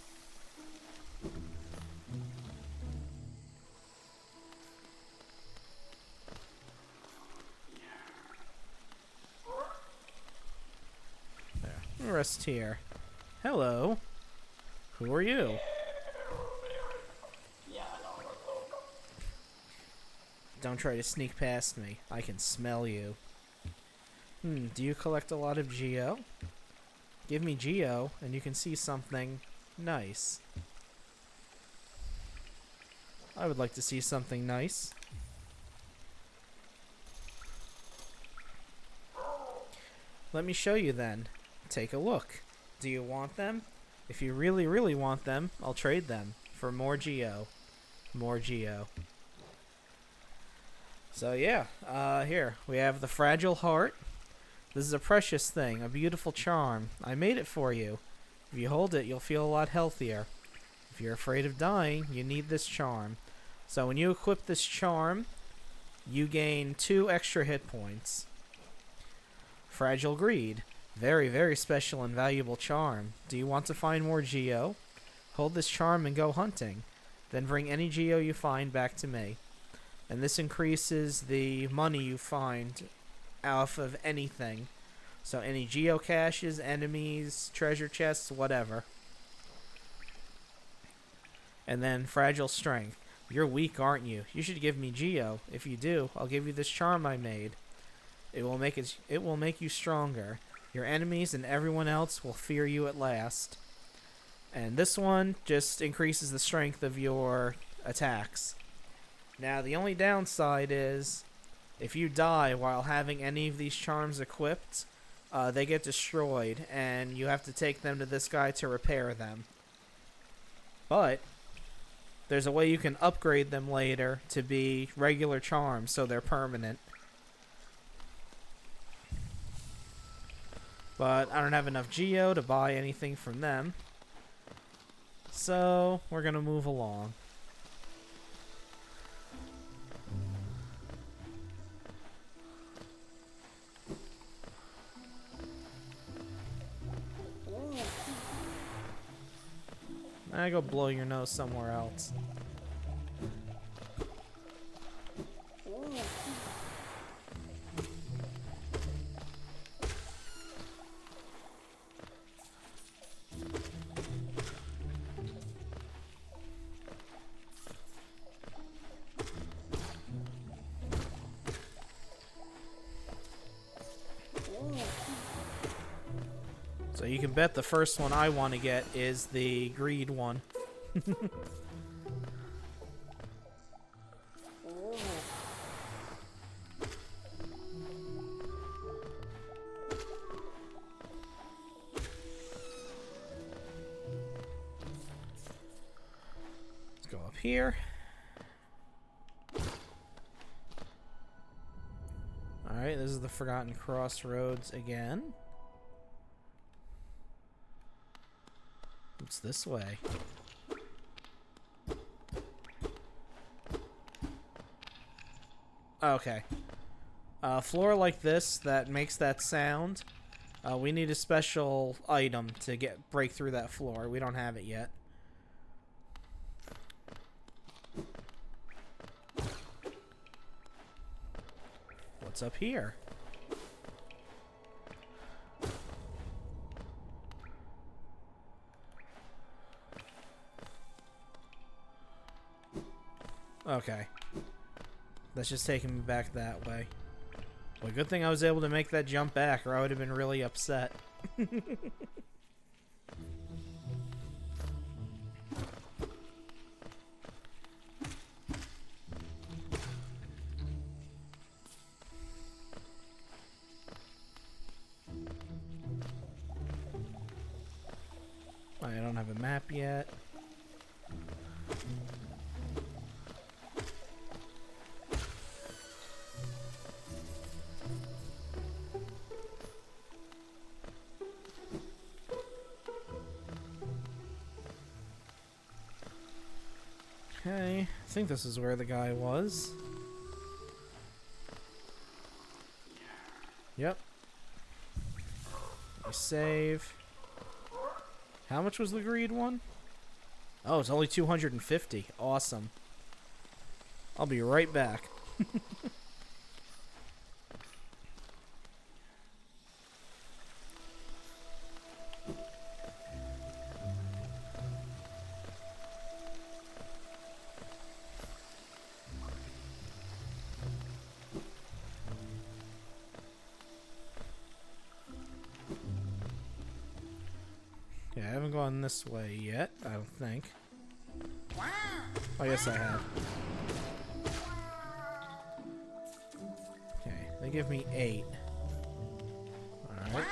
A: There. Rest here. Hello. Who are you? Don't try to sneak past me. I can smell you. Do you collect a lot of Geo? Give me Geo, and you can see something nice. I would like to see something nice. Let me show you then. Take a look. Do you want them? If you really, really want them, I'll trade them for more Geo. More Geo. So yeah, here we have the Fragile Heart. This is a precious thing, a beautiful charm. I made it for you. If you hold it, you'll feel a lot healthier. If you're afraid of dying, you need this charm. So when you equip this charm, you gain 2 extra hit points. Fragile Greed. Very, very special and valuable charm. Do you want to find more Geo? Hold this charm and go hunting. Then bring any Geo you find back to me. And this increases the money you find off of anything. So any geocaches, enemies, treasure chests, whatever. And then Fragile Strength. You're weak, aren't you? You should give me Geo. If you do, I'll give you this charm I made. It will make you stronger. Your enemies and everyone else will fear you at last. And this one just increases the strength of your attacks. Now, the only downside is, if you die while having any of these charms equipped, they get destroyed, and you have to take them to this guy to repair them. But there's a way you can upgrade them later to be regular charms, so they're permanent. But I don't have enough Geo to buy anything from them. So we're going to move along. I go blow your nose somewhere else. So you can bet the first one I want to get is the greed one. Let's go up here. Alright, this is the Forgotten Crossroads again. What's this way? Okay. A floor like this that makes that sound, we need a special item to break through that floor. We don't have it yet. What's up here? Okay. That's just taking me back that way. Well, good thing I was able to make that jump back, or I would have been really upset. I don't have a map yet. Okay, I think this is where the guy was. Yep. I save. How much was the greed one? Oh, it's only 250. Awesome. I'll be right back. Yeah, I haven't gone this way yet, I don't think. Oh, yes, I have. Okay, they give me 8. Alright.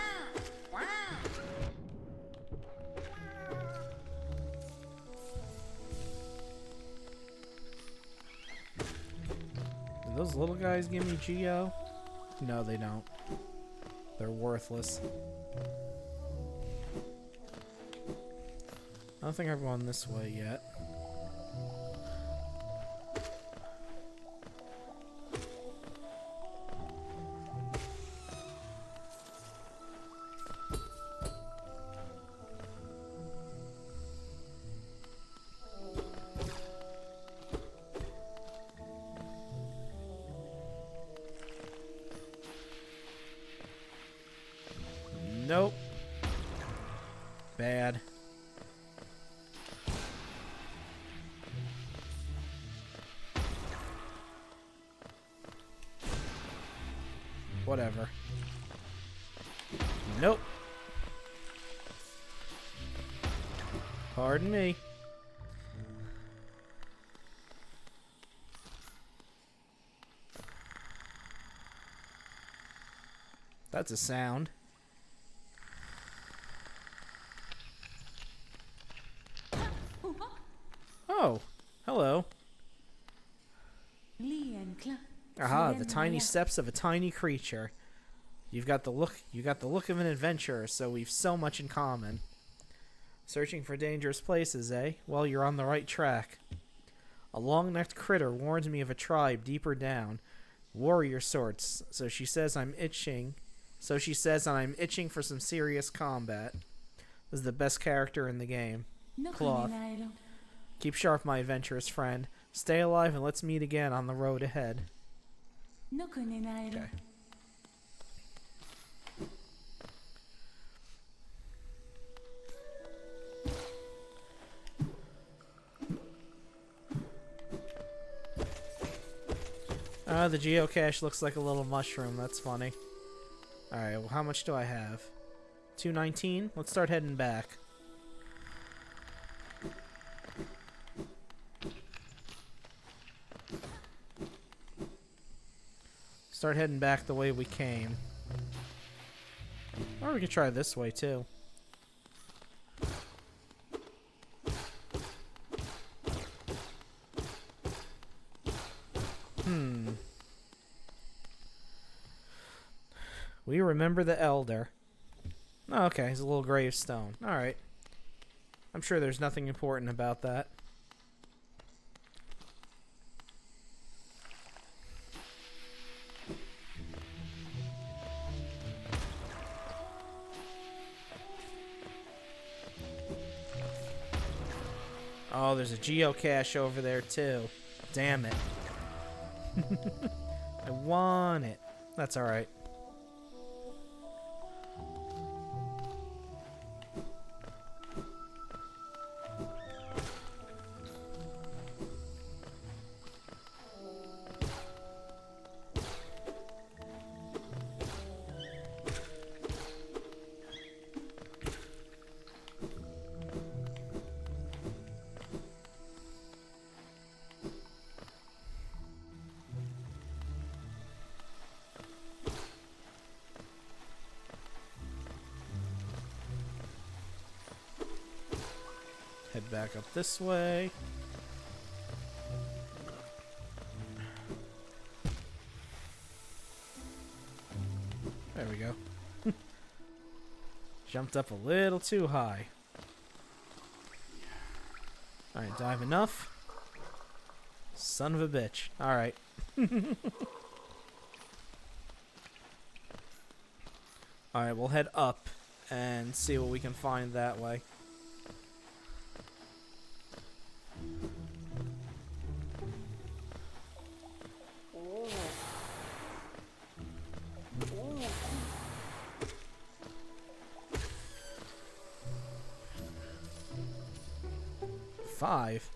A: Do those little guys give me Geo? No, they don't. They're worthless. I don't think I've gone this way yet. Nope. Bad. Whatever. Nope. Pardon me. That's a sound. Oh, hello. Aha, the tiny steps of a tiny creature. You got the look of an adventurer, so we've so much in common. Searching for dangerous places, eh? Well, you're on the right track. A long-necked critter warns me of a tribe deeper down. Warrior sorts, so she says I'm itching for some serious combat. This is the best character in the game. Cloth. Keep sharp, my adventurous friend. Stay alive and let's meet again on the road ahead. Okay. The geocache looks like a little mushroom. That's funny. Alright, well, how much do I have? 219? Let's start heading back. Start heading back the way we came. Or we can try this way, too. We remember the elder. Oh, okay, it's a little gravestone. Alright. I'm sure there's nothing important about that. Oh, there's a geocache over there, too. Damn it. I want it. That's alright. Head back up this way. There we go. Jumped up a little too high. Alright, dive enough. Son of a bitch. Alright. Alright, we'll head up and see what we can find that way. Five.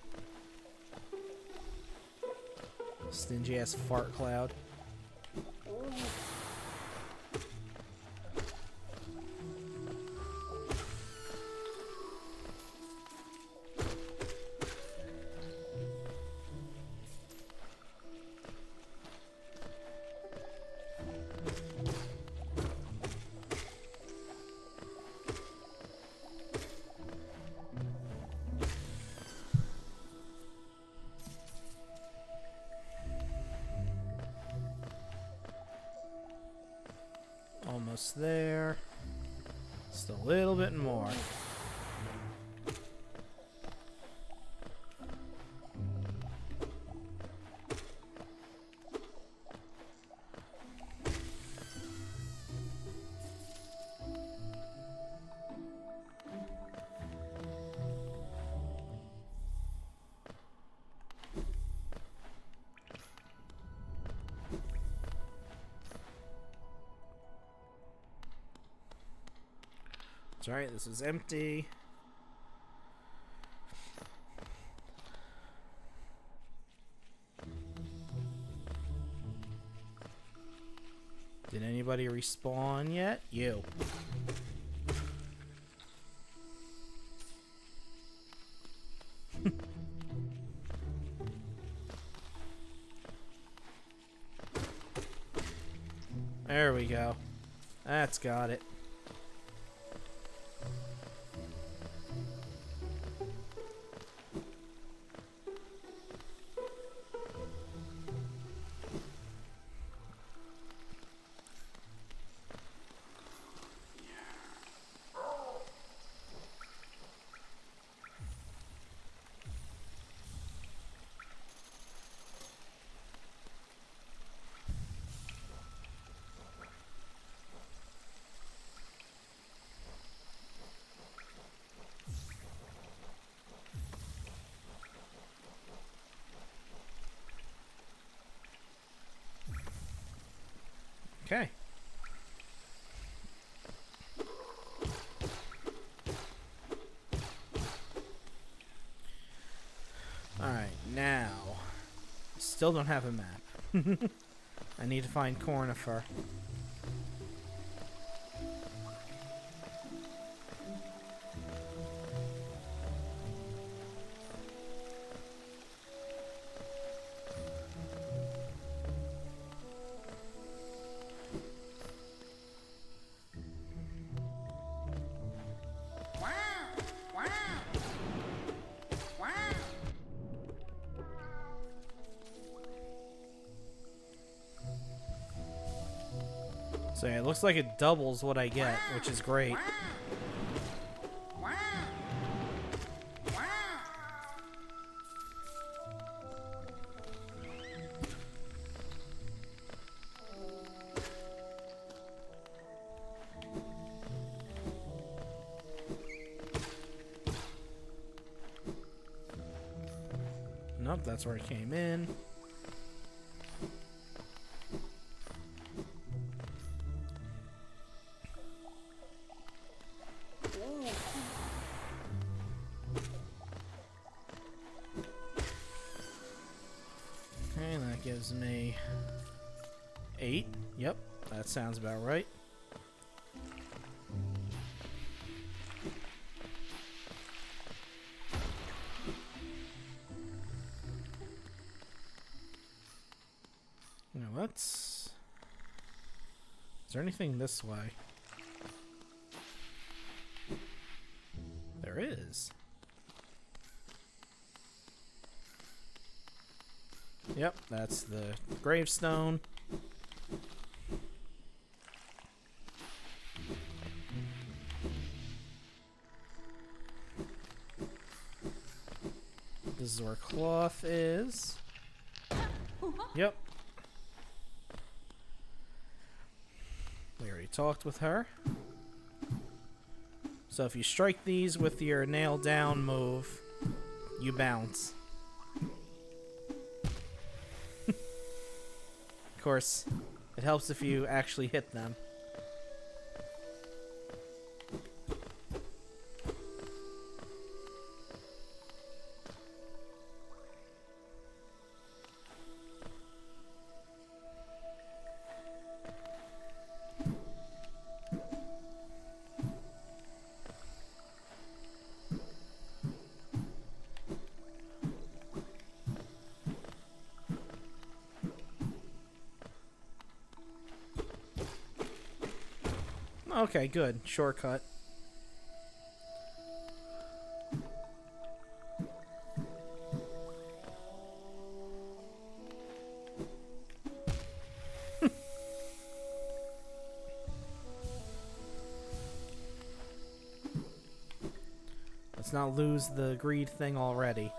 A: Stingy ass fart cloud. Almost there. Just a little bit more. Alright, this is empty. Did anybody respawn yet? You. There we go. That's got it. Okay. Alright, now. Still don't have a map. I need to find Cornifer. So yeah, it looks like it doubles what I get, which is great. Nope, that's where it came in. Okay, that gives me 8. Yep, that sounds about right. Now let's... Is there anything this way? There is. Yep, that's the gravestone. This is where Cloth is. Yep. We already talked with her. So if you strike these with your nail down move, you bounce. Of course, it helps if you actually hit them. Okay, good. Shortcut. Let's not lose the greed thing already.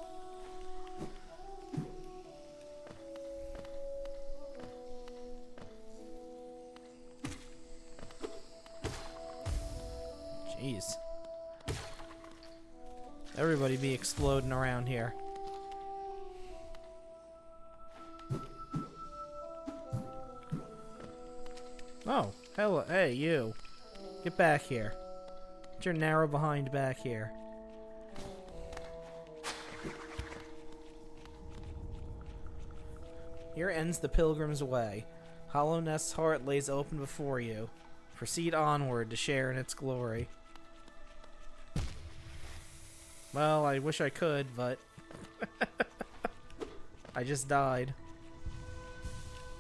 A: Jeez. Everybody be exploding around here. Oh, hello. Hey, you. Get back here. Get your narrow behind back here. Here ends the pilgrim's way. Hollow Nest's heart lays open before you. Proceed onward to share in its glory. Well, I wish I could, but I just died.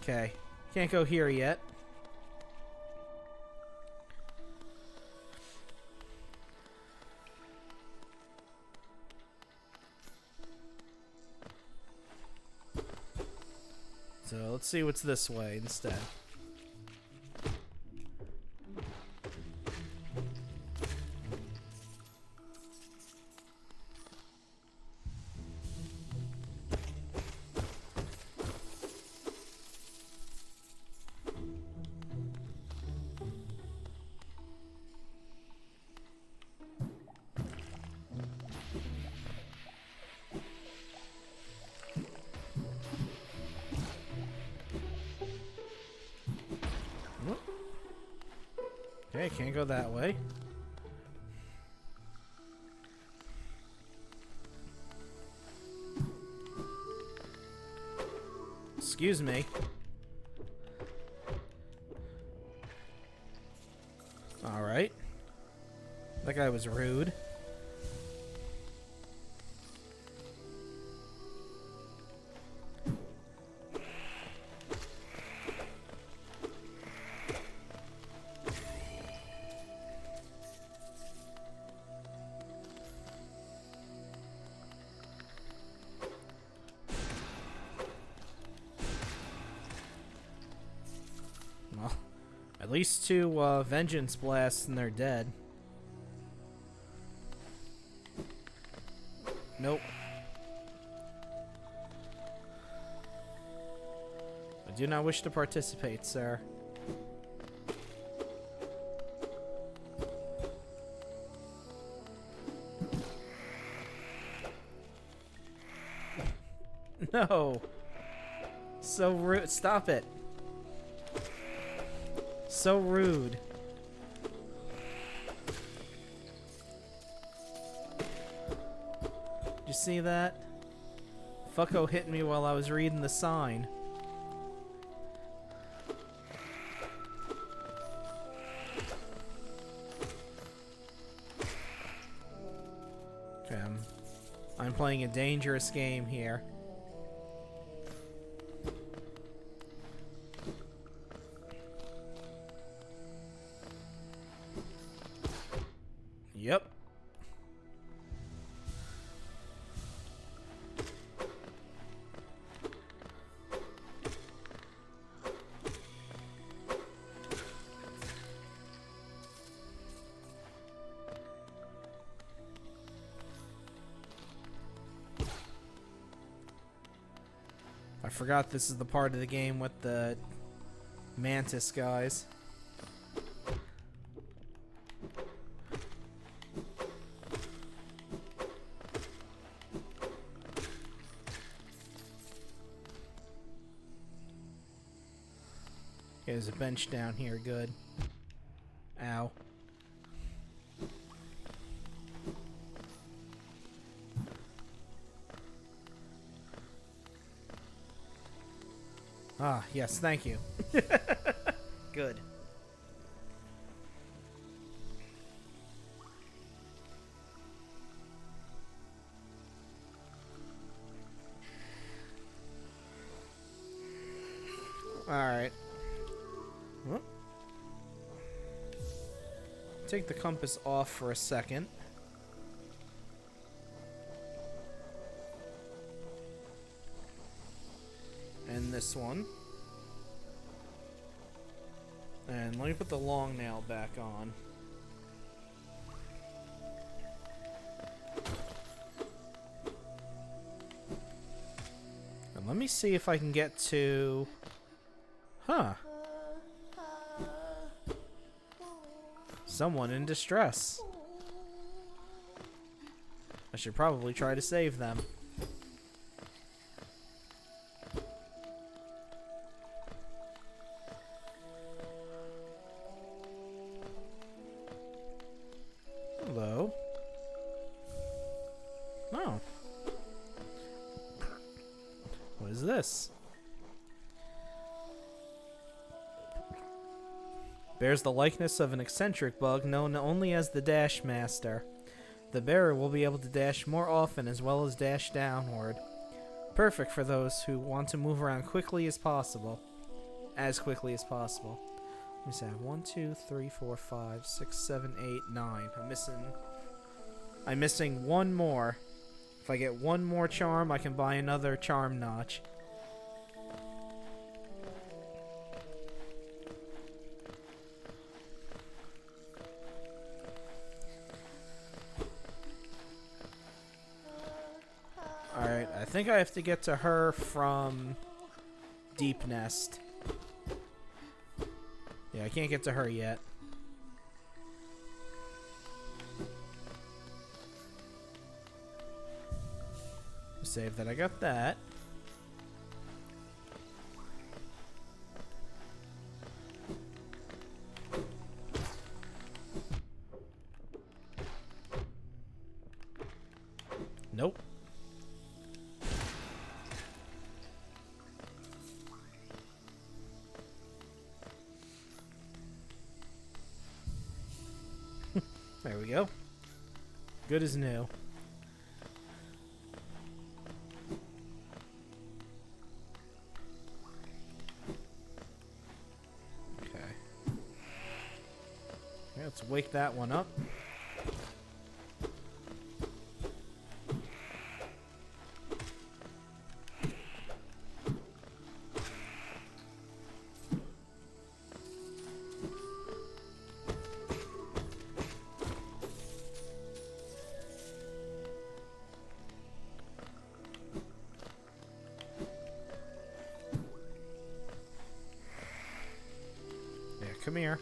A: Okay. Can't go here yet. So let's see what's this way instead. Okay, can't go that way. Excuse me. Alright. That guy was rude. Well, at least two vengeance blasts and they're dead. Nope. I do not wish to participate, sir. No. So rude. Stop it. So rude. Did you see that? Fucko hit me while I was reading the sign. Okay, I'm playing a dangerous game here. Yep. I forgot this is the part of the game with the mantis guys. Okay, there's a bench down here, good. Ow. Ah, yes, thank you. Good. Alright. Well, take the compass off for a second. And this one. And let me put the long nail back on. And let me see if I can get to... Huh. Someone in distress. I should probably try to save them. Hello. Oh. What is this? Bears the likeness of an eccentric bug known only as the Dash Master. The bearer will be able to dash more often as well as dash downward. Perfect for those who want to move around quickly as possible. As quickly as possible. Let me see. 1, 2, 3, 4, 5, 6, 7, 8, 9. I'm missing one more. If I get one more charm, I can buy another charm notch. Alright, I think I have to get to her from Deep Nest. Yeah, I can't get to her yet. Save that I got that. Nope. There we go. Good as new. Okay. Let's wake that one up. Come here.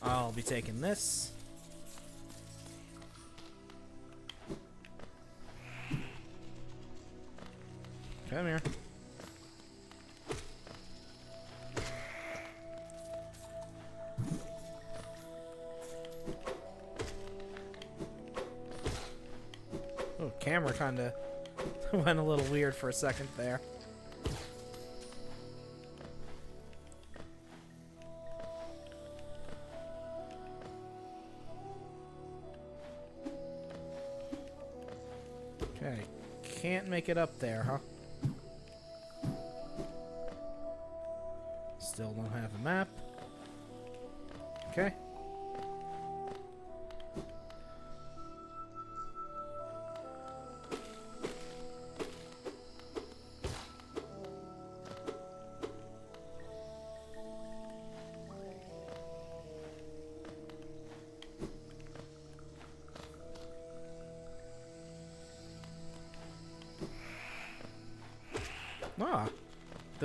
A: I'll be taking this. Come here. Oh, camera kinda went a little weird for a second there. Okay, can't make it up there, huh? Still don't have a map. Okay.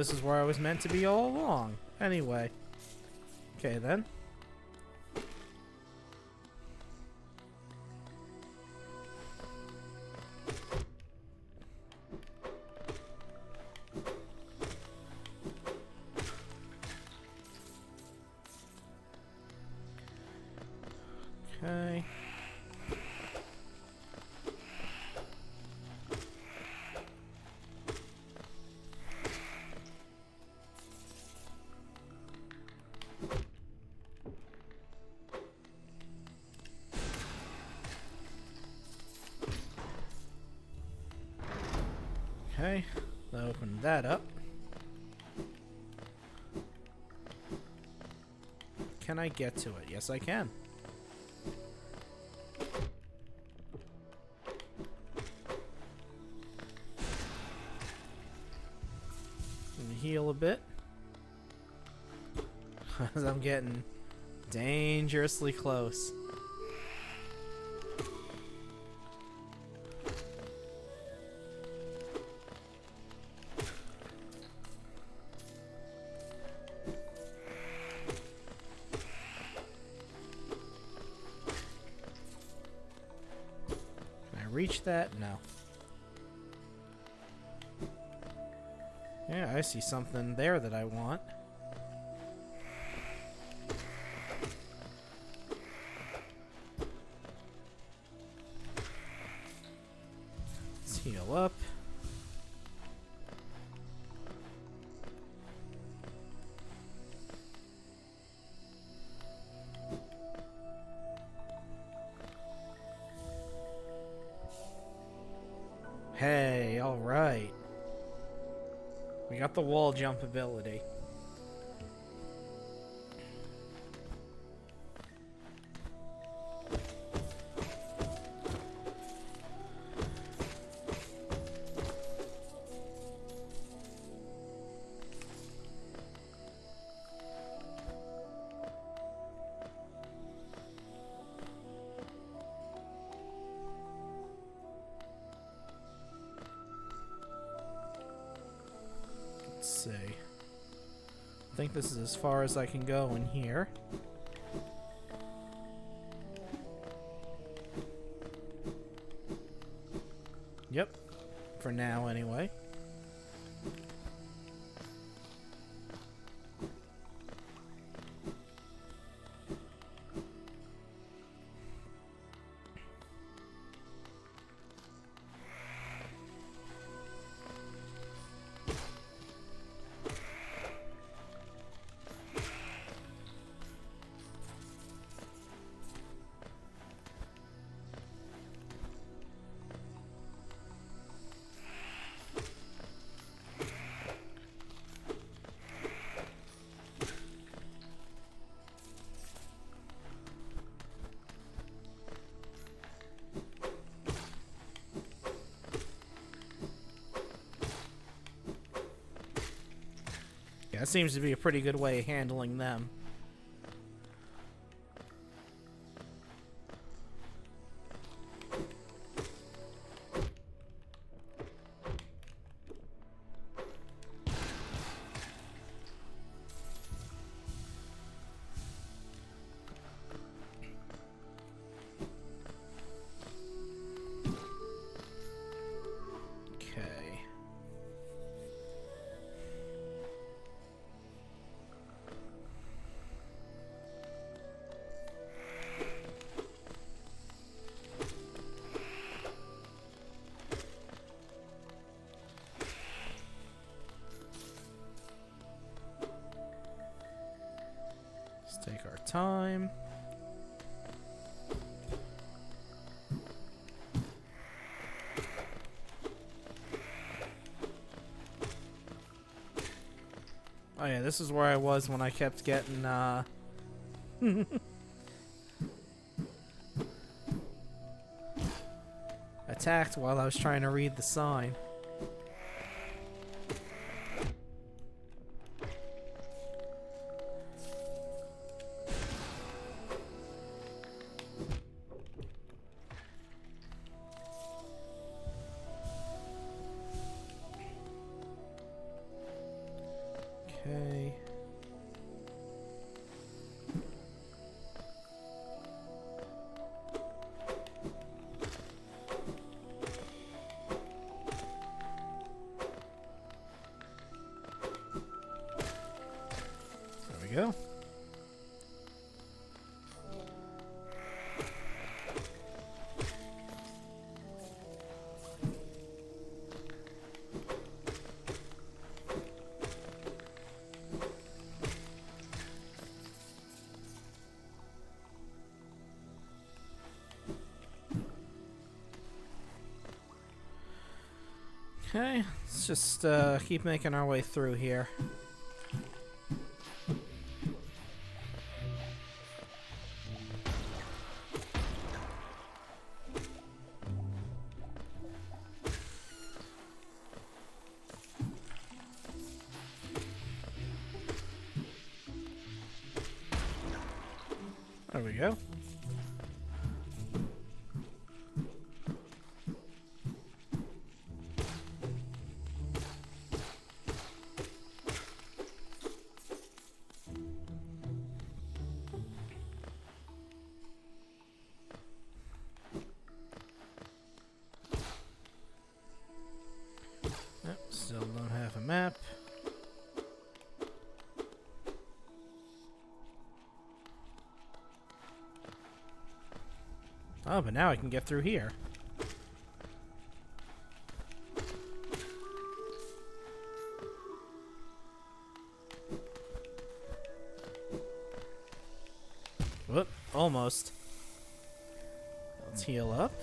A: this is where I was meant to be all along. Anyway. Okay, then. Okay. Okay, I'll open that up. Can I get to it? Yes, I can. Heal a bit. As I'm getting dangerously close. Can I reach that? No. Yeah, I see something there that I want. Let's heal up. Hey, all right. We got the wall jump ability. Let's see. I think this is as far as I can go in here. Yep. For now, anyway. Yeah, that seems to be a pretty good way of handling them. Okay. Let's take our time. Oh yeah, this is where I was when I kept getting, attacked while I was trying to read the sign. Okay, let's just keep making our way through here. There we go. Yep, still don't have a map. Oh, but now I can get through here. Whoop, almost. Let's heal up.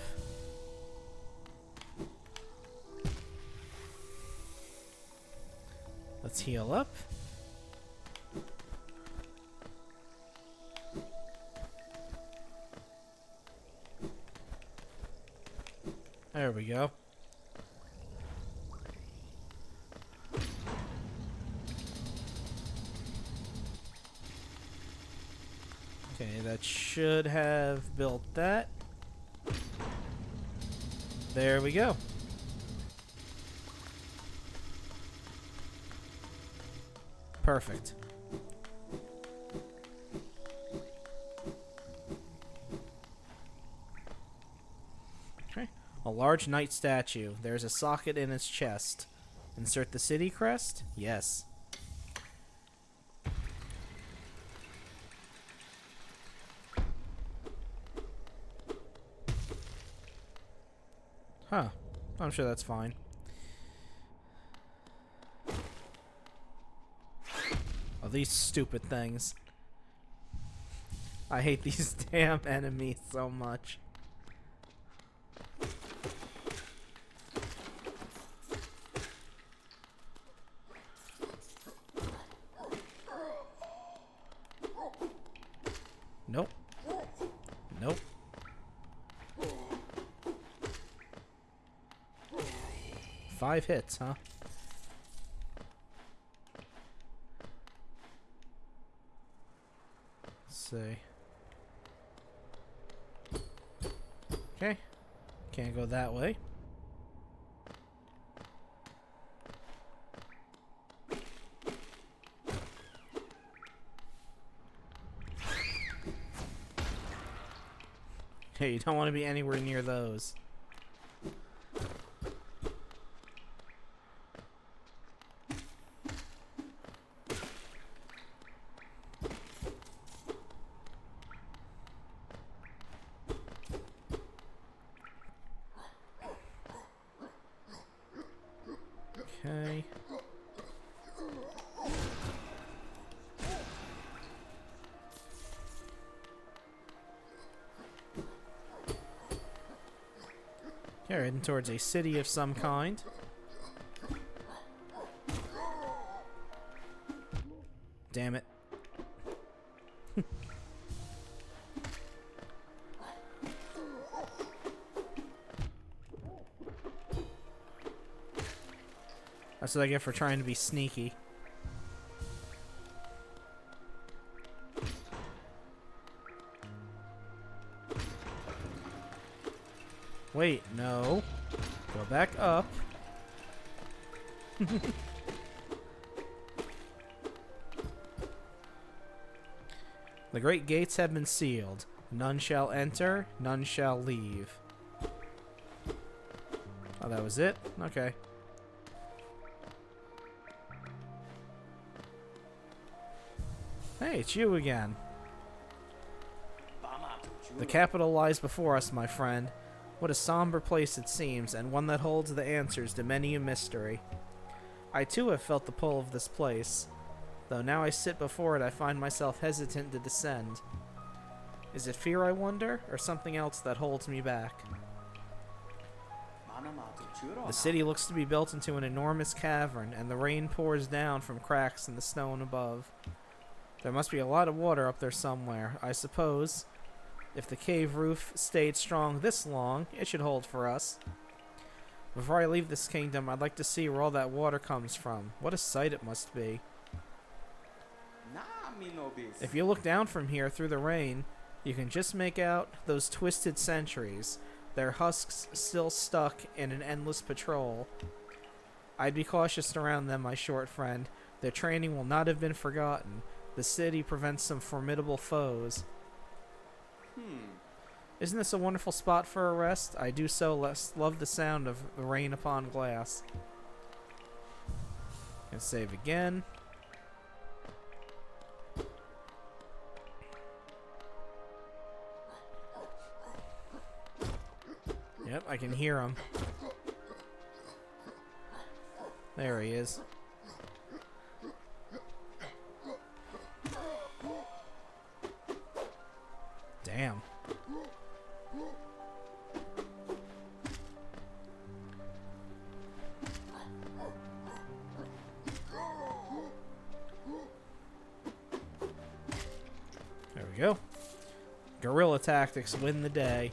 A: Let's heal up. There we go. Okay, that should have built that. There we go. Perfect. Okay. A large knight statue. There's a socket in its chest. Insert the city crest? Yes. Huh. I'm sure that's fine. Oh, these stupid things. I hate these damn enemies so much. Nope. Nope. Five hits, huh? Let's see. Okay. Can't go that way. Hey, you don't want to be anywhere near those. Okay. Okay, we're heading towards a city of some kind. Damn it. That's what I get for trying to be sneaky. Wait, no. Go back up. The great gates have been sealed. None shall enter, none shall leave. Oh, that was it? Okay. Hey, it's you again. The capital lies before us, my friend. What a somber place it seems, and one that holds the answers to many a mystery. I too have felt the pull of this place. Though now I sit before it, I find myself hesitant to descend. Is it fear, I wonder, or something else that holds me back? The city looks to be built into an enormous cavern, and the rain pours down from cracks in the stone above. There must be a lot of water up there somewhere. I suppose, if the cave roof stayed strong this long, it should hold for us. Before I leave this kingdom, I'd like to see where all that water comes from. What a sight it must be. If you look down from here through the rain, you can just make out those twisted sentries, their husks still stuck in an endless patrol. I'd be cautious around them, my short friend. Their training will not have been forgotten. The city prevents some formidable foes. Isn't this a wonderful spot for a rest? I do so love the sound of the rain upon glass. And save again. Yep, I can hear him. There he is. Damn. There we go. Guerrilla tactics win the day.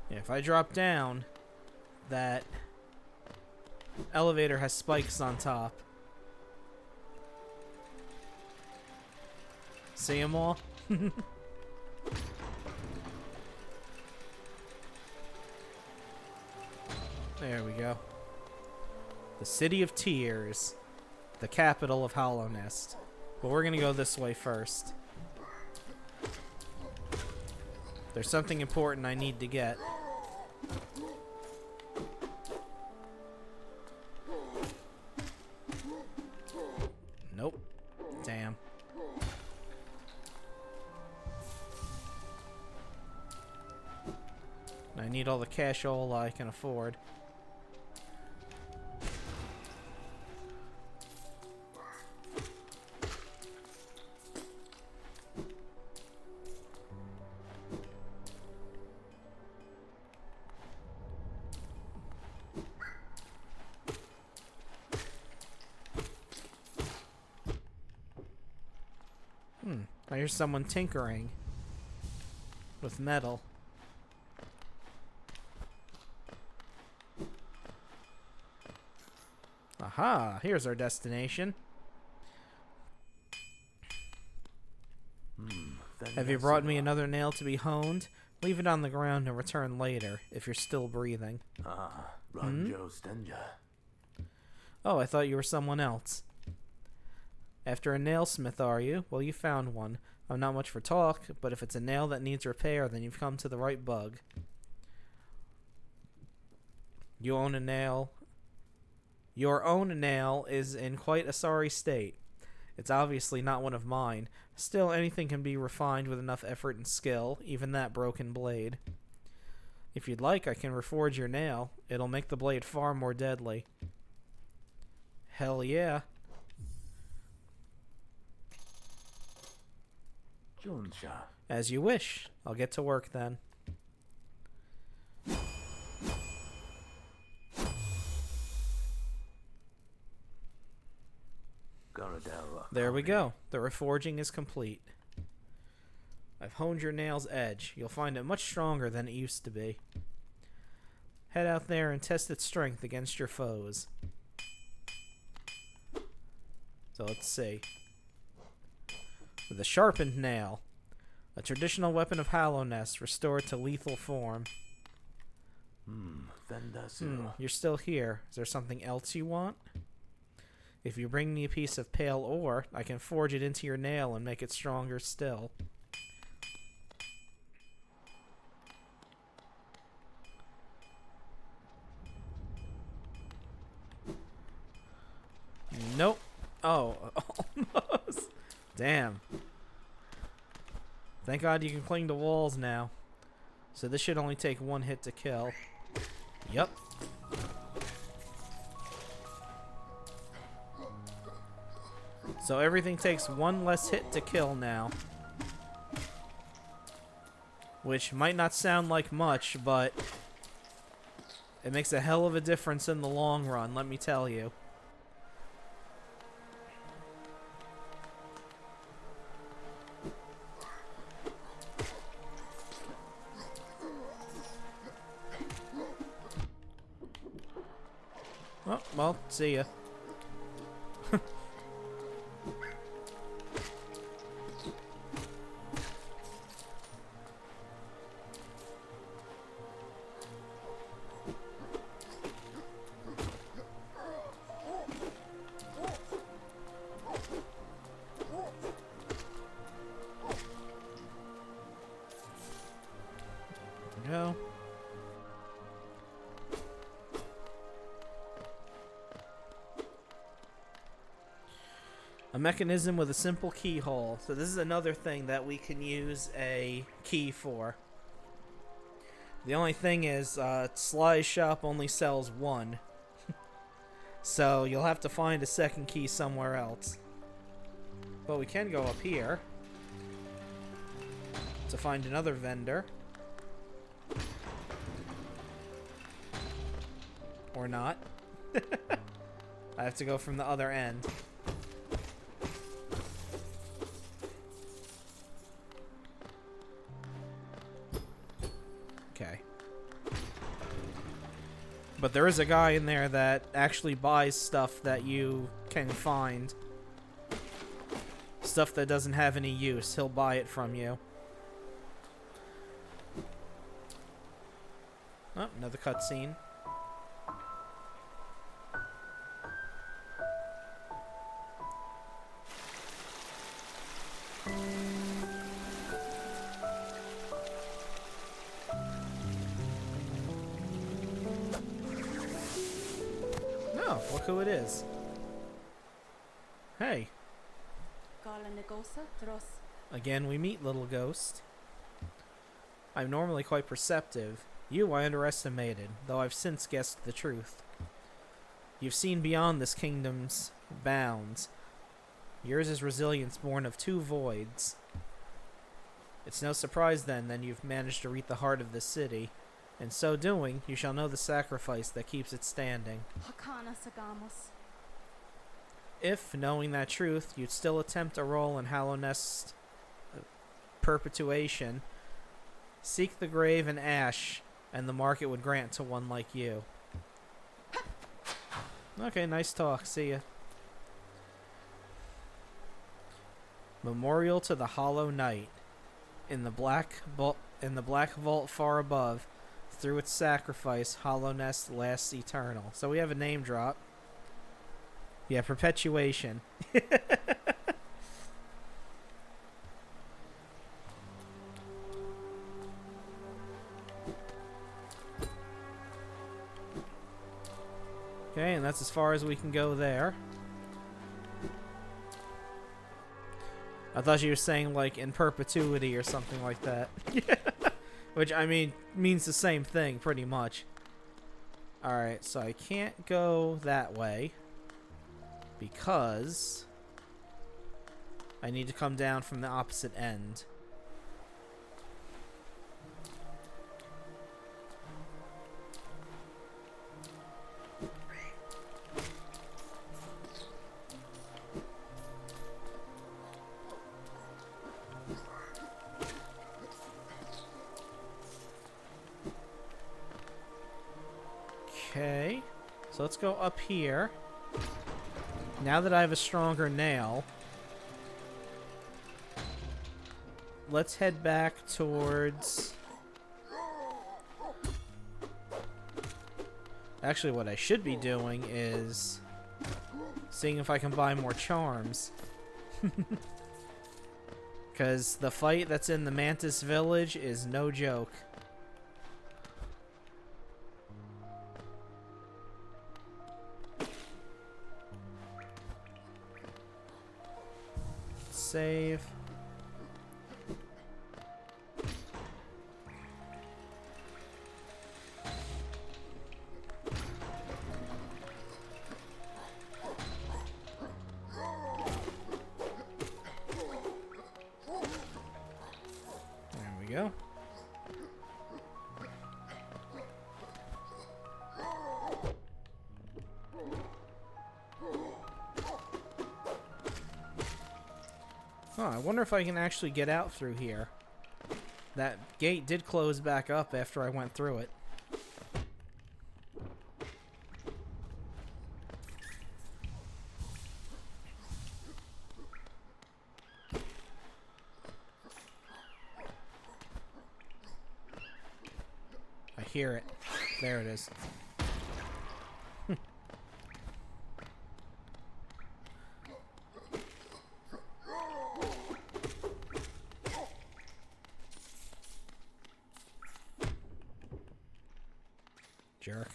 A: If I drop down, that elevator has spikes on top. See them all? There we go. The City of Tears, the capital of Hollow Nest. But we're gonna go this way first. There's something important I need to get. Nope. Damn. I need all the cashola I can afford. I hear someone tinkering with metal. Aha, here's our destination. Have you brought me another nail to be honed? Leave it on the ground and return later, if you're still breathing. Oh, I thought you were someone else. After a nailsmith, are you? Well, you found one. I'm not much for talk, but if it's a nail that needs repair, then you've come to the right bug. You own a nail. Your own nail is in quite a sorry state. It's obviously not one of mine. Still, anything can be refined with enough effort and skill, even that broken blade. If you'd like, I can reforge your nail. It'll make the blade far more deadly. Hell yeah. As you wish. I'll get to work then. There we go. The reforging is complete. I've honed your nail's edge. You'll find it much stronger than it used to be. Head out there and test its strength against your foes. So let's see. The sharpened nail. A traditional weapon of Hollow Nest, restored to lethal form. You're still here. Is there something else you want? If you bring me a piece of pale ore, I can forge it into your nail and make it stronger still. Nope. Oh, almost. Damn. Thank God you can cling to walls now. So this should only take one hit to kill. Yep. So everything takes one less hit to kill now. Which might not sound like much, but it makes a hell of a difference in the long run, let me tell you. Oh, well, see ya. Go. A mechanism with a simple keyhole. So this is another thing that we can use a key for. The only thing is, Sly's shop only sells one. So you'll have to find a second key somewhere else. But we can go up here to find another vendor. Or not. I have to go from the other end. Okay. But there is a guy in there that actually buys stuff that you can find. Stuff that doesn't have any use. He'll buy it from you. Oh, another cutscene. Oh, look who it is. Hey. Again, we meet, little ghost. I'm normally quite perceptive. You I underestimated, though I've since guessed the truth. You've seen beyond this kingdom's bounds. Yours is resilience born of two voids. It's no surprise then that you've managed to reach the heart of this city. In so doing, you shall know the sacrifice that keeps it standing. If, knowing that truth, you'd still attempt a role in Hallownest's perpetuation, seek the grave and ash, and the market would grant to one like you. Okay, nice talk. See ya. Memorial to the Hollow Knight. In the black vault far above, through its sacrifice, Hallownest lasts eternal. So we have a name drop. Yeah, perpetuation. Okay, and that's as far as we can go there. I thought you were saying, like, in perpetuity or something like that. Which, I mean, means the same thing, pretty much. Alright, so I can't go that way. Because I need to come down from the opposite end. Okay, so let's go up here. Now that I have a stronger nail, let's head back towards... Actually, what I should be doing is seeing if I can buy more charms. Because the fight that's in the Mantis Village is no joke. Save. go. Oh, I wonder if I can actually get out through here. That gate did close back up after I went through it. I hear it. There it is. Jerk.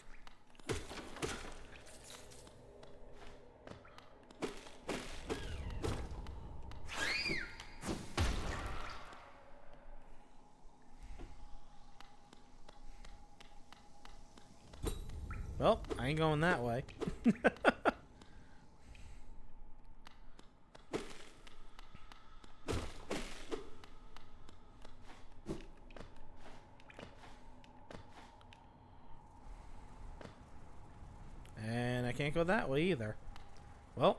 A: Well, I ain't going that way. And I can't go that way either. Well.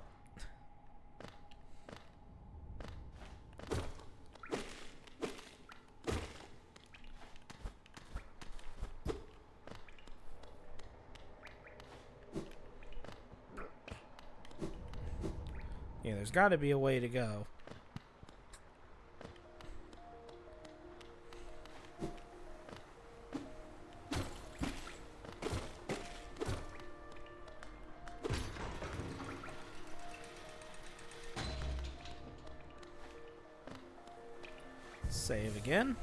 A: Yeah, there's got to be a way to go. Save again.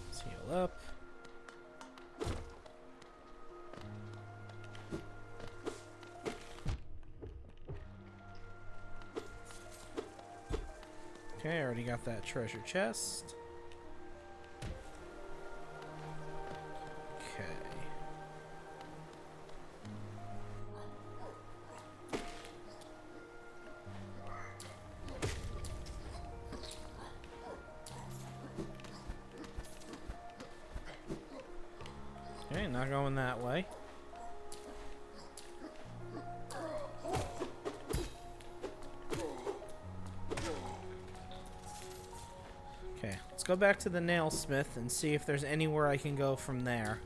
A: Let's heal up. Okay, I already got that treasure chest. Okay. Okay, not going that way. Okay, let's go back to the nailsmith and see if there's anywhere I can go from there.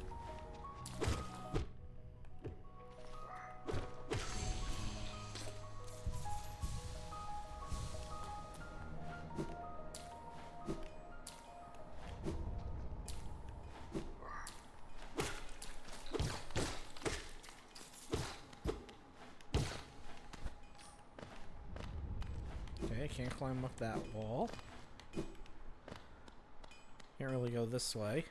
A: Okay, can't climb up that wall. Can't really go this way.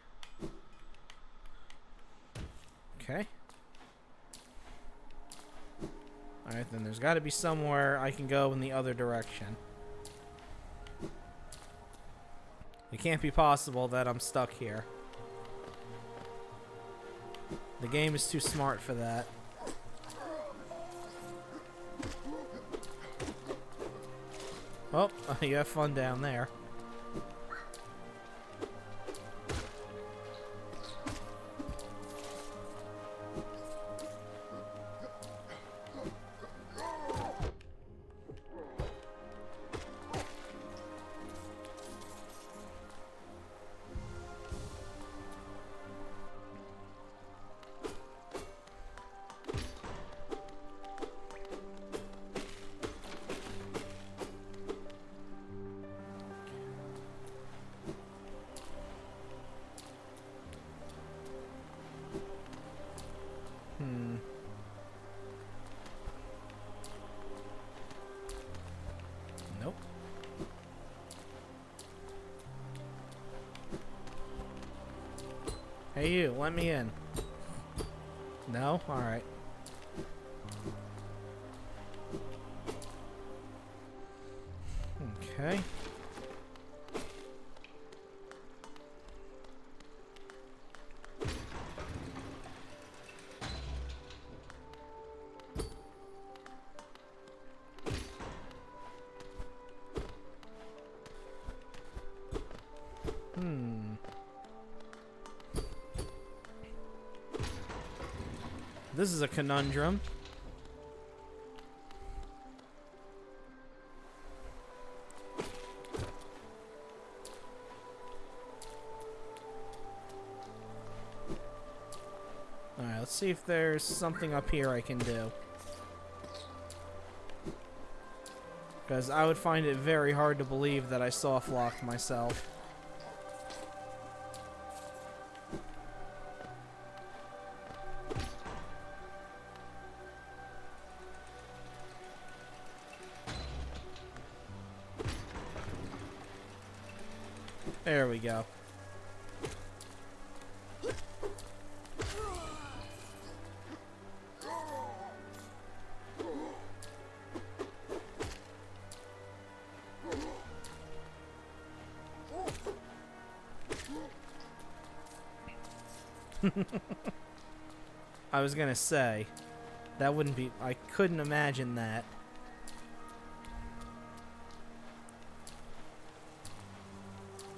A: Okay. Alright, then there's got to be somewhere I can go in the other direction. It can't be possible that I'm stuck here. The game is too smart for that. Oh, you have fun down there. Nope. Hey you, let me in. No? Alright. Okay. this is a conundrum. Alright, let's see if there's something up here I can do. Because I would find it very hard to believe that I soft-locked myself. There we go. I was gonna say, that wouldn't be... I couldn't imagine that.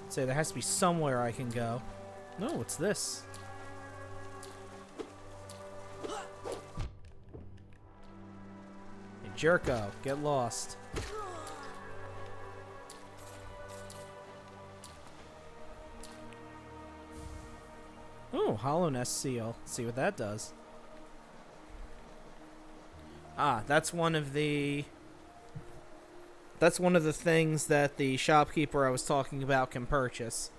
A: Say there has to be somewhere I can go. No, what's this? Hey, Jerko, get lost. Ooh, Hollow Nest Seal. Let's see what that does. Ah, that's one of the... That's one of the things that the shopkeeper I was talking about can purchase.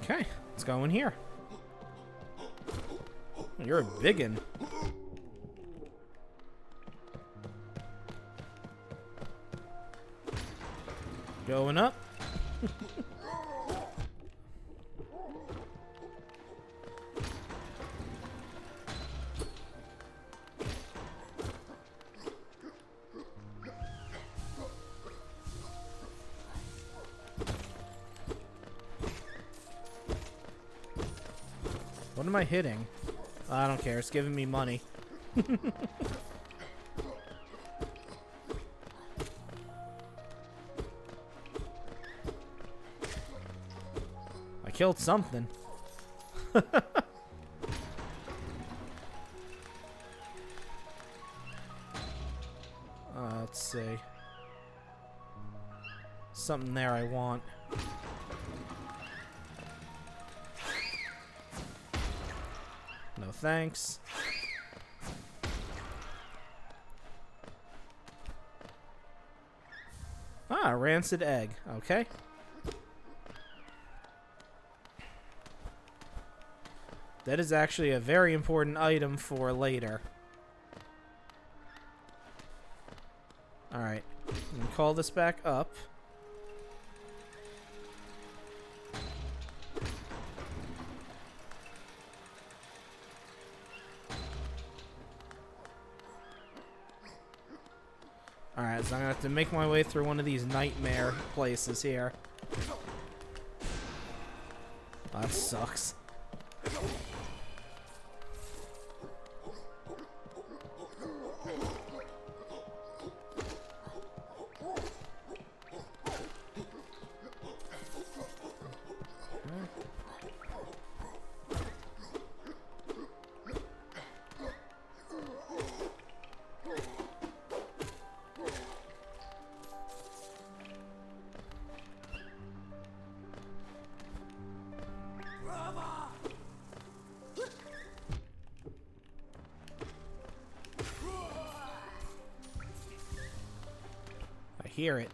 A: Okay, let's go in here. You're a biggin. Going up. What am I hitting? I don't care. It's giving me money. I killed something. Let's see. Something there I want. No thanks. Ah, rancid egg. Okay. That is actually a very important item for later. Alright. I'm gonna call this back up. Alright, so I'm gonna have to make my way through one of these nightmare places here. Oh, that sucks. I hear it.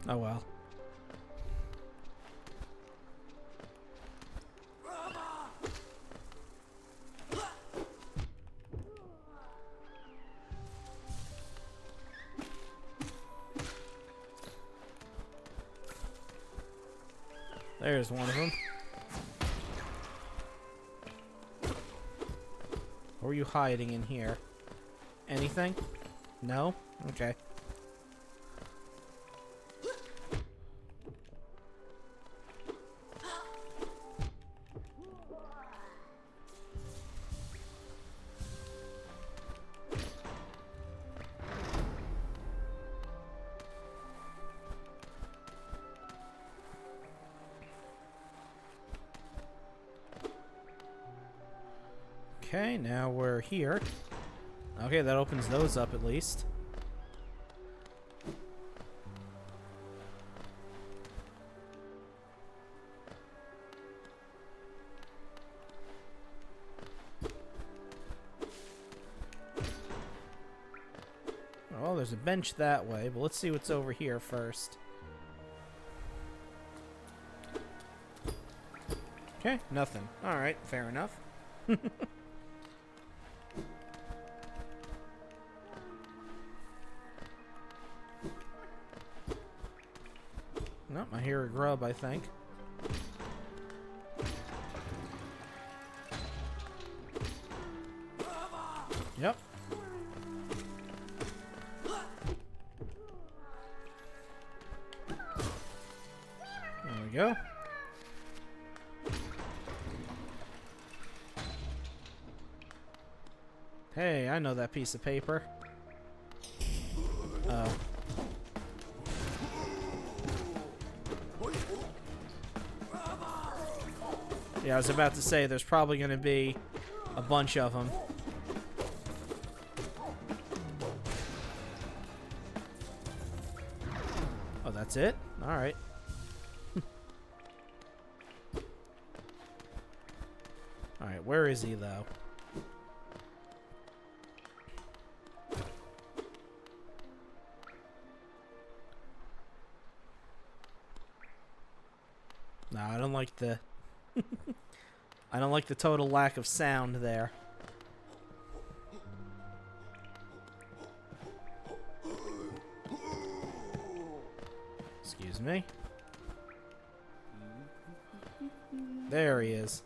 A: Oh well. There's one of them. What were you hiding in here? Anything? No? Okay. Okay, now we're here. Okay, that opens those up at least. Well, there's a bench that way, but let's see what's over here first. Okay, nothing. Alright, fair enough. Nope, I hear a grub, I think. Yep. There we go. Hey, I know that piece of paper. Oh. Yeah, I was about to say there's probably going to be a bunch of them. Oh, that's it? Alright. Alright, where is he, though? No, I don't like the... I don't like the total lack of sound there. Excuse me. There he is.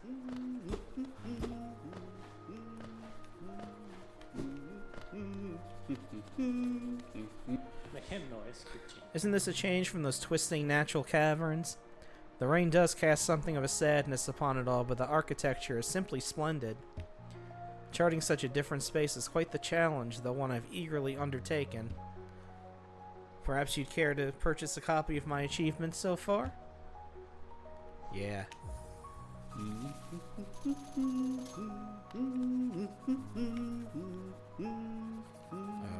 C: Make him noise, good chin.
A: Isn't this a change from those twisting natural caverns? The rain does cast something of a sadness upon it all, but the architecture is simply splendid. Charting such a different space is quite the challenge, though one I've eagerly undertaken. Perhaps you'd care to purchase a copy of my achievements so far? Yeah.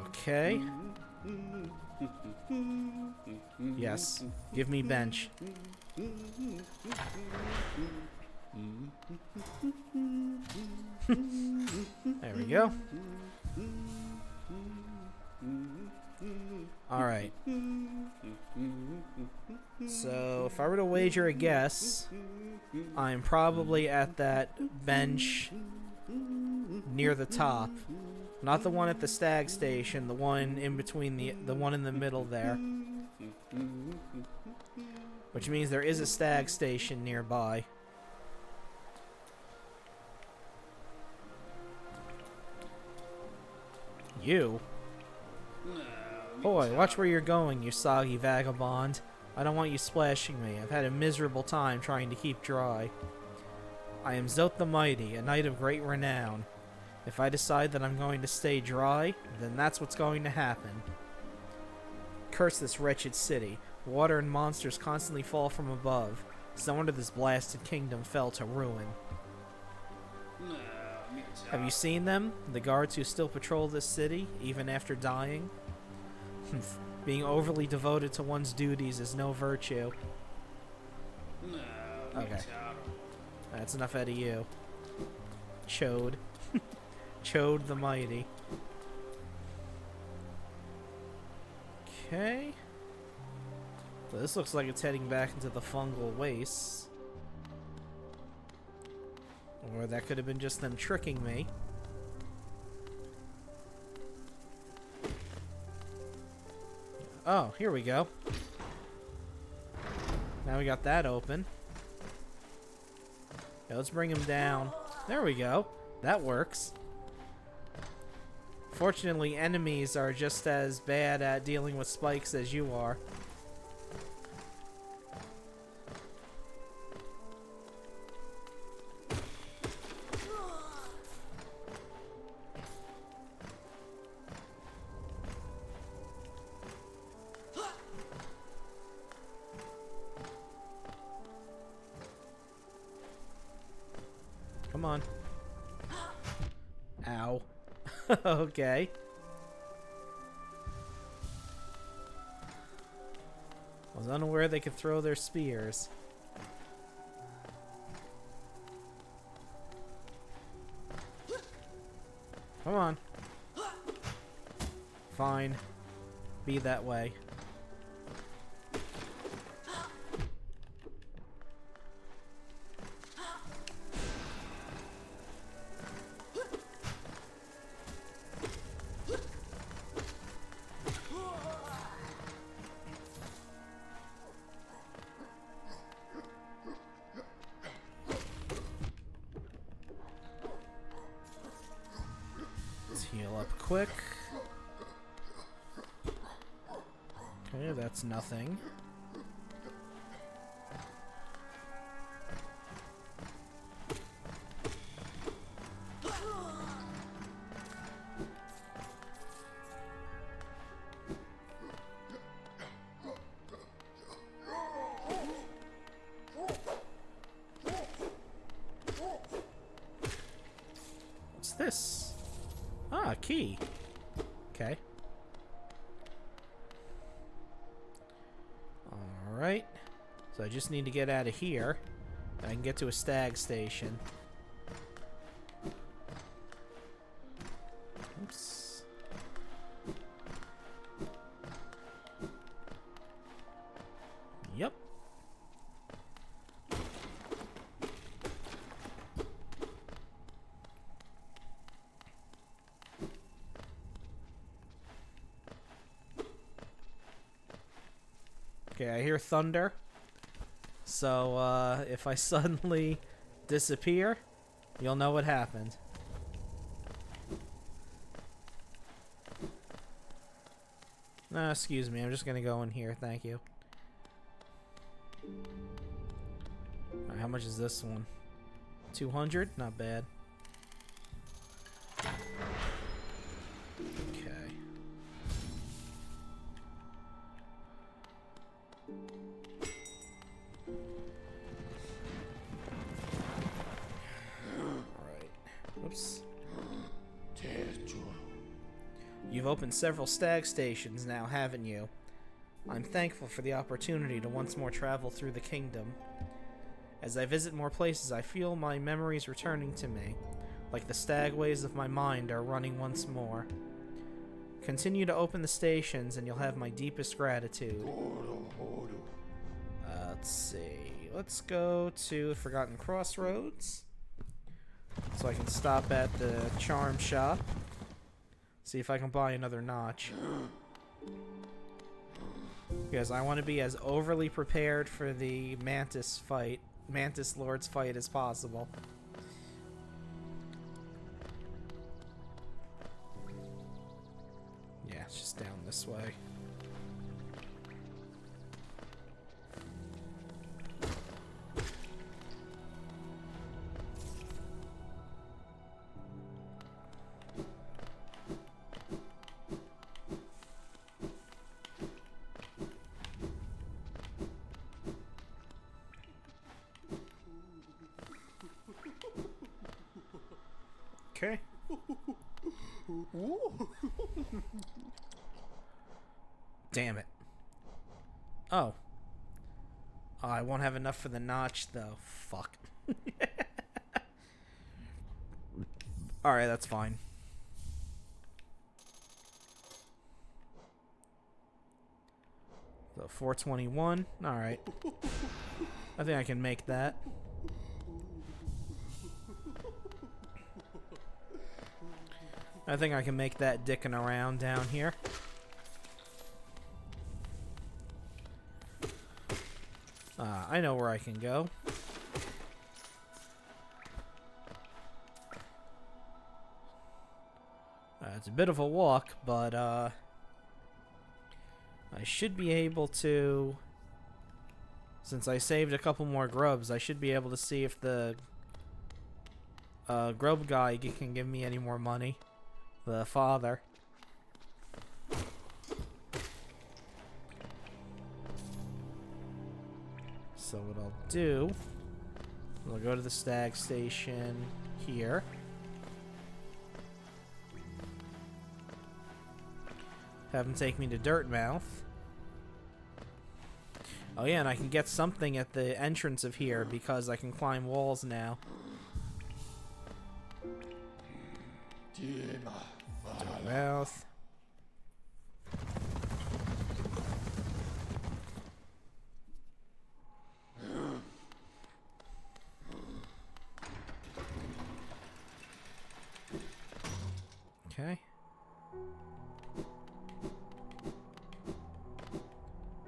A: Okay. Yes. Give me bench. There we go. Alright. So, if I were to wager a guess, I'm probably at that bench near the top. Not the one at the stag station, the one in between the one in the middle there. Which means there is a stag station nearby. You? Boy, watch where you're going, you soggy vagabond. I don't want you splashing me. I've had a miserable time trying to keep dry. I am Zot the Mighty, a knight of great renown. If I decide that I'm going to stay dry, then that's what's going to happen. Curse this wretched city. Water and monsters constantly fall from above. No wonder this blasted kingdom fell to ruin. Have you seen them? The guards who still patrol this city, even after dying? Being overly devoted to one's duties is no virtue. Okay. That's enough out of you. Chode. Chode the Mighty. Okay. So this looks like it's heading back into the fungal wastes. Or that could have been just them tricking me. Oh, here we go. Now we got that open. Yeah, let's bring him down. There we go. That works. Fortunately, enemies are just as bad at dealing with spikes as you are. Come on. Ow. Okay. I was unaware they could throw their spears. Come on. Fine. Be that way. Let's heal up quick. Okay, that's nothing. What's this? Ah, a key. Okay. Alright. So I just need to get out of here. I can get to a stag station. Oops. Yep. Okay, I hear thunder. So, if I suddenly disappear, you'll know what happened. No, excuse me, I'm just gonna go in here, thank you. Alright, how much is this one? 200? Not bad. Okay. Alright. Whoops. You've opened several stag stations now, haven't you? I'm thankful for the opportunity to once more travel through the kingdom. As I visit more places, I feel my memories returning to me, like the stagways of my mind are running once more. Continue to open the stations and you'll have my deepest gratitude. Let's see. Let's go to Forgotten Crossroads, so I can stop at the charm shop. See if I can buy another notch. Because I want to be as overly prepared for the Mantis Lord's fight as possible. Yeah, it's just down this way. Okay. Damn it. Oh. Oh, I won't have enough for the notch, though. Fuck. Alright, that's fine. So, 421. Alright. I think I can make that. I think I can make that dicking around down here. I know where I can go. bit of a walk, but I should be able to, since I saved a couple more grubs, I should be able to see if the grub guy can give me any more money. The father. So what I'll do, I'll go to the stag station here. Have him take me to Dirtmouth. Oh yeah, and I can get something at the entrance of here because I can climb walls now. Dirtmouth. Okay.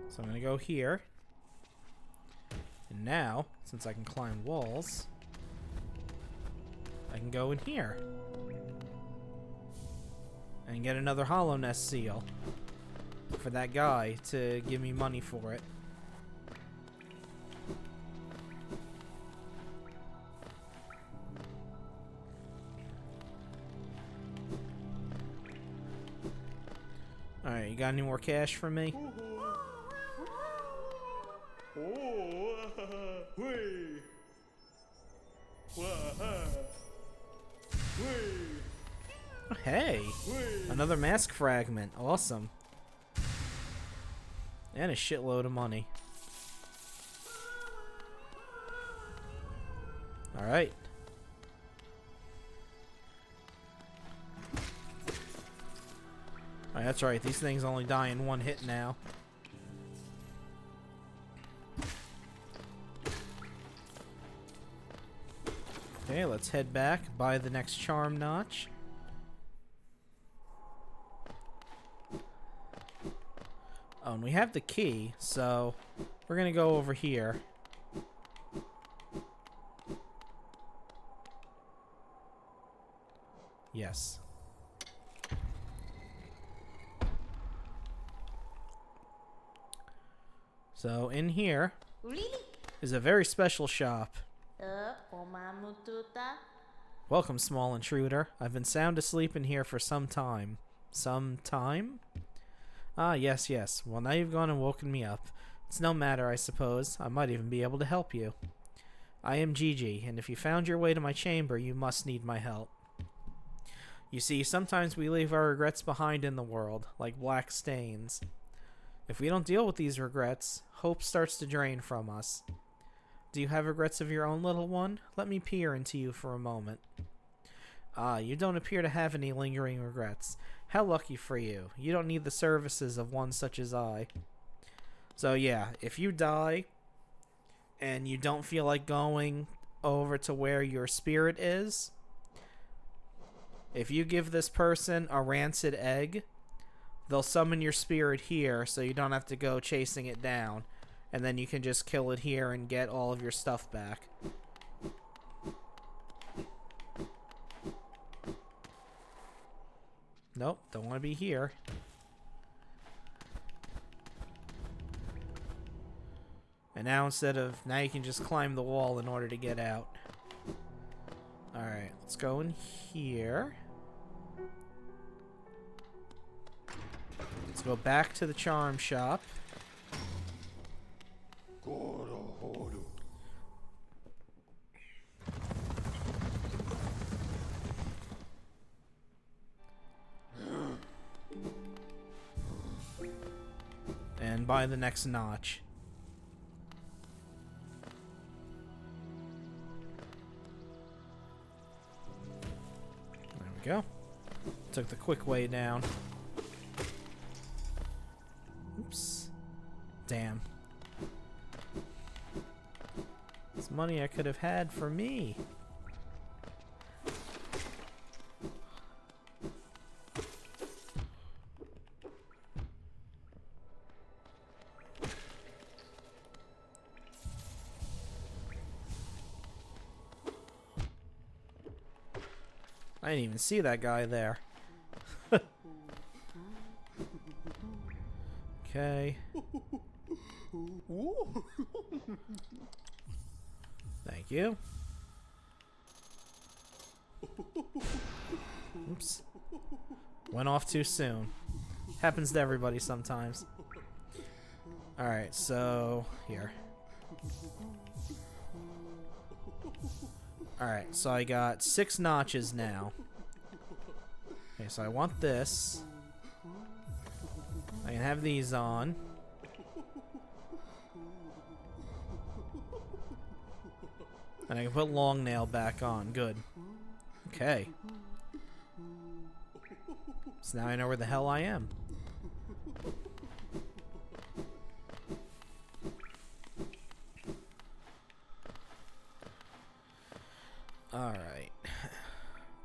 A: So I'm gonna go here. And now, since I can climb walls, I can go in here. And get another Hollow Nest seal. For that guy to give me money for it. Alright, you got any more cash for me? Oh, hey! Another mask fragment. Awesome. And a shitload of money. Alright. Alright, that's right. These things only die in one hit now. Okay, let's head back, buy the next charm notch. Oh, and we have the key, so we're gonna go over here. Yes. So in here is a very special shop. Welcome, small intruder. I've been sound asleep in here for some time. Some time? Ah, yes, yes. Well, now you've gone and woken me up. It's no matter, I suppose. I might even be able to help you. I am Gigi, and if you found your way to my chamber, you must need my help. You see, sometimes we leave our regrets behind in the world, like black stains. If we don't deal with these regrets, hope starts to drain from us. Do you have regrets of your own, little one? Let me peer into you for a moment. Ah, you don't appear to have any lingering regrets. How lucky for you. You don't need the services of one such as I. So yeah, if you die and you don't feel like going over to where your spirit is, if you give this person a rancid egg, they'll summon your spirit here so you don't have to go chasing it down. And then you can just kill it here and get all of your stuff back. Nope, don't want to be here. And now now you can just climb the wall in order to get out. Alright, let's go in here. Let's go back to the charm shop. And buy the next notch. There we go. Took the quick way down. Oops. Damn. It's money I could have had for me. I didn't even see that guy there. Okay. Thank you. Oops. Went off too soon. Happens to everybody sometimes. Alright, so here. Alright, so I got 6 notches now. Okay, so I want this. I can have these on. And I can put long nail back on. Good. Okay. So now I know where the hell I am. Alright.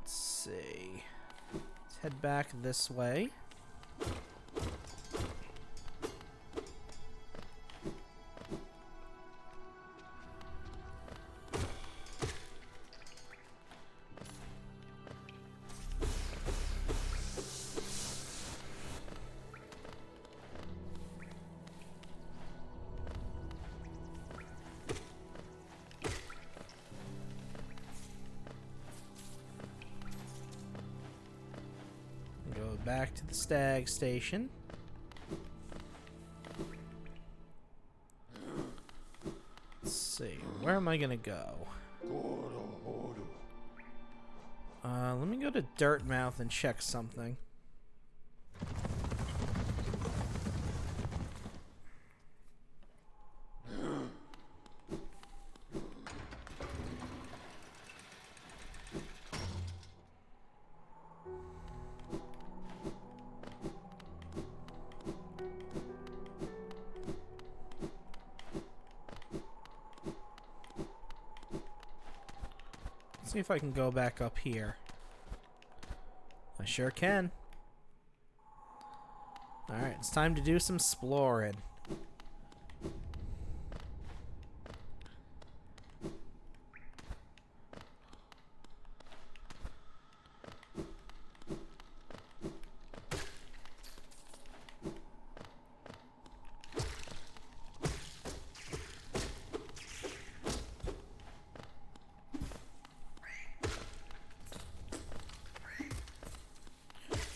A: Let's see. Let's head back this way. Go back to the stag station. Let's see, where am I gonna go? Let me go to Dirtmouth and check something. See if I can go back up here. I sure can. Alright, it's time to do some exploring.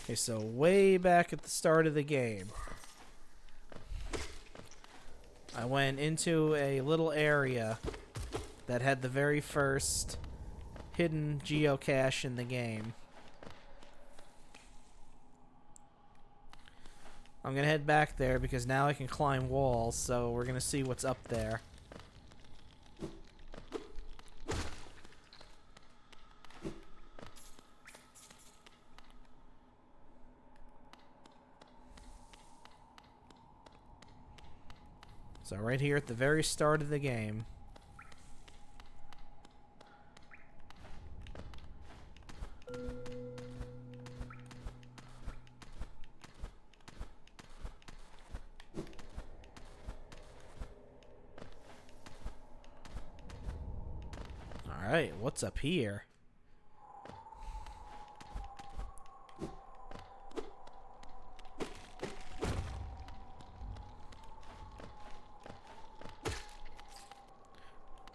A: Okay, so way back at the start of the game, I went into a little area that had the very first hidden geocache in the game. I'm gonna head back there because now I can climb walls, so we're gonna see what's up there. So right here at the very start of the game. Alright, what's up here?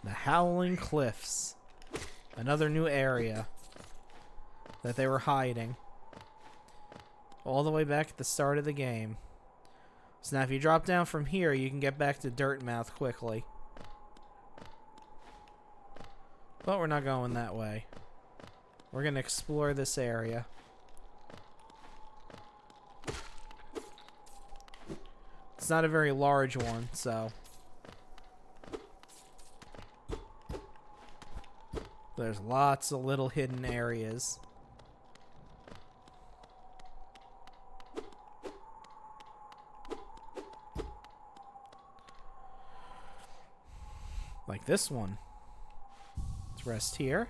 A: The Howling Cliffs. Another new area that they were hiding. All the way back at the start of the game. So now if you drop down from here, you can get back to Dirtmouth quickly. But we're not going that way. We're going to explore this area. It's not a very large one, so... There's lots of little hidden areas. Like this one. Let's rest here.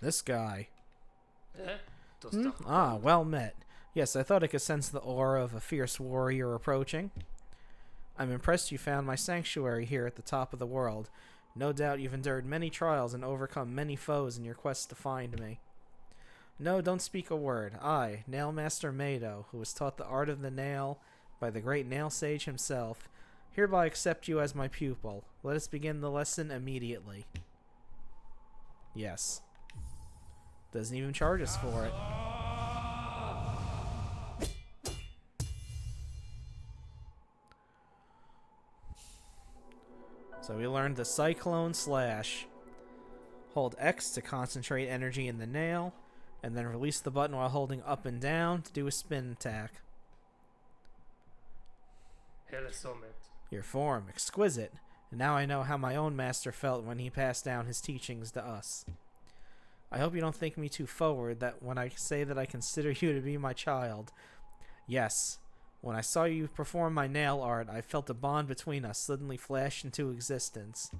A: This guy. Ah, well met. Yes, I thought I could sense the aura of a fierce warrior approaching. I'm impressed you found my sanctuary here at the top of the world. No doubt you've endured many trials and overcome many foes in your quest to find me. No, don't speak a word. I, Nail Master Mado, who was taught the art of the nail by the great nail sage himself, hereby accept you as my pupil. Let us begin the lesson immediately. Yes. Doesn't even charge us for it. So we learned the Cyclone Slash. Hold X to concentrate energy in the nail, and then release the button while holding up and down to do a spin attack.
B: Hellsommet.
A: Your form, exquisite. And now I know how my own master felt when he passed down his teachings to us. I hope you don't think me too forward that when I say that I consider you to be my child. Yes, when I saw you perform my nail art, I felt a bond between us suddenly flash into existence.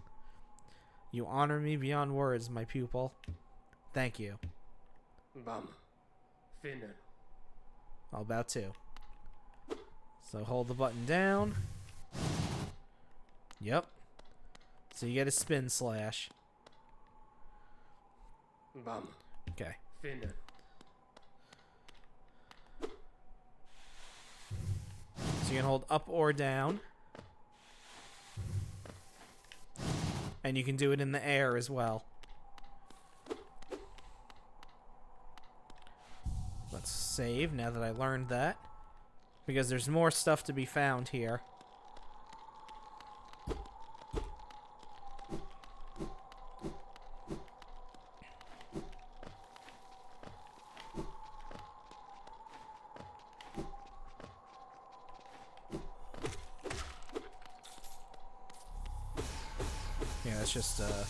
A: You honor me beyond words, my pupil. Thank you.
B: Bam. Finner.
A: All about to. So hold the button down. Yep. So you get a spin slash.
B: Bam.
A: Okay.
B: Finner.
A: So you can hold up or down. And you can do it in the air as well. Let's save now that I learned that. Because there's more stuff to be found here. Yeah, it's just a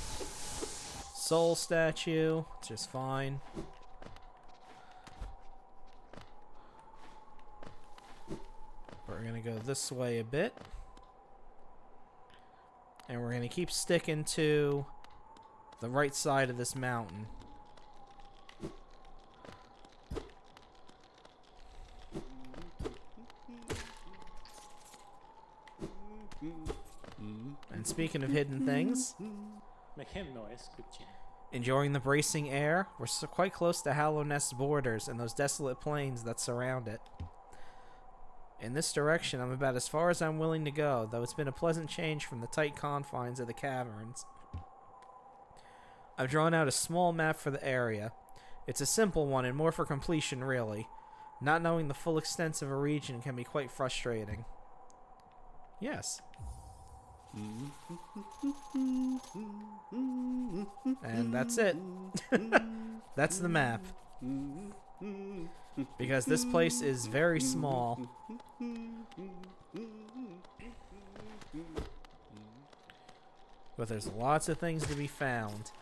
A: soul statue. It's just fine. We're going to go this way a bit. And we're going to keep sticking to the right side of this mountain. And speaking of hidden things,
C: Make him noise, Gucci.
A: enjoying the bracing air, we're so quite close to Hallow Nest's borders and those desolate plains that surround it. In this direction, I'm about as far as I'm willing to go, though it's been a pleasant change from the tight confines of the caverns. I've drawn out a small map for the area. It's a simple one and more for completion, really. Not knowing the full extent of a region can be quite frustrating. Yes. And that's it. That's the map. Because this place is very small. But there's lots of things to be found.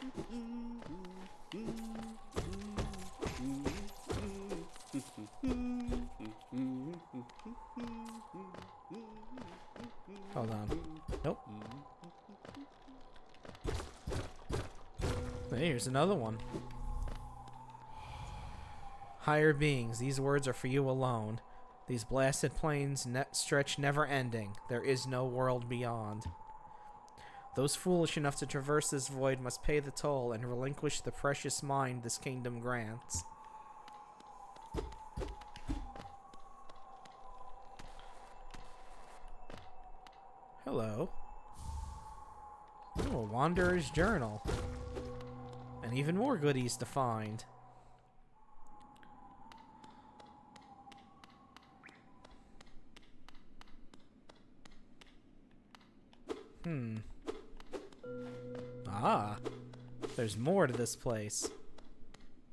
A: Hold on. Nope. Hey, here's another one. Higher beings, these words are for you alone. These blasted plains stretch never-ending. There is no world beyond. Those foolish enough to traverse this void must pay the toll and relinquish the precious mind this kingdom grants. Hello. Oh, a Wanderer's Journal. And even more goodies to find. Ah, there's more to this place.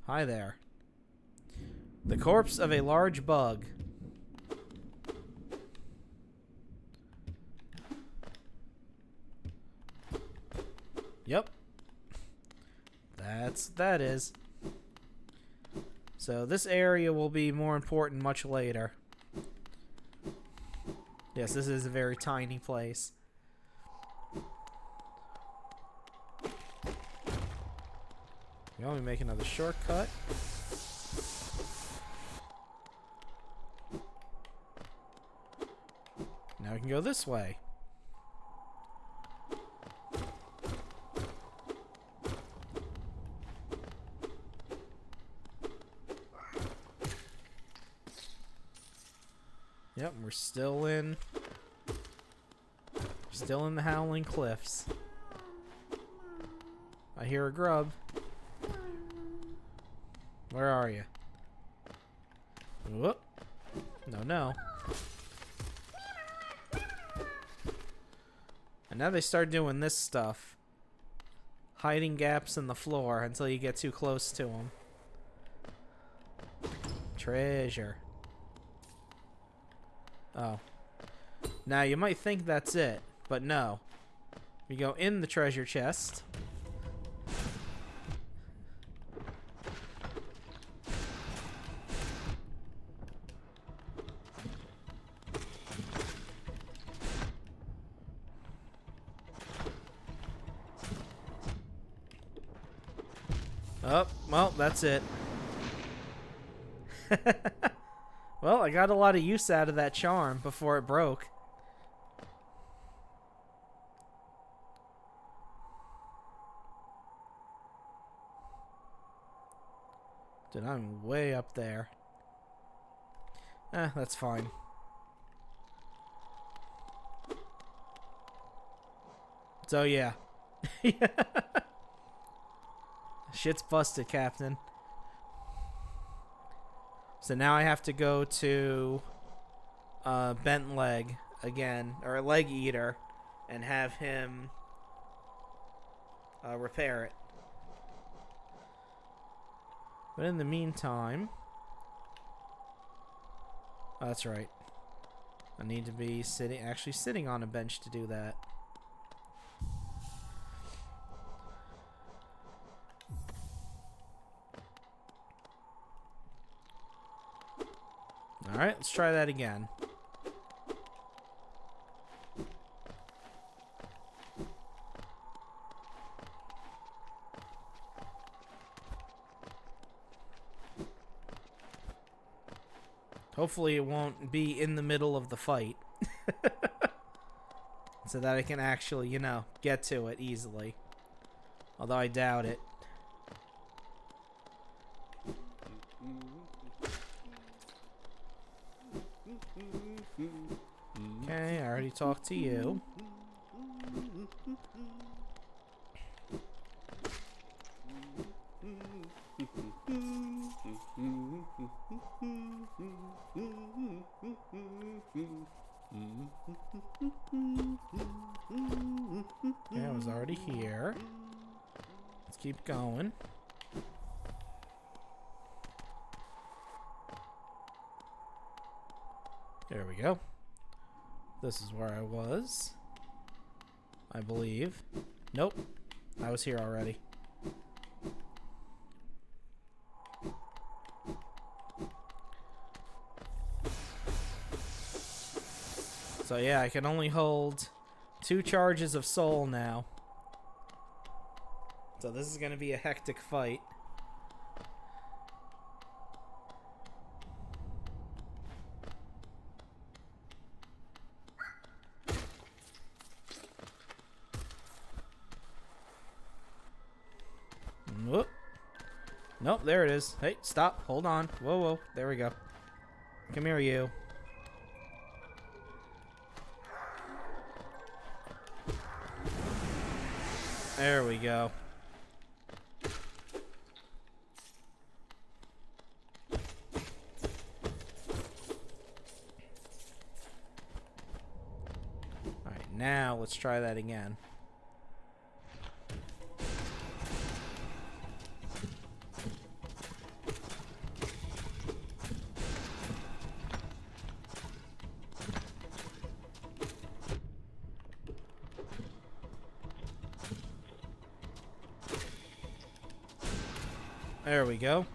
A: Hi there. The corpse of a large bug. Yep. That is. So this area will be more important much later. Yes, this is a very tiny place. Let me make another shortcut. Now we can go this way. Yep, we're still in the Howling Cliffs. I hear a grub. Where are you? Whoop. No. And now they start doing this stuff. Hiding gaps in the floor until you get too close to them. Treasure. Oh. Now you might think that's it, but no. We go in the treasure chest. Oh, well, that's it. Well, I got a lot of use out of that charm before it broke. Dude, I'm way up there. That's fine. So, yeah. Shit's busted, Captain. So now I have to go to Bent Leg again, or Leg Eater, and have him repair it. But in the meantime... Oh, that's right. I need to be actually sitting on a bench to do that. Alright, let's try that again. Hopefully it won't be in the middle of the fight. So that I can actually, you know, get to it easily. Although I doubt it. Okay, I already talked to you. Okay, I was already here. Let's keep going. There we go. This is where I was. I believe. Nope. I was here already. So yeah, I can only hold 2 charges of soul now. So this is going to be a hectic fight. Whoop. Nope, there it is. Hey, stop. Hold on. Whoa. There we go. Come here, you. There we go. Alright, now let's try that again. There we go.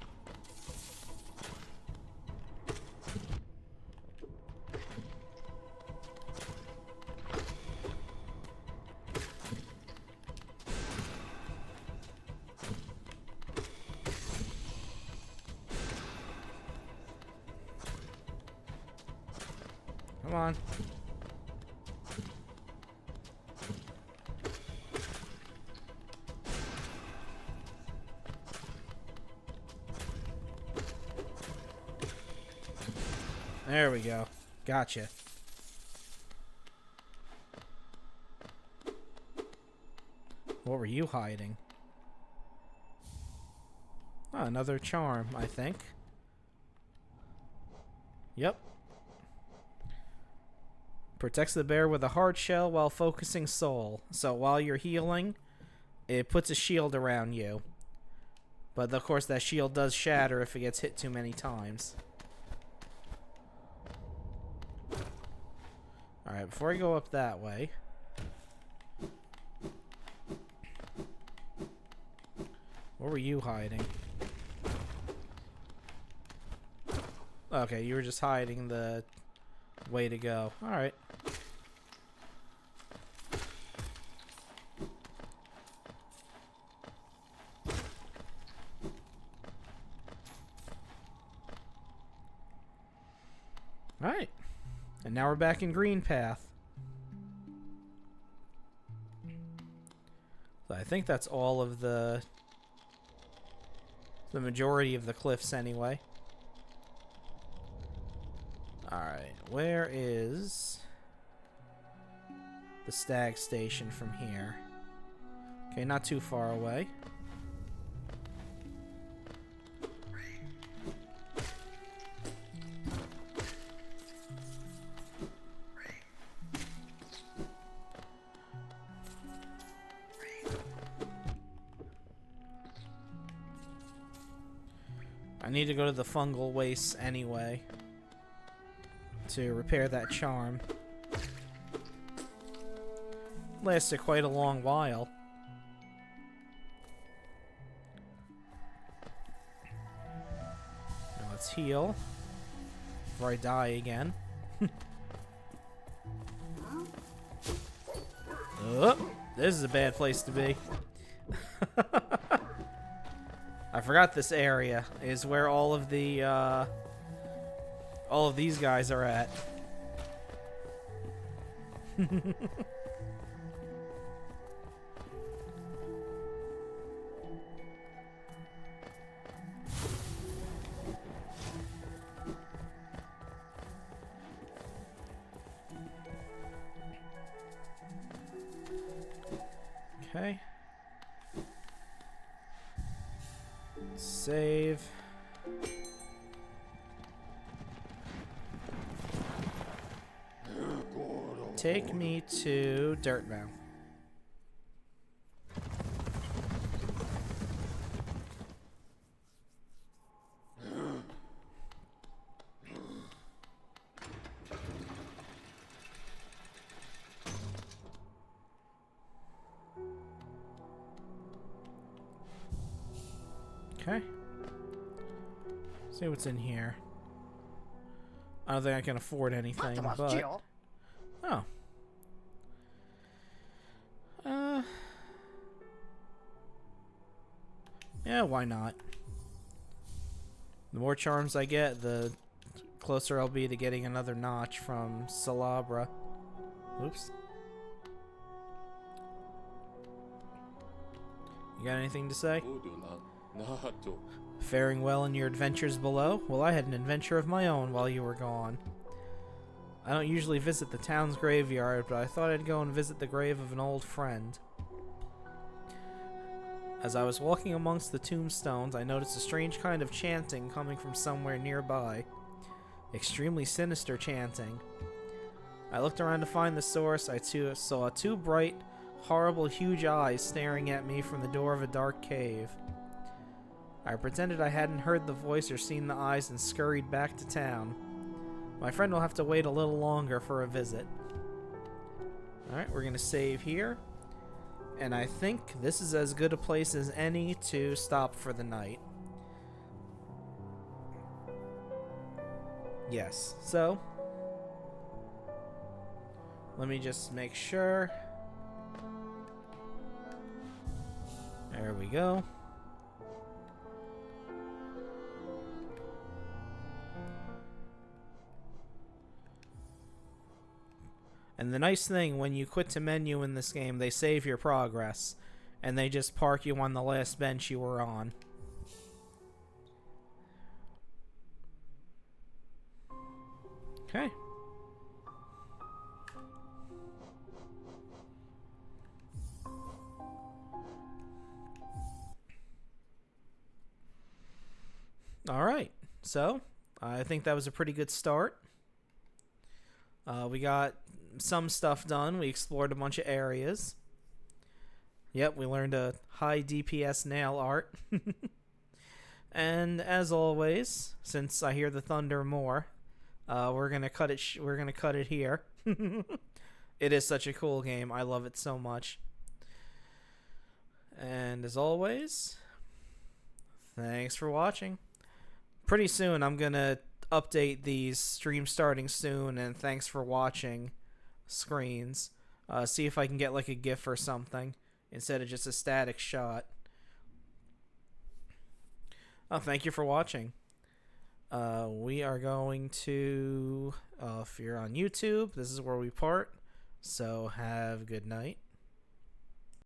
A: Come on. There we go. Gotcha. What were you hiding? Oh, another charm, I think. Yep. Protects the bear with a hard shell while focusing soul. So while you're healing, it puts a shield around you. But of course that shield does shatter if it gets hit too many times. Alright, before I go up that way... What were you hiding? Okay, you were just hiding the way to go. Alright. Alright. And now we're back in Green Path. So I think that's all of the majority of the cliffs anyway. Alright, where is the stag station from here? Okay, not too far away. I need to go to the fungal wastes anyway to repair that charm. Lasted quite a long while. Now let's heal before I die again. Oh, this is a bad place to be. I forgot this area is where all of these guys are at. Okay. Save. Take me to Dirtbound. Okay. See what's in here. I don't think I can afford anything, but... Oh. Yeah, why not? The more charms I get, the closer I'll be to getting another notch from Salabra. Oops. You got anything to say? Faring well in your adventures below? Well, I had an adventure of my own while you were gone. I don't usually visit the town's graveyard, but I thought I'd go and visit the grave of an old friend. As I was walking amongst the tombstones, I noticed a strange kind of chanting coming from somewhere nearby. Extremely sinister chanting. I looked around to find the source. I too saw two bright, horrible, huge eyes staring at me from the door of a dark cave. I pretended I hadn't heard the voice or seen the eyes and scurried back to town. My friend will have to wait a little longer for a visit. Alright, we're going to save here. And I think this is as good a place as any to stop for the night. Yes, so... let me just make sure. There we go. And the nice thing, when you quit to menu in this game, they save your progress. And they just park you on the last bench you were on. Okay. All right. So, I think that was a pretty good start. We got some stuff done. We explored a bunch of areas. Yep, we learned a high DPS nail art. And as always, since I hear the thunder more, we're gonna cut it. We're gonna cut it here. It is such a cool game. I love it so much. And as always, thanks for watching. Pretty soon, I'm gonna update these stream starting soon and thanks for watching screens. See if I can get like a GIF or something instead of just a static shot. Oh, thank you for watching. We are going to, if you're on YouTube, this is where we part. So have a good night.